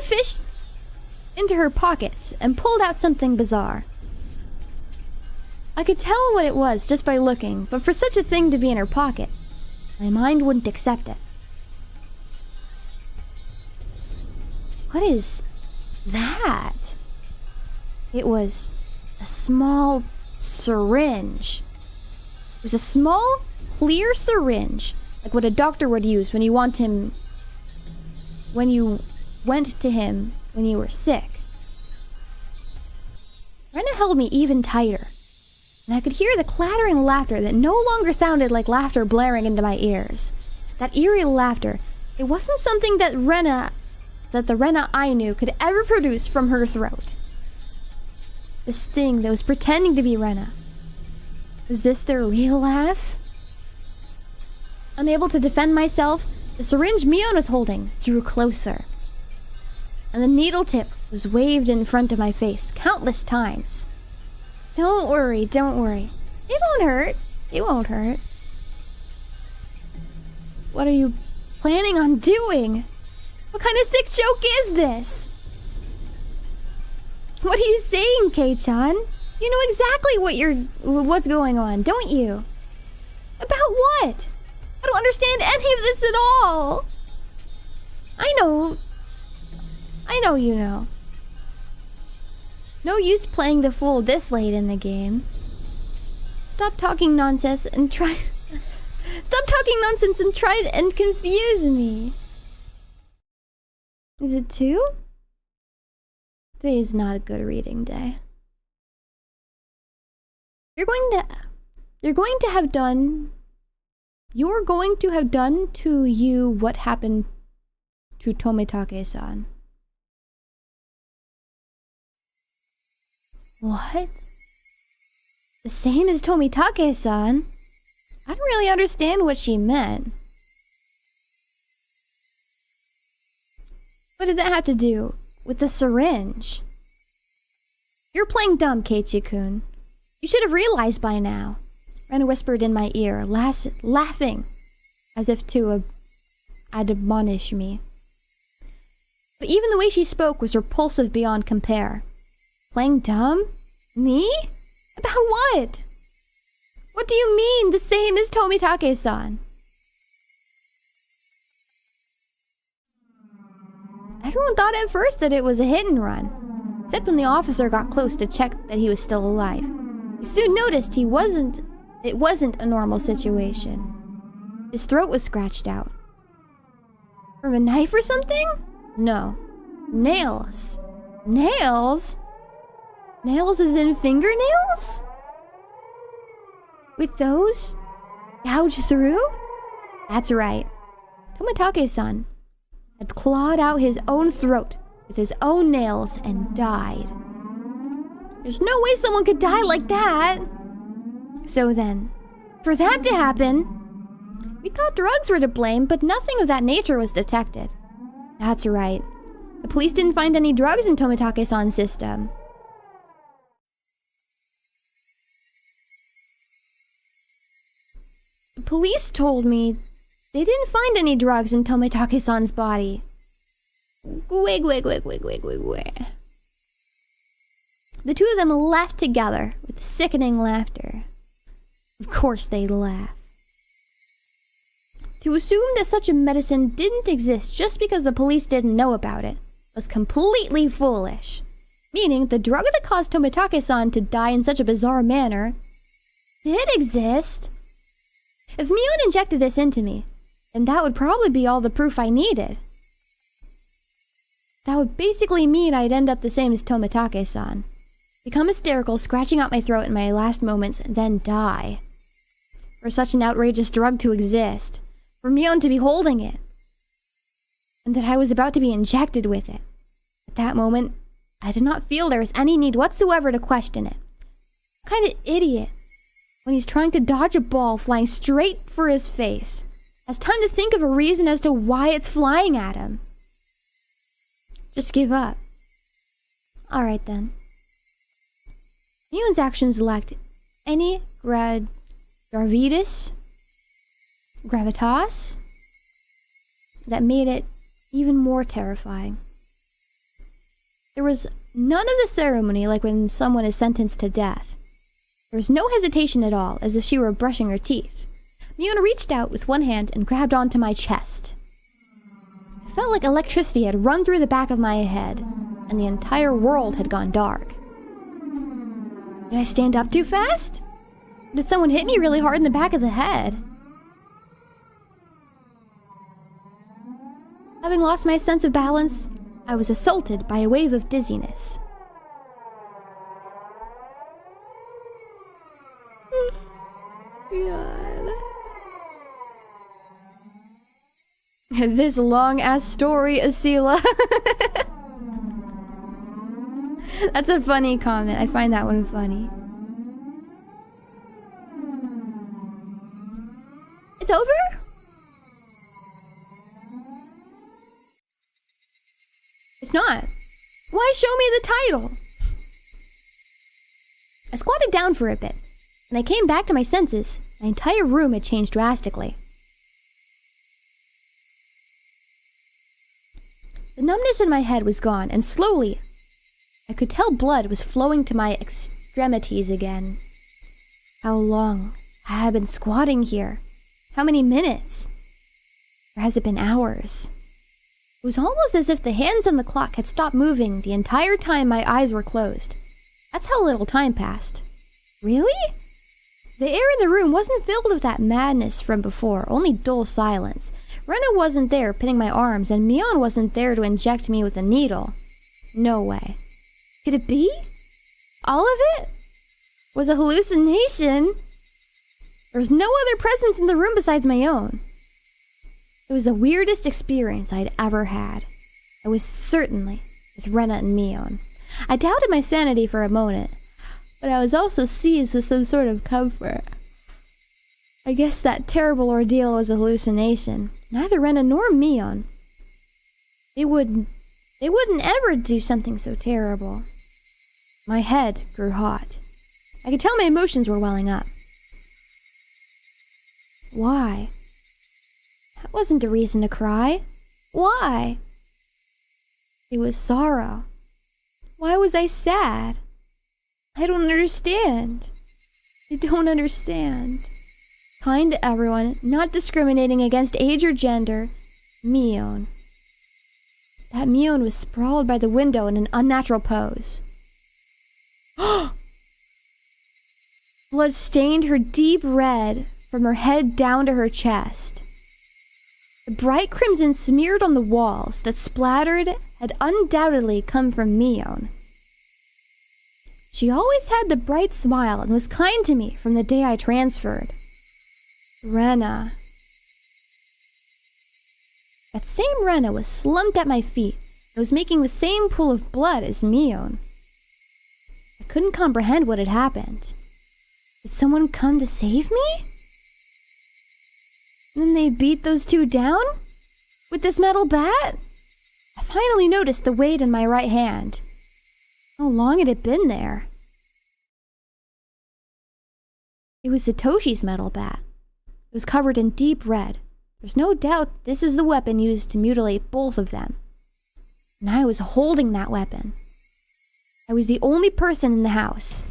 fished into her pockets and pulled out something bizarre. I could tell what it was just by looking, but for such a thing to be in her pocket, my mind wouldn't accept it. What is that? It was a small syringe. It was a small, clear syringe, like what a doctor would use when you went to him when you were sick. Rena held me even tighter, and I could hear the clattering laughter that no longer sounded like laughter blaring into my ears. That eerie laughter, it wasn't something that the Rena I knew could ever produce from her throat. This thing that was pretending to be Rena. Was this their real laugh? Unable to defend myself, the syringe Mion was holding drew closer. And the needle tip was waved in front of my face countless times. Don't worry, don't worry. It won't hurt. It won't hurt. What are you planning on doing? What kind of sick joke is this? What are you saying, ch1? You know exactly what's going on, don't you? About what? I don't understand any of this at all. I know you know. No use playing the fool this late in the game. Stop talking nonsense and try and confuse me. Is it 2? Today is not a good reading day. You're going to have done to you what happened to Tomitake-san. What? The same as Tomitake-san? I don't really understand what she meant. What did that have to do with the syringe? You're playing dumb, Keiichi-kun. You should have realized by now. Ren whispered in my ear, laughing, as if to admonish me. But even the way she spoke was repulsive beyond compare. Playing dumb? Me? About what? What do you mean, the same as Tomitake-san? Everyone thought at first that it was a hit and run, except when the officer got close to check that he was still alive. He soon noticed it wasn't a normal situation. His throat was scratched out. From a knife or something? No. Nails. Nails? Nails as in fingernails? With those? Gouged through? That's right. Tomitake-san had clawed out his own throat with his own nails and died. There's no way someone could die like that. So then, for that to happen, we thought drugs were to blame, but nothing of that nature was detected. That's right. The police didn't find any drugs in Tomitake-san's system. The police told me they didn't find any drugs in Tomitake-san's body. Wig. The two of them laughed together with sickening laughter. Of course they laughed. To assume that such a medicine didn't exist just because the police didn't know about it was completely foolish. Meaning the drug that caused Tomitake-san to die in such a bizarre manner did exist. If Mion injected this into me, then that would probably be all the proof I needed. That would basically mean I'd end up the same as Tomitake-san. Become hysterical, scratching out my throat in my last moments, and then die. For such an outrageous drug to exist. For Mion to be holding it. And that I was about to be injected with it. At that moment, I did not feel there was any need whatsoever to question it. What kind of idiot, when he's trying to dodge a ball flying straight for his face, has time to think of a reason as to why it's flying at him? Just give up. Alright then. Mion's actions lacked any gravitas that made it even more terrifying. There was none of the ceremony like when someone is sentenced to death. There was no hesitation at all, as if she were brushing her teeth. Mion reached out with one hand and grabbed onto my chest. It felt like electricity had run through the back of my head, and the entire world had gone dark. Did I stand up too fast? Or did someone hit me really hard in the back of the head? Having lost my sense of balance, I was assaulted by a wave of dizziness. God. This long-ass story, Asila. That's a funny comment. I find that one funny. It's over? If not, why show me the title? I squatted down for a bit. When I came back to my senses, my entire room had changed drastically. The numbness in my head was gone, and slowly, I could tell blood was flowing to my extremities again. How long had I been squatting here? How many minutes? Or has it been hours? It was almost as if the hands on the clock had stopped moving the entire time my eyes were closed. That's how little time passed. Really? The air in the room wasn't filled with that madness from before, only dull silence. Rena wasn't there pinning my arms, and Mion wasn't there to inject me with a needle. No way. Could it be? All of it? Was a hallucination? There was no other presence in the room besides my own. It was the weirdest experience I'd ever had. I was certainly with Rena and Mion. I doubted my sanity for a moment, but I was also seized with some sort of comfort. I guess that terrible ordeal was a hallucination. Neither Rena nor Mion. They wouldn't ever do something so terrible. My head grew hot. I could tell my emotions were welling up. Why? That wasn't a reason to cry. Why? It was sorrow. Why was I sad? I don't understand. I don't understand. Kind to everyone, not discriminating against age or gender. Mion. That Mion was sprawled by the window in an unnatural pose. Blood stained her deep red from her head down to her chest. The bright crimson smeared on the walls that splattered had undoubtedly come from Mion. She always had the bright smile and was kind to me from the day I transferred. Rena. That same Rena was slumped at my feet and was making the same pool of blood as Mion. I couldn't comprehend what had happened. Did someone come to save me? And then they beat those two down? With this metal bat? I finally noticed the weight in my right hand. How long had it been there? It was Satoshi's metal bat. It was covered in deep red. There's no doubt this is the weapon used to mutilate both of them. And I was holding that weapon. I was the only person in the house.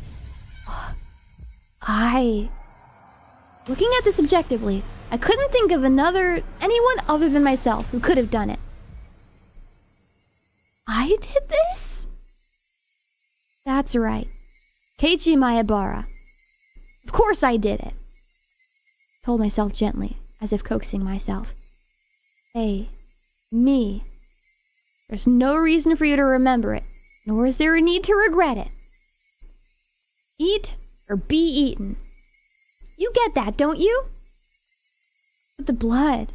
Looking at this objectively, I couldn't think of anyone other than myself who could have done it. I did this? That's right. Keiichi Maebara. Of course I did it. Told myself gently, as if coaxing myself. Hey, me. There's no reason for you to remember it, nor is there a need to regret it. Eat or be eaten. You get that, don't you? But the blood,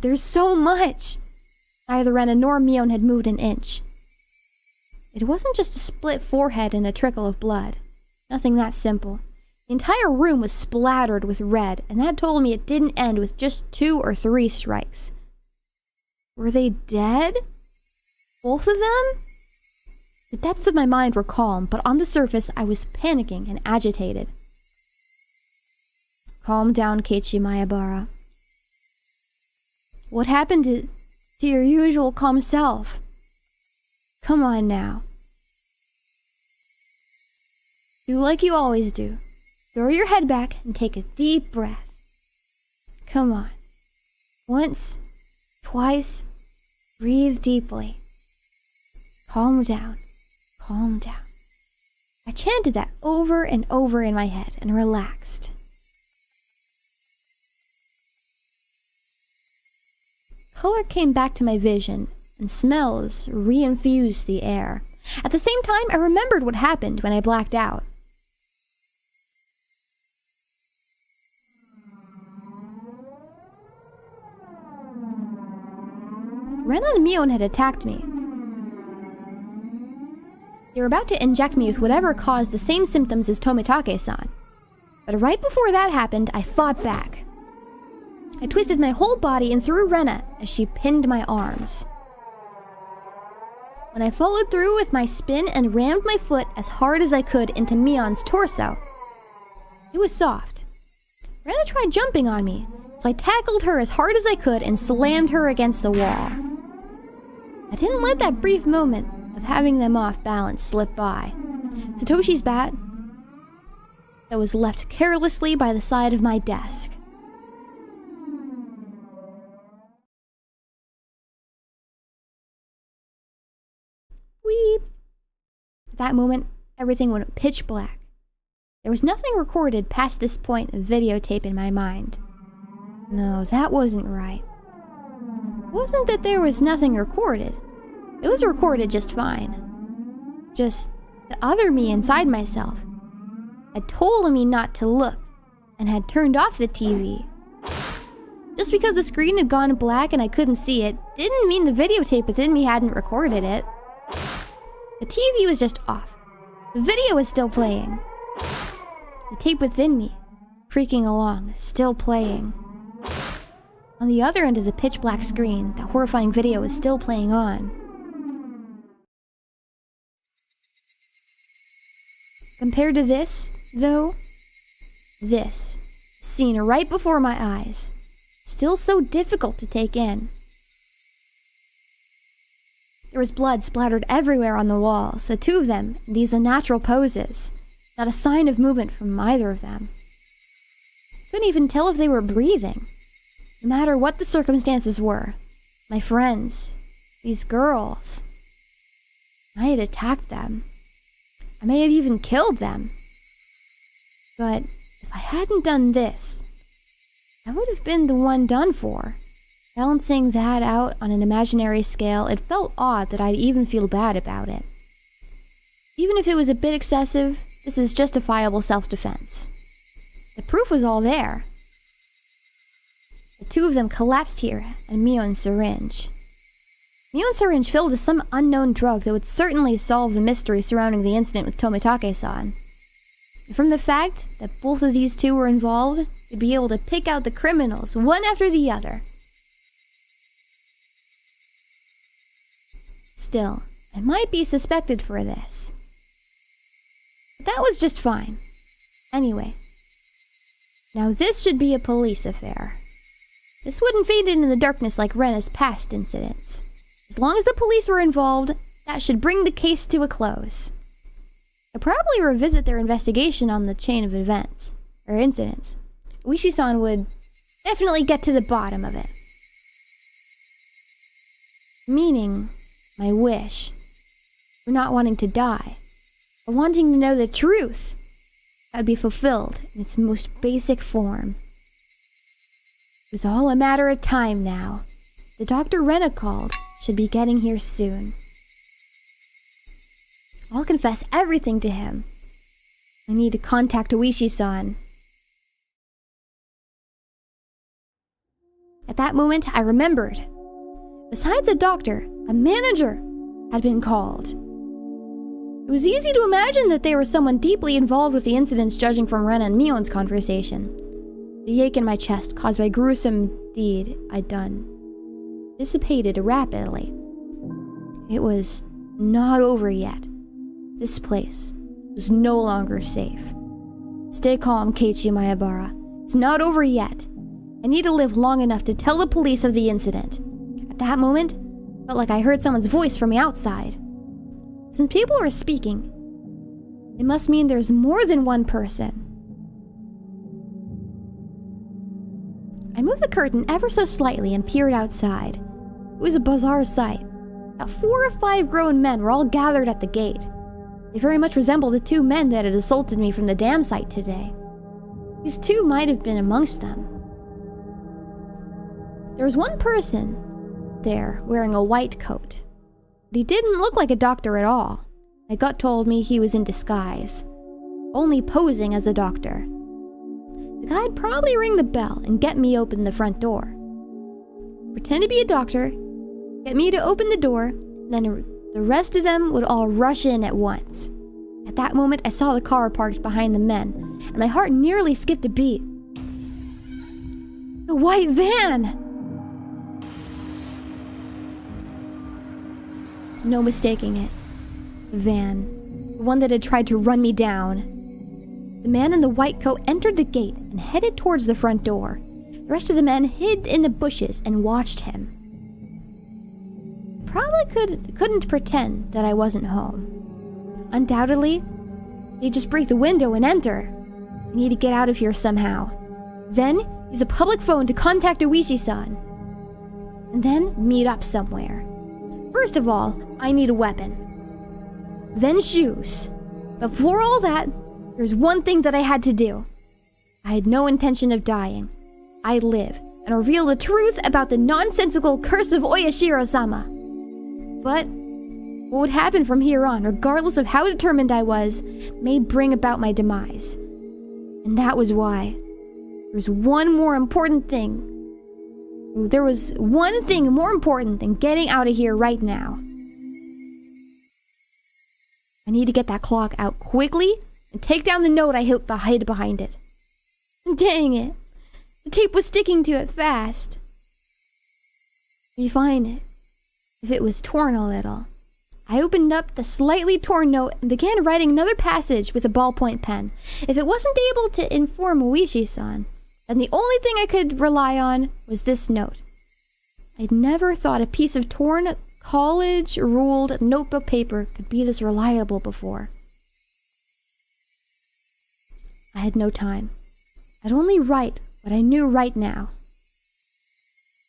there's so much. Neither Rena nor Mion had moved an inch. It wasn't just a split forehead and a trickle of blood. Nothing that simple. The entire room was splattered with red, and that told me it didn't end with just 2 or 3 strikes. Were they dead? Both of them? The depths of my mind were calm, but on the surface I was panicking and agitated. Calm down, Keiichi Maebara. What happened to your usual calm self? Come on now. Do like you always do. Throw your head back and take a deep breath. Come on. Once, twice, breathe deeply. Calm down. Calm down. I chanted that over and over in my head and relaxed. Color came back to my vision, and smells reinfused the air. At the same time, I remembered what happened when I blacked out. Rena and Mion had attacked me. They were about to inject me with whatever caused the same symptoms as Tomitake-san. But right before that happened, I fought back. I twisted my whole body and threw Rena as she pinned my arms. When I followed through with my spin and rammed my foot as hard as I could into Mion's torso, it was soft. Rena tried jumping on me, so I tackled her as hard as I could and slammed her against the wall. I didn't let that brief moment of having them off balance slip by. Satoshi's bat that was left carelessly by the side of my desk. Weep. At that moment, everything went pitch black. There was nothing recorded past this point of videotape in my mind. No, that wasn't right. It wasn't that there was nothing recorded. It was recorded just fine. Just the other me inside myself had told me not to look and had turned off the TV. Just because the screen had gone black and I couldn't see it, didn't mean the videotape within me hadn't recorded it. The TV was just off. The video was still playing. The tape within me, creaking along, still playing. On the other end of the pitch black screen, that horrifying video was still playing on. Compared to this, though, this, seen right before my eyes, still so difficult to take in. There was blood splattered everywhere on the walls, the two of them in these unnatural poses. Not a sign of movement from either of them. Couldn't even tell if they were breathing. No matter what the circumstances were, my friends, these girls, I had attacked them. I may have even killed them. But if I hadn't done this, I would have been the one done for. Balancing that out on an imaginary scale, it felt odd that I'd even feel bad about it. Even if it was a bit excessive, this is justifiable self-defense. The proof was all there. The two of them collapsed here, and Mion's syringe. Mion's syringe filled with some unknown drug that would certainly solve the mystery surrounding the incident with Tomitake-san. And from the fact that both of these two were involved, you'd be able to pick out the criminals, one after the other. Still, I might be suspected for this. But that was just fine. Anyway, now this should be a police affair. This wouldn't fade into the darkness like Rena's past incidents. As long as the police were involved, that should bring the case to a close. I'll probably revisit their investigation on the chain of events, or incidents. Uishi-san would definitely get to the bottom of it. Meaning, my wish, for not wanting to die, or wanting to know the truth, that would be fulfilled in its most basic form. It was all a matter of time now. The Dr. Rena called should be getting here soon. I'll confess everything to him. I need to contact Uishi-san. At that moment, I remembered. Besides a doctor, a manager had been called. It was easy to imagine that they were someone deeply involved with the incidents, judging from Rena and Mion's conversation. The ache in my chest caused by a gruesome deed I'd done dissipated rapidly. It was not over yet. This place was no longer safe. Stay calm, Keiichi Maebara. It's not over yet. I need to live long enough to tell the police of the incident. At that moment, it felt like I heard someone's voice from the outside. Since people are speaking, it must mean there's more than one person. I moved the curtain ever so slightly and peered outside. It was a bizarre sight. About 4 or 5 grown men were all gathered at the gate. They very much resembled the 2 men that had assaulted me from the dam site today. These 2 might have been amongst them. There was one person there wearing a white coat, but he didn't look like a doctor at all. My gut told me he was in disguise, only posing as a doctor. The guy'd probably ring the bell and get me open the front door. Pretend to be a doctor, get me to open the door, then the rest of them would all rush in at once. At that moment, I saw the car parked behind the men, and my heart nearly skipped a beat. The white van! No mistaking it. The van. The one that had tried to run me down. The man in the white coat entered the gate and headed towards the front door. The rest of the men hid in the bushes and watched him. Probably couldn't pretend that I wasn't home. Undoubtedly, they'd just break the window and enter. I need to get out of here somehow. Then, use a public phone to contact Uishi-san. And then, meet up somewhere. First of all, I need a weapon. Then shoes. Before all that, there's one thing that I had to do. I had no intention of dying. I'd live and reveal the truth about the nonsensical curse of Oyashiro-sama. But what would happen from here on, regardless of how determined I was, may bring about my demise. And that was why there was one more important thing There was one thing more important than getting out of here right now. I need to get that clock out quickly and take down the note I hid behind it. Dang it. The tape was sticking to it fast. Refine it. If it was torn a little. I opened up the slightly torn note and began writing another passage with a ballpoint pen. If it wasn't able to inform Oishi-san, then the only thing I could rely on was this note. I'd never thought a piece of torn, college-ruled notebook paper could be this reliable before. I had no time. I'd only write what I knew right now.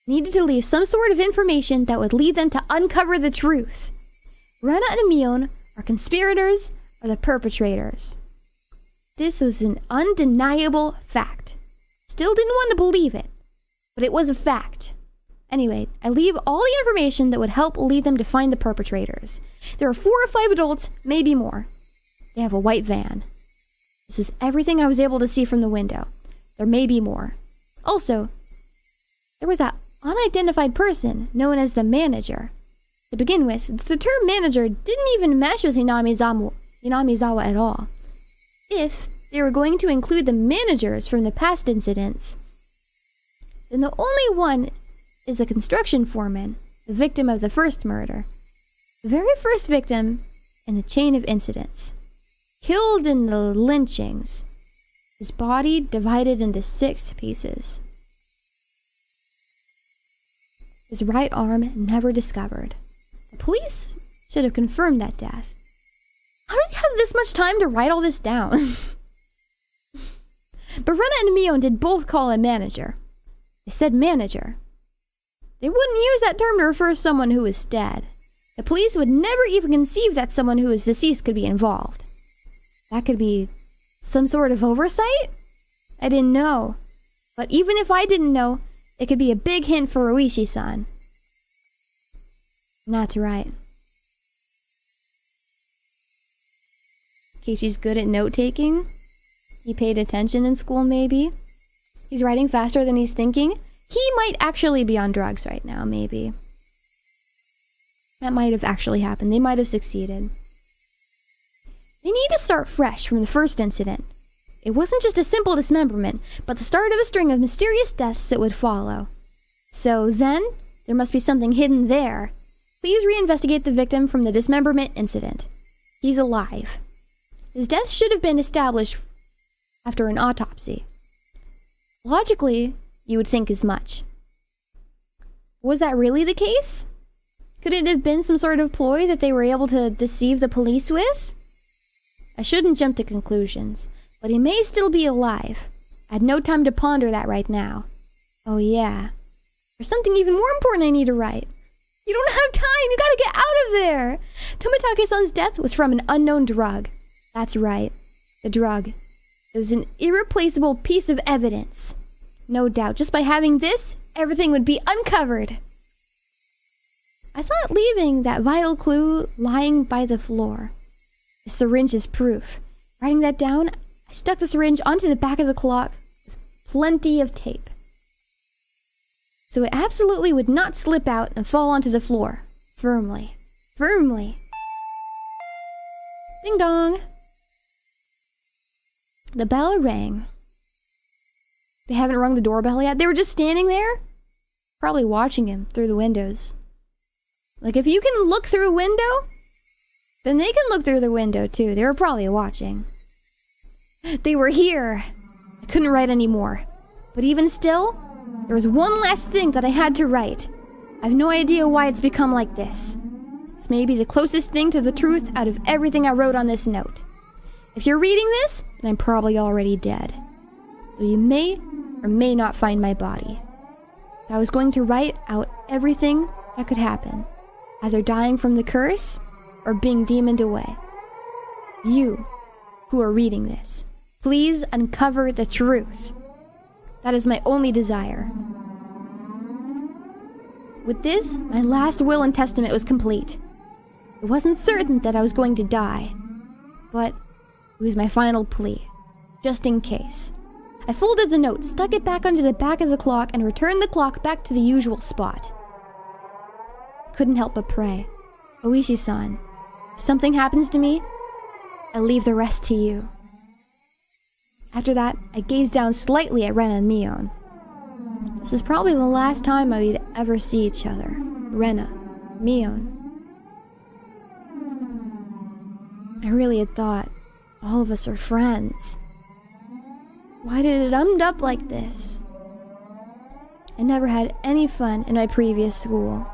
I needed to leave some sort of information that would lead them to uncover the truth. Rena and Mion are conspirators or the perpetrators. This was an undeniable fact. Still didn't want to believe it, but it was a fact. Anyway, I leave all the information that would help lead them to find the perpetrators. There are 4 or 5 adults, maybe more. They have a white van. This was everything I was able to see from the window. There may be more. Also, there was that unidentified person known as the manager. To begin with, the term manager didn't even mesh with Hinamizawa at all. If they were going to include the managers from the past incidents, then the only one is the construction foreman, the victim of the first murder. The very first victim in the chain of incidents. Killed in the lynchings. His body divided into 6 pieces. His right arm never discovered. The police should have confirmed that death. How does he have this much time to write all this down? But Rena and Mion did both call him manager. They said manager. They wouldn't use that term to refer to someone who was dead. The police would never even conceive that someone who is deceased could be involved. That could be some sort of oversight? I didn't know. But even if I didn't know, it could be a big hint for Oishi-san. That's right. Keiichi's good at note-taking. He paid attention in school, maybe. He's writing faster than he's thinking. He might actually be on drugs right now, maybe. That might have actually happened. They might have succeeded. They need to start fresh from the first incident. It wasn't just a simple dismemberment, but the start of a string of mysterious deaths that would follow. So then, there must be something hidden there. Please reinvestigate the victim from the dismemberment incident. He's alive. His death should have been established after an autopsy. Logically, you would think as much. Was that really the case? Could it have been some sort of ploy that they were able to deceive the police with? I shouldn't jump to conclusions, but he may still be alive. I had no time to ponder that right now. Oh yeah. There's something even more important I need to write. You don't have time! You gotta get out of there! Tomitake-san's death was from an unknown drug. That's right. The drug. It was an irreplaceable piece of evidence. No doubt, just by having this, everything would be uncovered. I thought leaving that vital clue lying by the floor. The syringe is proof. Writing that down, I stuck the syringe onto the back of the clock with plenty of tape. So it absolutely would not slip out and fall onto the floor. Firmly. Firmly. Ding dong. The bell rang. They haven't rung the doorbell yet. They were just standing there, probably watching him through the windows. Like, if you can look through a window, then they can look through the window too. They were probably watching. They were here. I couldn't write anymore. But even still, there was one last thing that I had to write. I have no idea why it's become like this. This may be the closest thing to the truth out of everything I wrote on this note. If you're reading this, then I'm probably already dead. Though you may or may not find my body. I was going to write out everything that could happen. Either dying from the curse, or being demoned away. You, who are reading this, please uncover the truth. That is my only desire. With this, my last will and testament was complete. It wasn't certain that I was going to die, but it was my final plea, just in case. I folded the note, stuck it back under the back of the clock, and returned the clock back to the usual spot. Couldn't help but pray. Oishi-san, if something happens to me, I leave the rest to you. After that, I gazed down slightly at Rena and Mion. This is probably the last time I would ever see each other. Rena, Mion. I really had thought all of us were friends. Why did it end up like this? I never had any fun in my previous school.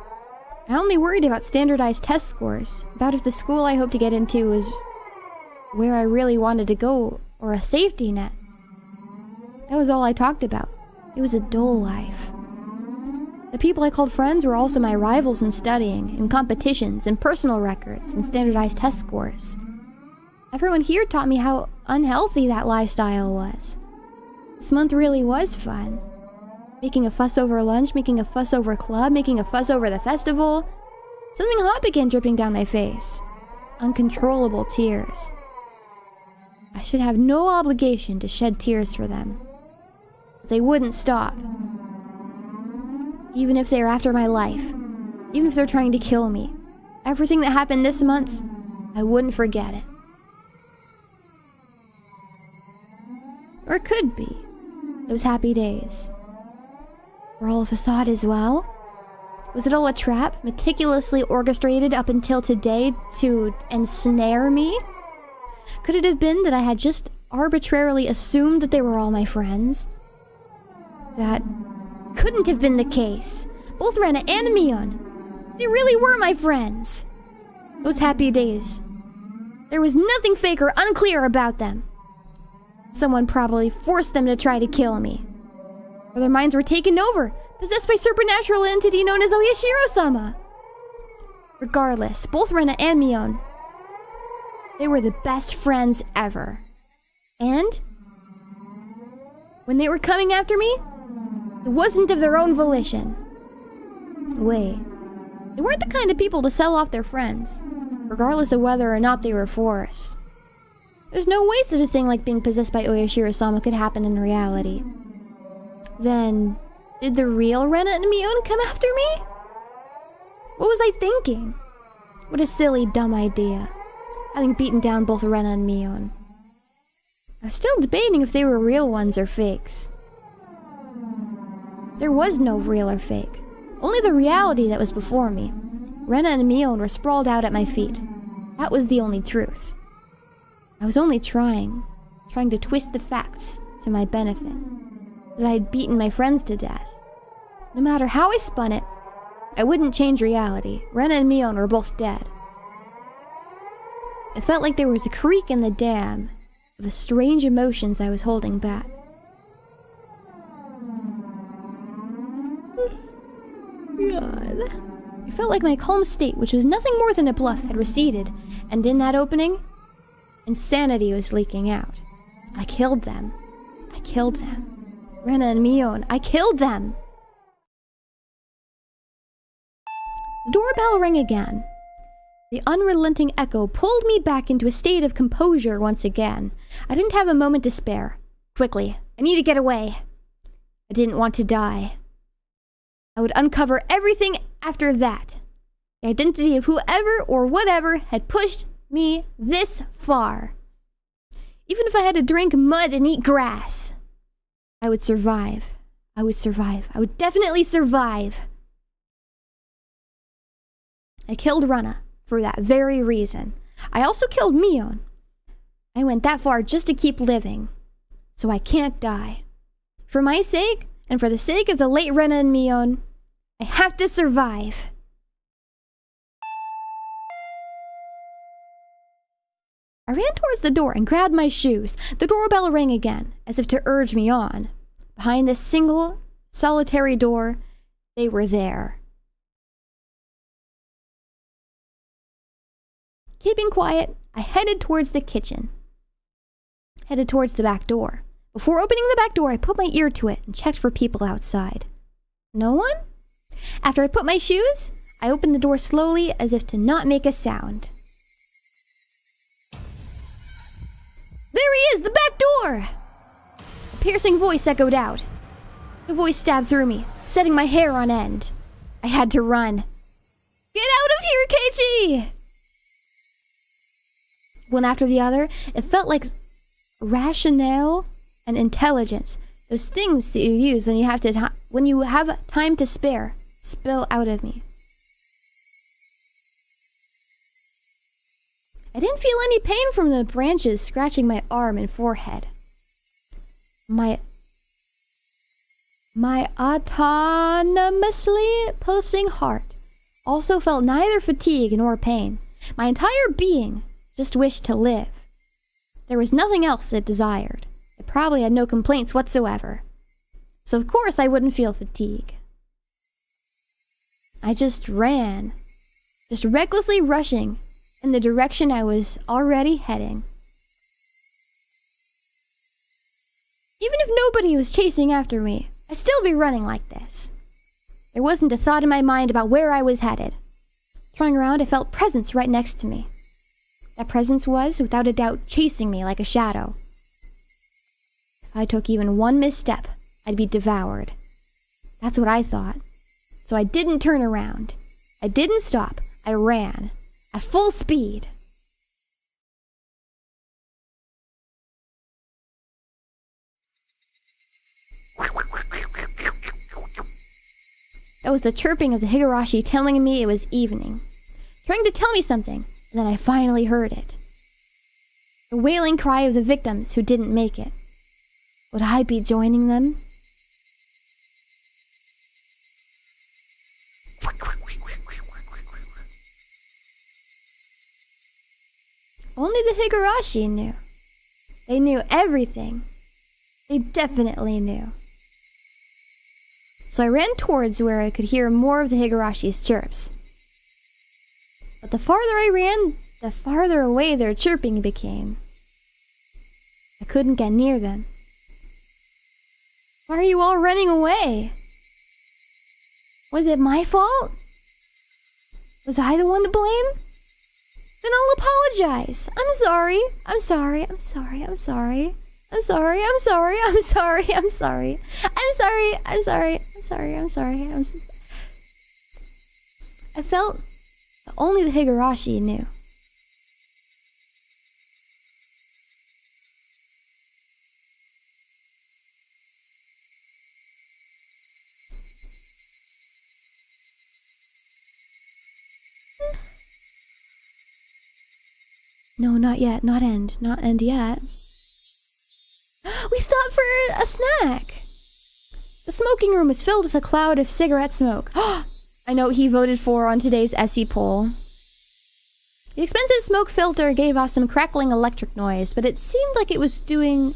I only worried about standardized test scores, about if the school I hoped to get into was where I really wanted to go, or a safety net. That was all I talked about. It was a dull life. The people I called friends were also my rivals in studying, in competitions, in personal records, and standardized test scores. Everyone here taught me how unhealthy that lifestyle was. This month really was fun. Making a fuss over lunch, making a fuss over club, making a fuss over the festival. Something hot began dripping down my face. Uncontrollable tears. I should have no obligation to shed tears for them. But they wouldn't stop. Even if they're after my life. Even if they're trying to kill me. Everything that happened this month, I wouldn't forget it. Or it could be. Those happy days. Were all a facade as well? Was it all a trap, meticulously orchestrated up until today to ensnare me? Could it have been that I had just arbitrarily assumed that they were all my friends? That couldn't have been the case. Both Rena and Mion. They really were my friends. Those happy days. There was nothing fake or unclear about them. Someone probably forced them to try to kill me. Or their minds were taken over, possessed by supernatural entity known as Oyashiro-sama. Regardless, both Rena and Mion, they were the best friends ever. And when they were coming after me, it wasn't of their own volition. Wait, they weren't the kind of people to sell off their friends, regardless of whether or not they were forced. There's no way such a thing like being possessed by Oyashiro-sama could happen in reality. Then, did the real Rena and Mion come after me? What was I thinking? What a silly, dumb idea. Having beaten down both Rena and Mion. I was still debating if they were real ones or fakes. There was no real or fake. Only the reality that was before me. Rena and Mion were sprawled out at my feet. That was the only truth. I was only trying to twist the facts to my benefit. That I had beaten my friends to death. No matter how I spun it, I wouldn't change reality. Rena and Mion were both dead. It felt like there was a creak in the dam of the strange emotions I was holding back. God. It felt like my calm state, which was nothing more than a bluff, had receded, and in that opening, insanity was leaking out. I killed them. I killed them. Rena and Mion, I killed them! The doorbell rang again. The unrelenting echo pulled me back into a state of composure once again. I didn't have a moment to spare. Quickly, I need to get away. I didn't want to die. I would uncover everything after that. The identity of whoever or whatever had pushed me this far. Even if I had to drink mud and eat grass. I would survive. I would survive. I would definitely survive. I killed Rena for that very reason. I also killed Mion. I went that far just to keep living. So I can't die. For my sake, and for the sake of the late Rena and Mion, I have to survive. I ran towards the door and grabbed my shoes. The doorbell rang again, as if to urge me on. Behind this single, solitary door, they were there. Keeping quiet, I headed towards the kitchen. Headed towards the back door. Before opening the back door, I put my ear to it and checked for people outside. No one? After I put my shoes, I opened the door slowly as if to not make a sound. There he is, the back door! I piercing voice echoed out. The voice stabbed through me, setting my hair on end. I had to run. Get out of here, Keiichi! One after the other, it felt like rationale and intelligence. Those things that you use when you have time to spare, spill out of me. I didn't feel any pain from the branches scratching my arm and forehead. My autonomously pulsing heart also felt neither fatigue nor pain. My entire being just wished to live. There was nothing else it desired. It probably had no complaints whatsoever. So of course I wouldn't feel fatigue. I just ran, just recklessly rushing in the direction I was already heading. Even if nobody was chasing after me, I'd still be running like this. There wasn't a thought in my mind about where I was headed. Turning around, I felt presence right next to me. That presence was, without a doubt, chasing me like a shadow. If I took even one misstep, I'd be devoured. That's what I thought. So I didn't turn around. I didn't stop. I ran. At full speed. That was the chirping of the Higurashi telling me it was evening. Trying to tell me something, and then I finally heard it. The wailing cry of the victims who didn't make it. Would I be joining them? Only the Higurashi knew. They knew everything. They definitely knew. So I ran towards where I could hear more of the Higurashi's chirps. But the farther I ran, the farther away their chirping became. I couldn't get near them. Why are you all running away? Was it my fault? Was I the one to blame? Then I'll apologize. I'm sorry. I'm sorry. I'm sorry. I'm sorry. I'm sorry. I'm sorry. I'm sorry. I'm sorry. I'm sorry. I'm sorry. I'm sorry. I'm sorry. I felt that only the Higurashi knew. No, not yet. Not end. Not end yet. We stopped for a snack. The smoking room was filled with a cloud of cigarette smoke. I know what he voted for on today's SE poll. The expensive smoke filter gave off some crackling electric noise, but it seemed like it was doing...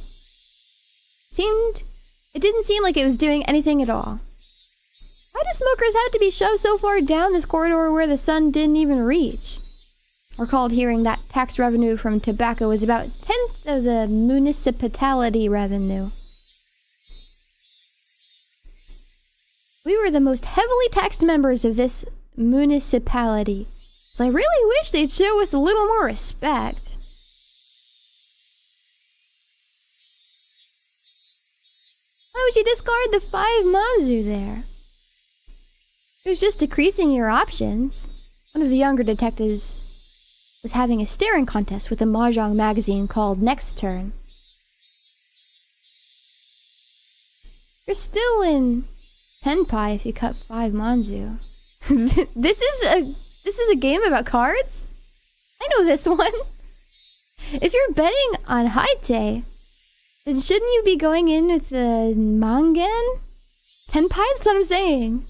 It didn't seem like it was doing anything at all. Why do smokers have to be shoved so far down this corridor where the sun didn't even reach? I recalled hearing that tax revenue from tobacco was about 1/10 of the municipality revenue. We were the most heavily taxed members of this municipality, so I really wish they'd show us a little more respect. Why would you discard the 5 manzu there? It was just decreasing your options. One of the younger detectives was having a staring contest with a mahjong magazine called Next Turn. You're still in Tenpai if you cut 5 manzu. This is a game about cards? I know this one. If you're betting on Haite, then shouldn't you be going in with the Mangen? Tenpai? That's what I'm saying.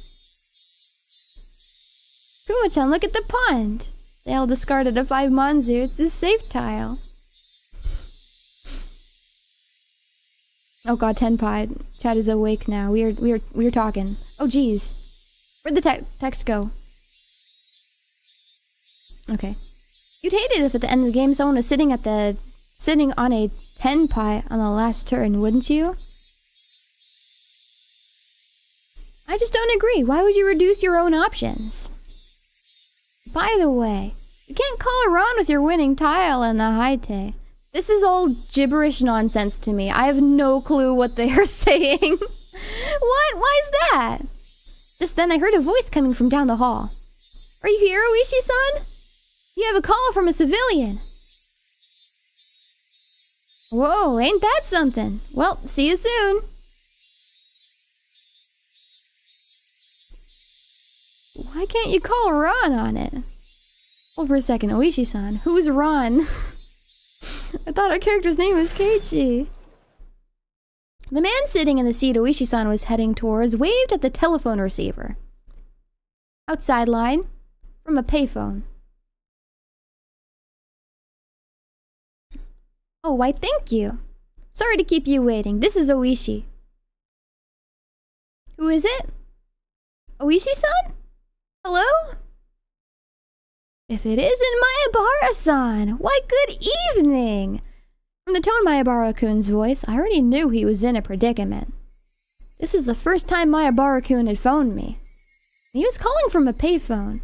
Kuma-chan, look at the pond. They all discarded a 5 manzu. It's a safe tile. Oh god, Tenpai. Chat is awake now. We're talking. Oh jeez. Where'd the text go? Okay. You'd hate it if at the end of the game someone was sitting on a Tenpai on the last turn, wouldn't you? I just don't agree. Why would you reduce your own options? By the way, you can't call around with your winning tile in the Haite. This is all gibberish nonsense to me. I have no clue what they are saying. What? Why is that? Just then I heard a voice coming from down the hall. Are you here, Oishi-san? You have a call from a civilian. Whoa, ain't that something? Well, see you soon. Why can't you call Ron on it? Hold for a second, Oishi-san. Who's Ron? I thought our character's name was Keiichi. The man sitting in the seat Oishi-san was heading towards waved at the telephone receiver. Outside line, from a payphone. Oh, why thank you. Sorry to keep you waiting. This is Oishi. Who is it? Oishi-san? Hello? If it isn't Mayabara-san, why good evening! From the tone Mayabara-kun's voice, I already knew he was in a predicament. This was the first time Mayabara-kun had phoned me. He was calling from a payphone.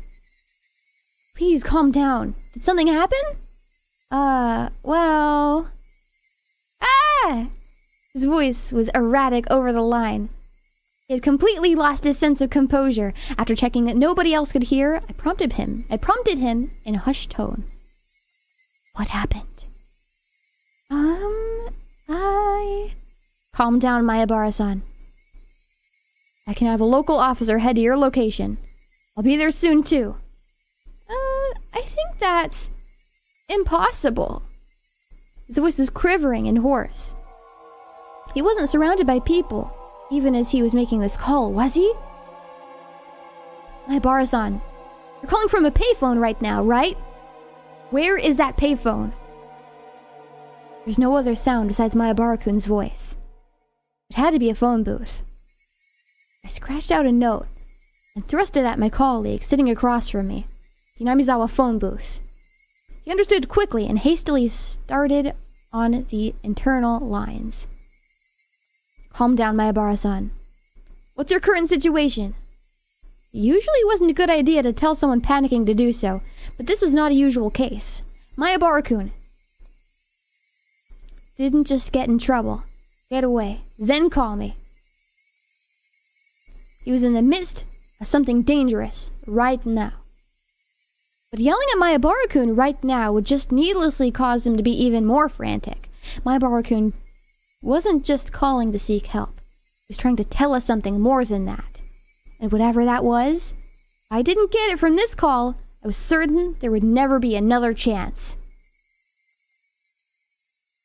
Please calm down. Did something happen? Well... Ah! His voice was erratic over the line. He had completely lost his sense of composure. After checking that nobody else could hear, I prompted him in a hushed tone. What happened? Calm down, Mayabara-san. I can have a local officer head to your location. I'll be there soon, too. I think that's... impossible. His voice was quivering and hoarse. He wasn't surrounded by people, even as he was making this call, was he? Mayabara-san, you're calling from a payphone right now, right? Where is that payphone? There's no other sound besides Mayabara-kun's voice. It had to be a phone booth. I scratched out a note and thrust it at my colleague sitting across from me. Hinamizawa phone booth. He understood quickly and hastily started on the internal lines. Calm down, Mayabara-san. What's your current situation? It usually wasn't a good idea to tell someone panicking to do so, but this was not a usual case. Mayabara-kun didn't just get in trouble. Get away. Then call me. He was in the midst of something dangerous right now. But yelling at Mayabara-kun right now would just needlessly cause him to be even more frantic. Mayabara-kun wasn't just calling to seek help. He was trying to tell us something more than that. And whatever that was, if I didn't get it from this call, I was certain there would never be another chance.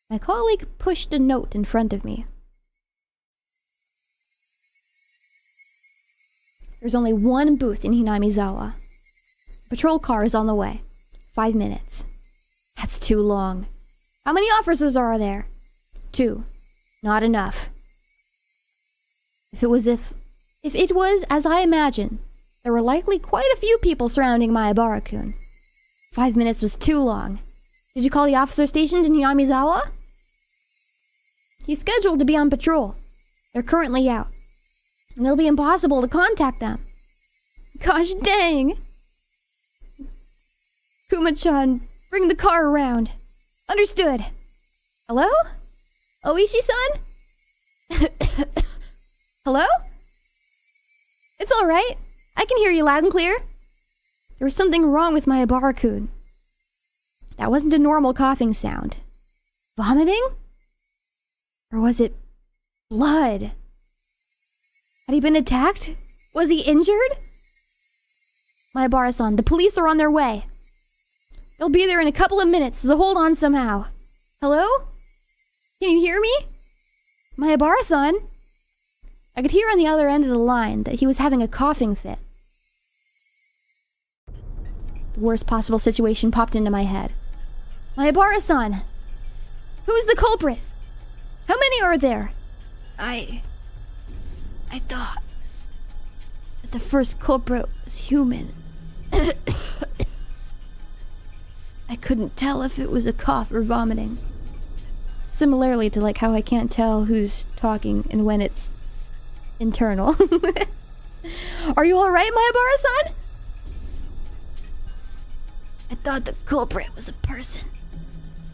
My colleague pushed a note in front of me. There's only one booth in Hinamizawa. Patrol car is on the way. 5 minutes. That's too long. How many officers are there? 2. Not enough. If it was as I imagined, there were likely quite a few people surrounding Mayabara-kun. 5 minutes was too long. Did you call the officer stationed in Hinamizawa? He's scheduled to be on patrol. They're currently out. And it'll be impossible to contact them. Gosh dang! Kuma-chan, bring the car around. Understood. Hello? Oishi-san? Hello? It's alright. I can hear you loud and clear. There was something wrong with Mayabara-kun. That wasn't a normal coughing sound. Vomiting? Or was it blood? Had he been attacked? Was he injured? Mayabara-san, the police are on their way. They'll be there in a couple of minutes, so hold on somehow. Hello? Can you hear me? Mayabara-san? I could hear on the other end of the line that he was having a coughing fit. The worst possible situation popped into my head. Mayabara-san! Who's the culprit? How many are there? I thought that the first culprit was human. I couldn't tell if it was a cough or vomiting. Similarly to like how I can't tell who's talking and when it's internal. Are you alright,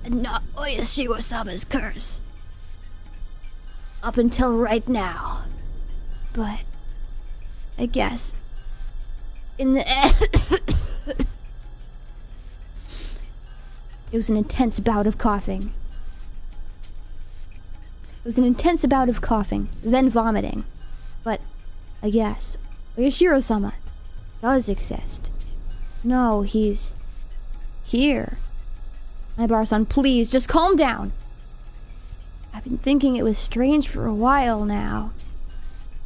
and not Oyashiro-sama's curse. Up until right now. But I guess in the end it was an intense bout of coughing. Then vomiting. But I guess Oyashiro-sama does exist. No, he's here. Maibara-san, please, just calm down. I've been thinking it was strange for a while now.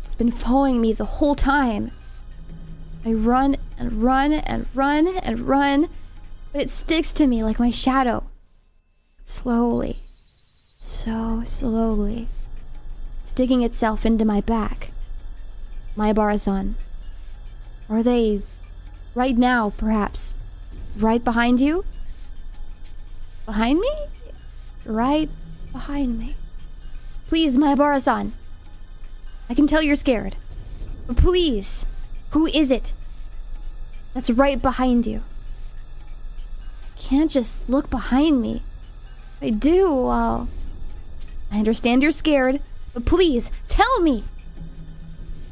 It's been following me the whole time. I run and run and run and run, but it sticks to me like my shadow. Slowly. So slowly. It's digging itself into my back. Maibara-san. Are they right now, perhaps? Right behind you? Behind me? Right behind me. Please, Maibara-san. I can tell you're scared. But please, who is it that's right behind you? I can't just look behind me. If I do, well, I understand you're scared, but please, tell me.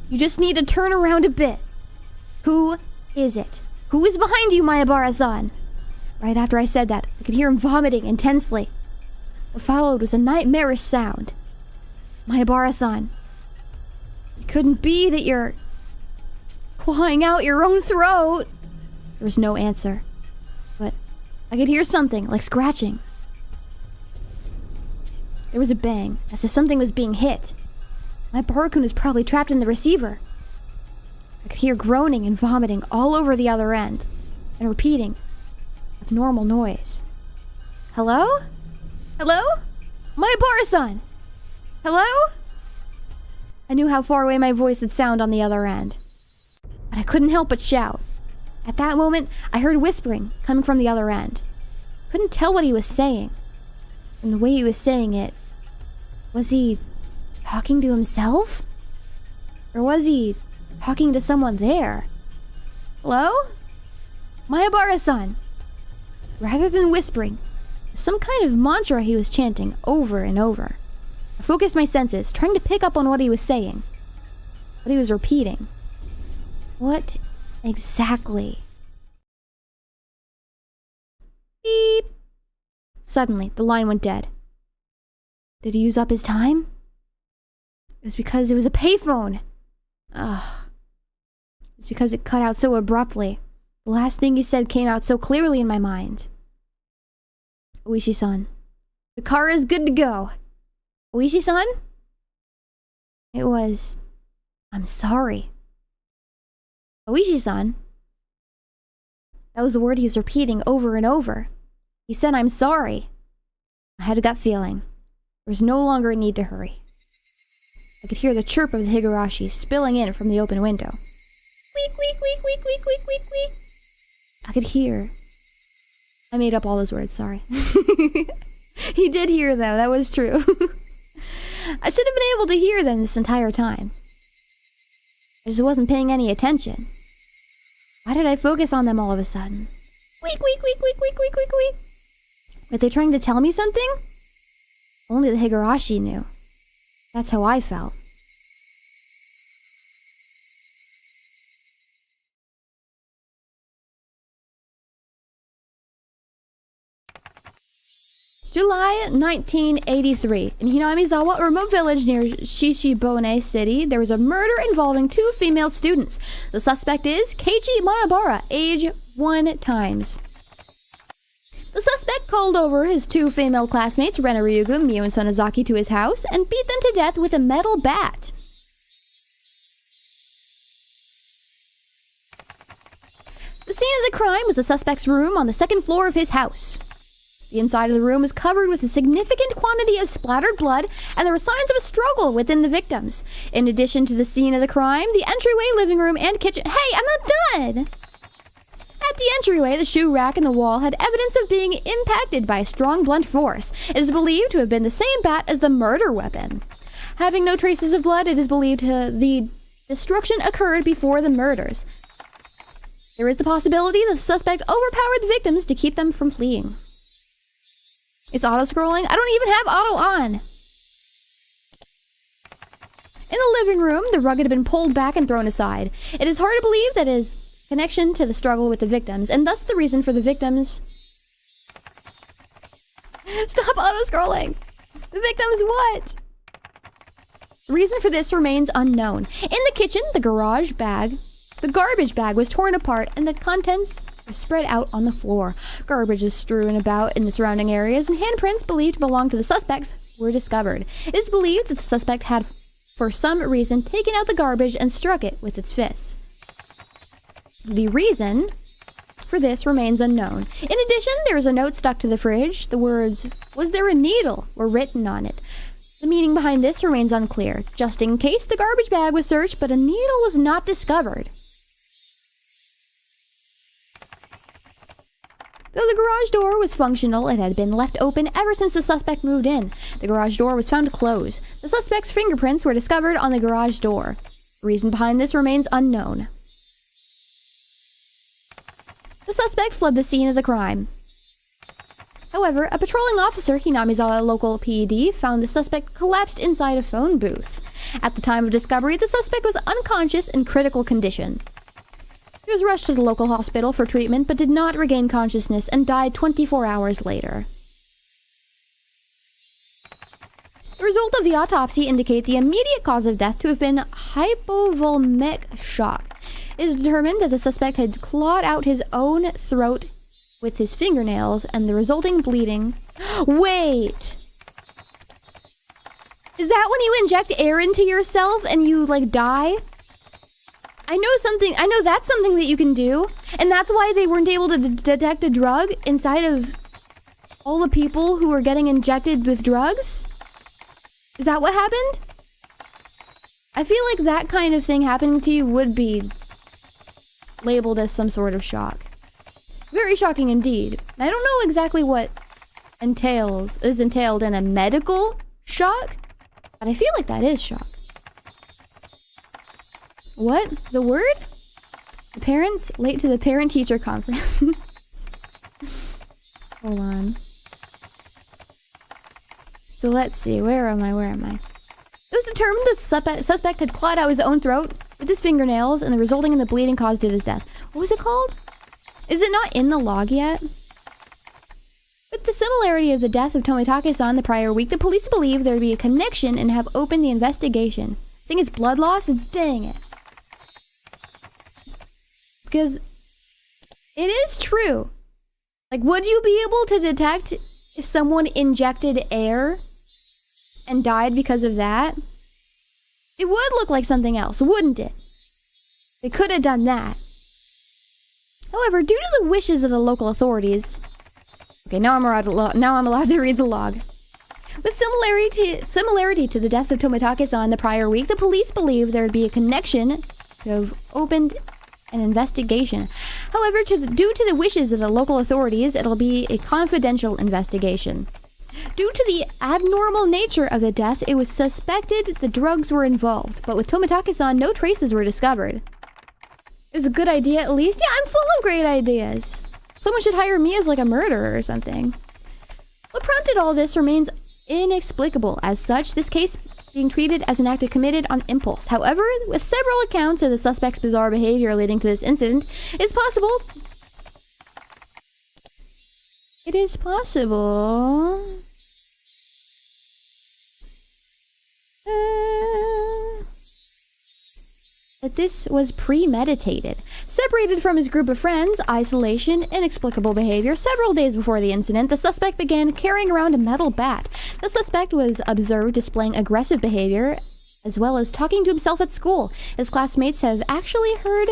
You just need to turn around a bit. Who is it? Who is behind you, Maibara-san? Right after I said that, I could hear him vomiting intensely. What followed was a nightmarish sound. Maibara-san, it couldn't be that you're clawing out your own throat. There was no answer, but I could hear something like scratching. There was a bang, as if something was being hit. Maibara-kun was probably trapped in the receiver. I could hear groaning and vomiting all over the other end, and repeating, with normal noise. Hello? Hello? Maibara-san! Hello? I knew how far away my voice would sound on the other end, but I couldn't help but shout. At that moment, I heard whispering coming from the other end. Couldn't tell what he was saying. And the way he was saying it, was he talking to himself? Or was he talking to someone there? Hello? Maibara-san! Rather than whispering, some kind of mantra he was chanting over and over. I focused my senses, trying to pick up on what he was saying. What he was repeating. What exactly? Beep! Suddenly, the line went dead. Did he use up his time? It was because it was a payphone! Ugh. It was because it cut out so abruptly. The last thing he said came out so clearly in my mind. Oishi-san, the car is good to go. Oishi-san? It was... I'm sorry. Oishi-san? That was the word he was repeating over and over. He said, I'm sorry. I had a gut feeling. There was no longer a need to hurry. I could hear the chirp of the Higurashi spilling in from the open window. Week, week, week, week, week, week, week, week. I could hear... I made up all those words, sorry. He did hear, though. That was true. I should have been able to hear them this entire time. I just wasn't paying any attention. Why did I focus on them all of a sudden? Week, week, week, week, week, week, week, week. Were they trying to tell me something? Only the Higurashi knew. That's how I felt. July 1983. In Hinamizawa, a remote village near Shishibone City, there was a murder involving 2 female students. The suspect is Keiichi Maibara, age 1 times. The suspect called over his 2 female classmates, Ren Ryugu, Miyu, and Sonozaki, to his house and beat them to death with a metal bat. The scene of the crime was the suspect's room on the 2nd floor of his house. The inside of the room was covered with a significant quantity of splattered blood, and there were signs of a struggle within the victims. In addition to the scene of the crime, the entryway, living room, and kitchen— Hey, I'm not done! At the entryway, the shoe rack in the wall had evidence of being impacted by a strong blunt force. It is believed to have been the same bat as the murder weapon. Having no traces of blood, it is believed the destruction occurred before the murders. There is the possibility that the suspect overpowered the victims to keep them from fleeing. It's auto-scrolling? I don't even have auto on! In the living room, the rug had been pulled back and thrown aside. It is hard to believe that it is connection to the struggle with the victims, and thus the reason for the victims... Stop auto-scrolling! The victims what? The reason for this remains unknown. In the kitchen, the garbage bag was torn apart and the contents were spread out on the floor. Garbage is strewn about in the surrounding areas and handprints believed to belong to the suspects were discovered. It is believed that the suspect had, for some reason, taken out the garbage and struck it with its fists. The reason for this remains unknown. In addition, there is a note stuck to the fridge. The words, "Was there a needle?" were written on it. The meaning behind this remains unclear. Just in case, the garbage bag was searched, but a needle was not discovered. Though the garage door was functional, it had been left open ever since the suspect moved in. The garage door was found closed. The suspect's fingerprints were discovered on the garage door. The reason behind this remains unknown. The suspect fled the scene of the crime. However, a patrolling officer, Hinamizawa local PD, found the suspect collapsed inside a phone booth. At the time of discovery, the suspect was unconscious in critical condition. He was rushed to the local hospital for treatment, but did not regain consciousness and died 24 hours later. The result of the autopsy indicate the immediate cause of death to have been hypovolemic shock. It is determined that the suspect had clawed out his own throat with his fingernails and the resulting bleeding. Wait! Is that when you inject air into yourself and you, like, die? I know that's something that you can do, and that's why they weren't able to detect a drug inside of all the people who were getting injected with drugs? Is that what happened? I feel like that kind of thing happening to you would be labeled as some sort of shock. Very shocking indeed. I don't know exactly what is entailed in a medical shock, but I feel like that is shock. What? The word? The parents late to the parent-teacher conference. Hold on. So let's see, where am I? It was determined that the suspect had clawed out his own throat with his fingernails and the resulting in the bleeding caused of his death. What was it called? Is it not in the log yet? With the similarity of the death of Tomitake-san the prior week, the police believe there would be a connection and have opened the investigation. I think it's blood loss? Dang it. Because it is true. Like, would you be able to detect if someone injected air and died because of that? It would look like something else, wouldn't it? They could have done that. However, due to the wishes of the local authorities... Okay, now I'm allowed to read the log. With similarity to the death of Tomitake-san the prior week, the police believe there would be a connection to have opened an investigation. However, due to the wishes of the local authorities, it'll be a confidential investigation. Due to the abnormal nature of the death, it was suspected the drugs were involved, but with Tomitake-san, no traces were discovered. It was a good idea at least? Yeah, I'm full of great ideas. Someone should hire me as like a murderer or something. What prompted all this remains inexplicable. As such, this case being treated as an act committed on impulse. However, with several accounts of the suspect's bizarre behavior leading to this incident, it is possible that this was premeditated. Separated from his group of friends, isolation, inexplicable behavior, several days before the incident, the suspect began carrying around a metal bat. The suspect was observed displaying aggressive behavior, as well as talking to himself at school. His classmates have actually heard...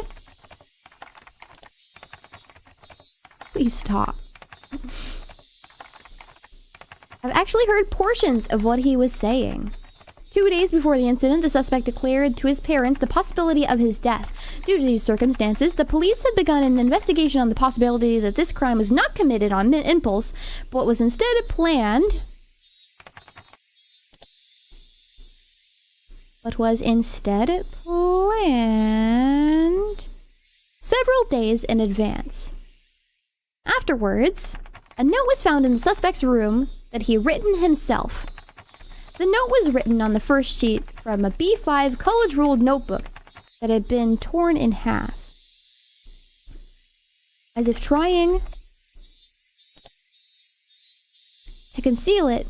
Please stop. I've actually heard portions of what he was saying. 2 days before the incident, the suspect declared to his parents the possibility of his death. Due to these circumstances, the police have begun an investigation on the possibility that this crime was not committed on impulse, but was instead planned... several days in advance. Afterwards, a note was found in the suspect's room that he had written himself. The note was written on the first sheet from a B5 college-ruled notebook that had been torn in half. As if trying to conceal it,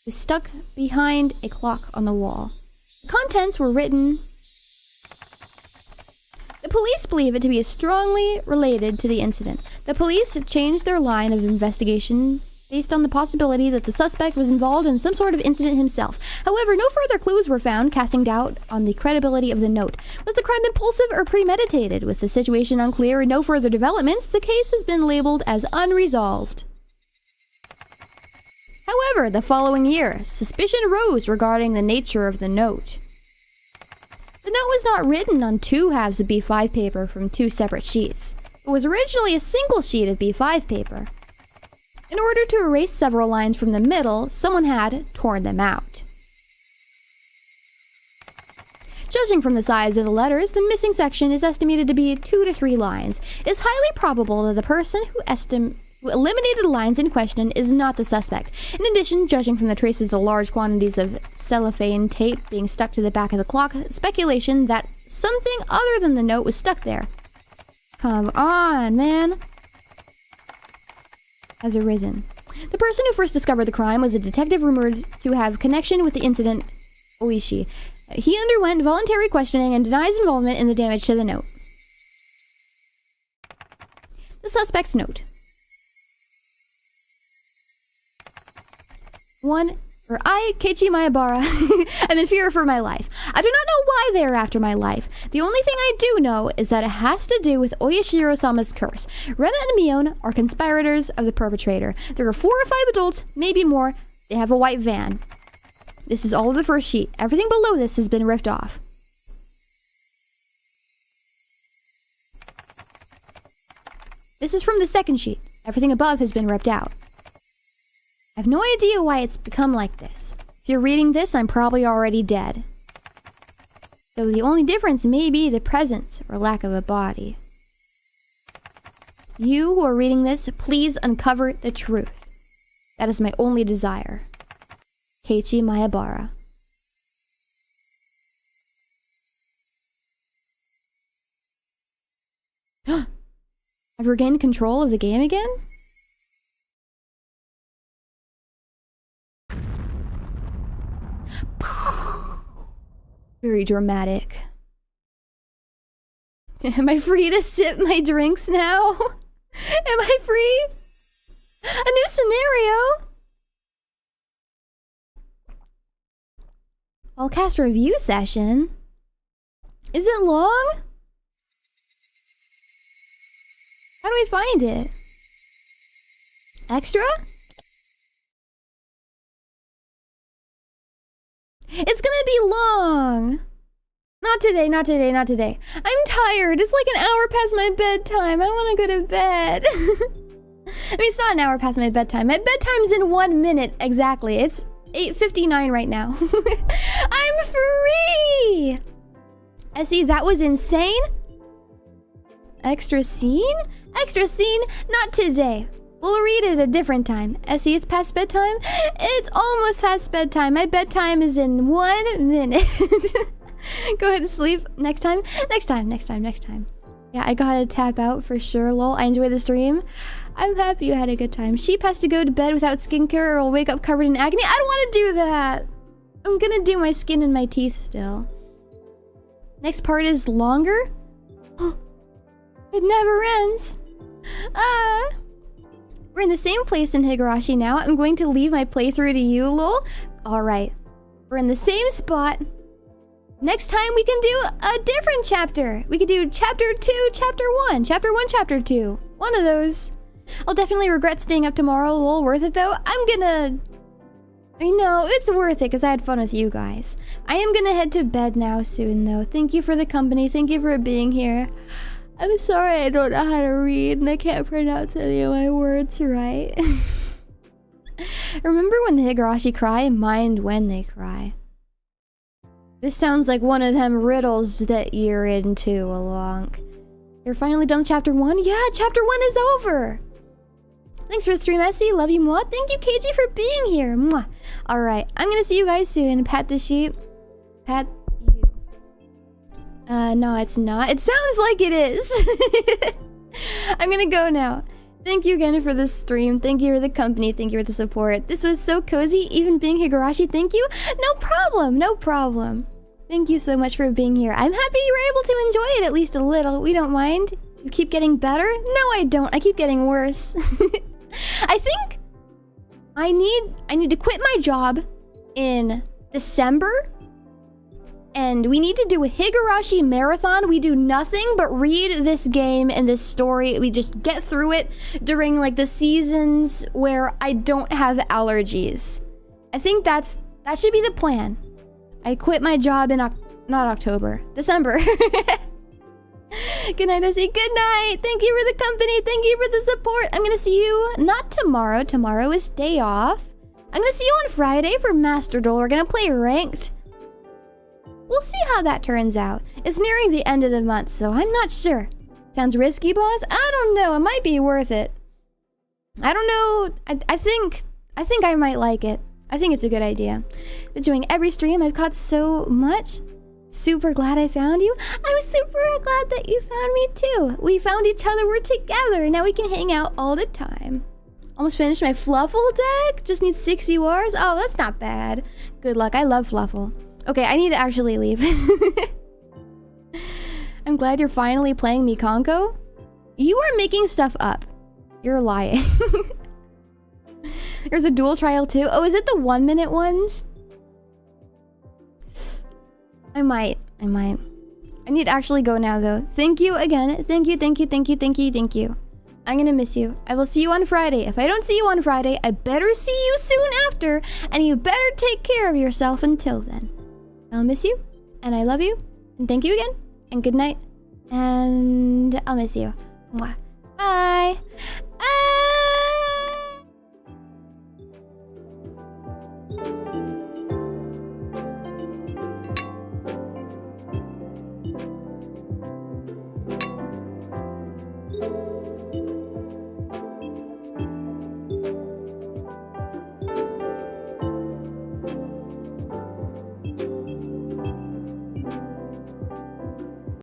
was stuck behind a clock on the wall. The contents were written. The police believe it to be strongly related to the incident. The police had changed their line of investigation based on the possibility that the suspect was involved in some sort of incident himself. However, no further clues were found, casting doubt on the credibility of the note. Was the crime impulsive or premeditated? With the situation unclear and no further developments, the case has been labeled as unresolved. However, the following year, suspicion rose regarding the nature of the note. The note was not written on two halves of B5 paper from two separate sheets. It was originally a single sheet of B5 paper. In order to erase several lines from the middle, someone had torn them out. Judging from the size of the letters, the missing section is estimated to be 2 to 3 lines. It is highly probable that the person who eliminated the lines in question is not the suspect. In addition, judging from the traces of the large quantities of cellophane tape being stuck to the back of the clock, speculation that something other than the note was stuck there. Come on, man. Has arisen. The person who first discovered the crime was a detective rumored to have connection with the incident, Oishi. He underwent voluntary questioning and denies involvement in the damage to the note. The suspect's note. I, Keiichi Maebara, am in fear for my life. I do not know why they are after my life. The only thing I do know is that it has to do with Oyashiro-sama's curse. Rena and Mion are conspirators of the perpetrator. There are 4 or 5 adults, maybe more. They have a white van. This is all of the first sheet. Everything below this has been ripped off. This is from the second sheet. Everything above has been ripped out. I have no idea why it's become like this. If you're reading this, I'm probably already dead. Though the only difference may be the presence or lack of a body. You who are reading this, please uncover the truth. That is my only desire. Keiichi Maebara. I've regained control of the game again? Very dramatic. Am I free to sip my drinks now? Am I free? A new scenario? I'll cast a review session. Is it long? How do I find it? Extra? It's gonna be long. Not today, not today, not today. I'm tired. It's like an hour past my bedtime. I want to go to bed. I mean, it's not an hour past my bedtime. My bedtime's in 1 minute exactly. It's 8:59 right now. I'm free! See, that was insane. Extra scene? Extra scene? Not today. We'll read it a different time. Essie, it's past bedtime? It's almost past bedtime. My bedtime is in 1 minute. Go ahead and sleep. Next time? Next time, next time, next time. Yeah, I gotta tap out for sure, lol. I enjoyed the stream. I'm happy you had a good time. Sheep has to go to bed without skincare or will wake up covered in acne. I don't want to do that. I'm gonna do my skin and my teeth still. Next part is longer? It never ends. We're in the same place in Higurashi now. I'm going to leave my playthrough to you, lol. Alright. We're in the same spot. Next time we can do a different chapter. We could do chapter 2, chapter 1. Chapter 1, chapter 2. One of those. I'll definitely regret staying up tomorrow. Lol, worth it though. I know, it's worth it because I had fun with you guys. I am gonna head to bed now soon though. Thank you for the company. Thank you for being here. I'm sorry I don't know how to read and I can't pronounce any of my words right. Remember when the Higurashi cry? Mind when they cry. This sounds like one of them riddles that you're into along. You're finally done with chapter 1? Yeah, chapter 1 is over! Thanks for the stream, Essie. Love you, Mwah. Thank you, KG, for being here. Mwah. All right, I'm gonna see you guys soon. Pat the sheep. Pat you. No, it's not. It sounds like it is. I'm gonna go now. Thank you again for the stream. Thank you for the company. Thank you for the support. This was so cozy, even being Higurashi. Thank you. No problem. No problem. Thank you so much for being here. I'm happy you were able to enjoy it at least a little. We don't mind. You keep getting better? No, I don't. I keep getting worse. I think I need to quit my job in December. And we need to do a Higurashi marathon. We do nothing but read this game and this story. We just get through it during like the seasons where I don't have allergies. I think that should be the plan. I quit my job in December. Good night, Essie. Good night. Thank you for the company. Thank you for the support. I'm gonna see you not tomorrow. Tomorrow is day off. I'm gonna see you on Friday for Master Duel. We're gonna play ranked. We'll see how that turns out. It's nearing the end of the month, so I'm not sure. Sounds risky, boss? I don't know. It might be worth it. I don't know. I think I might like it. I think it's a good idea. Been doing every stream. I've caught so much. Super glad I found you. I was super glad that you found me too. We found each other. We're together. Now we can hang out all the time. Almost finished my Fluffle deck. Just need 60 wars. Oh, that's not bad. Good luck. I love Fluffle. Okay, I need to actually leave. I'm glad you're finally playing Mikanko. You are making stuff up. You're lying. There's a dual trial too. Oh, is it the 1 minute ones? I might. I need to actually go now though. Thank you again. Thank you. I'm gonna miss you. I will see you on Friday. If I don't see you on Friday, I better see you soon after. And you better take care of yourself until then. I'll miss you. And I love you. And thank you again. And good night. And I'll miss you. Mwah. Bye.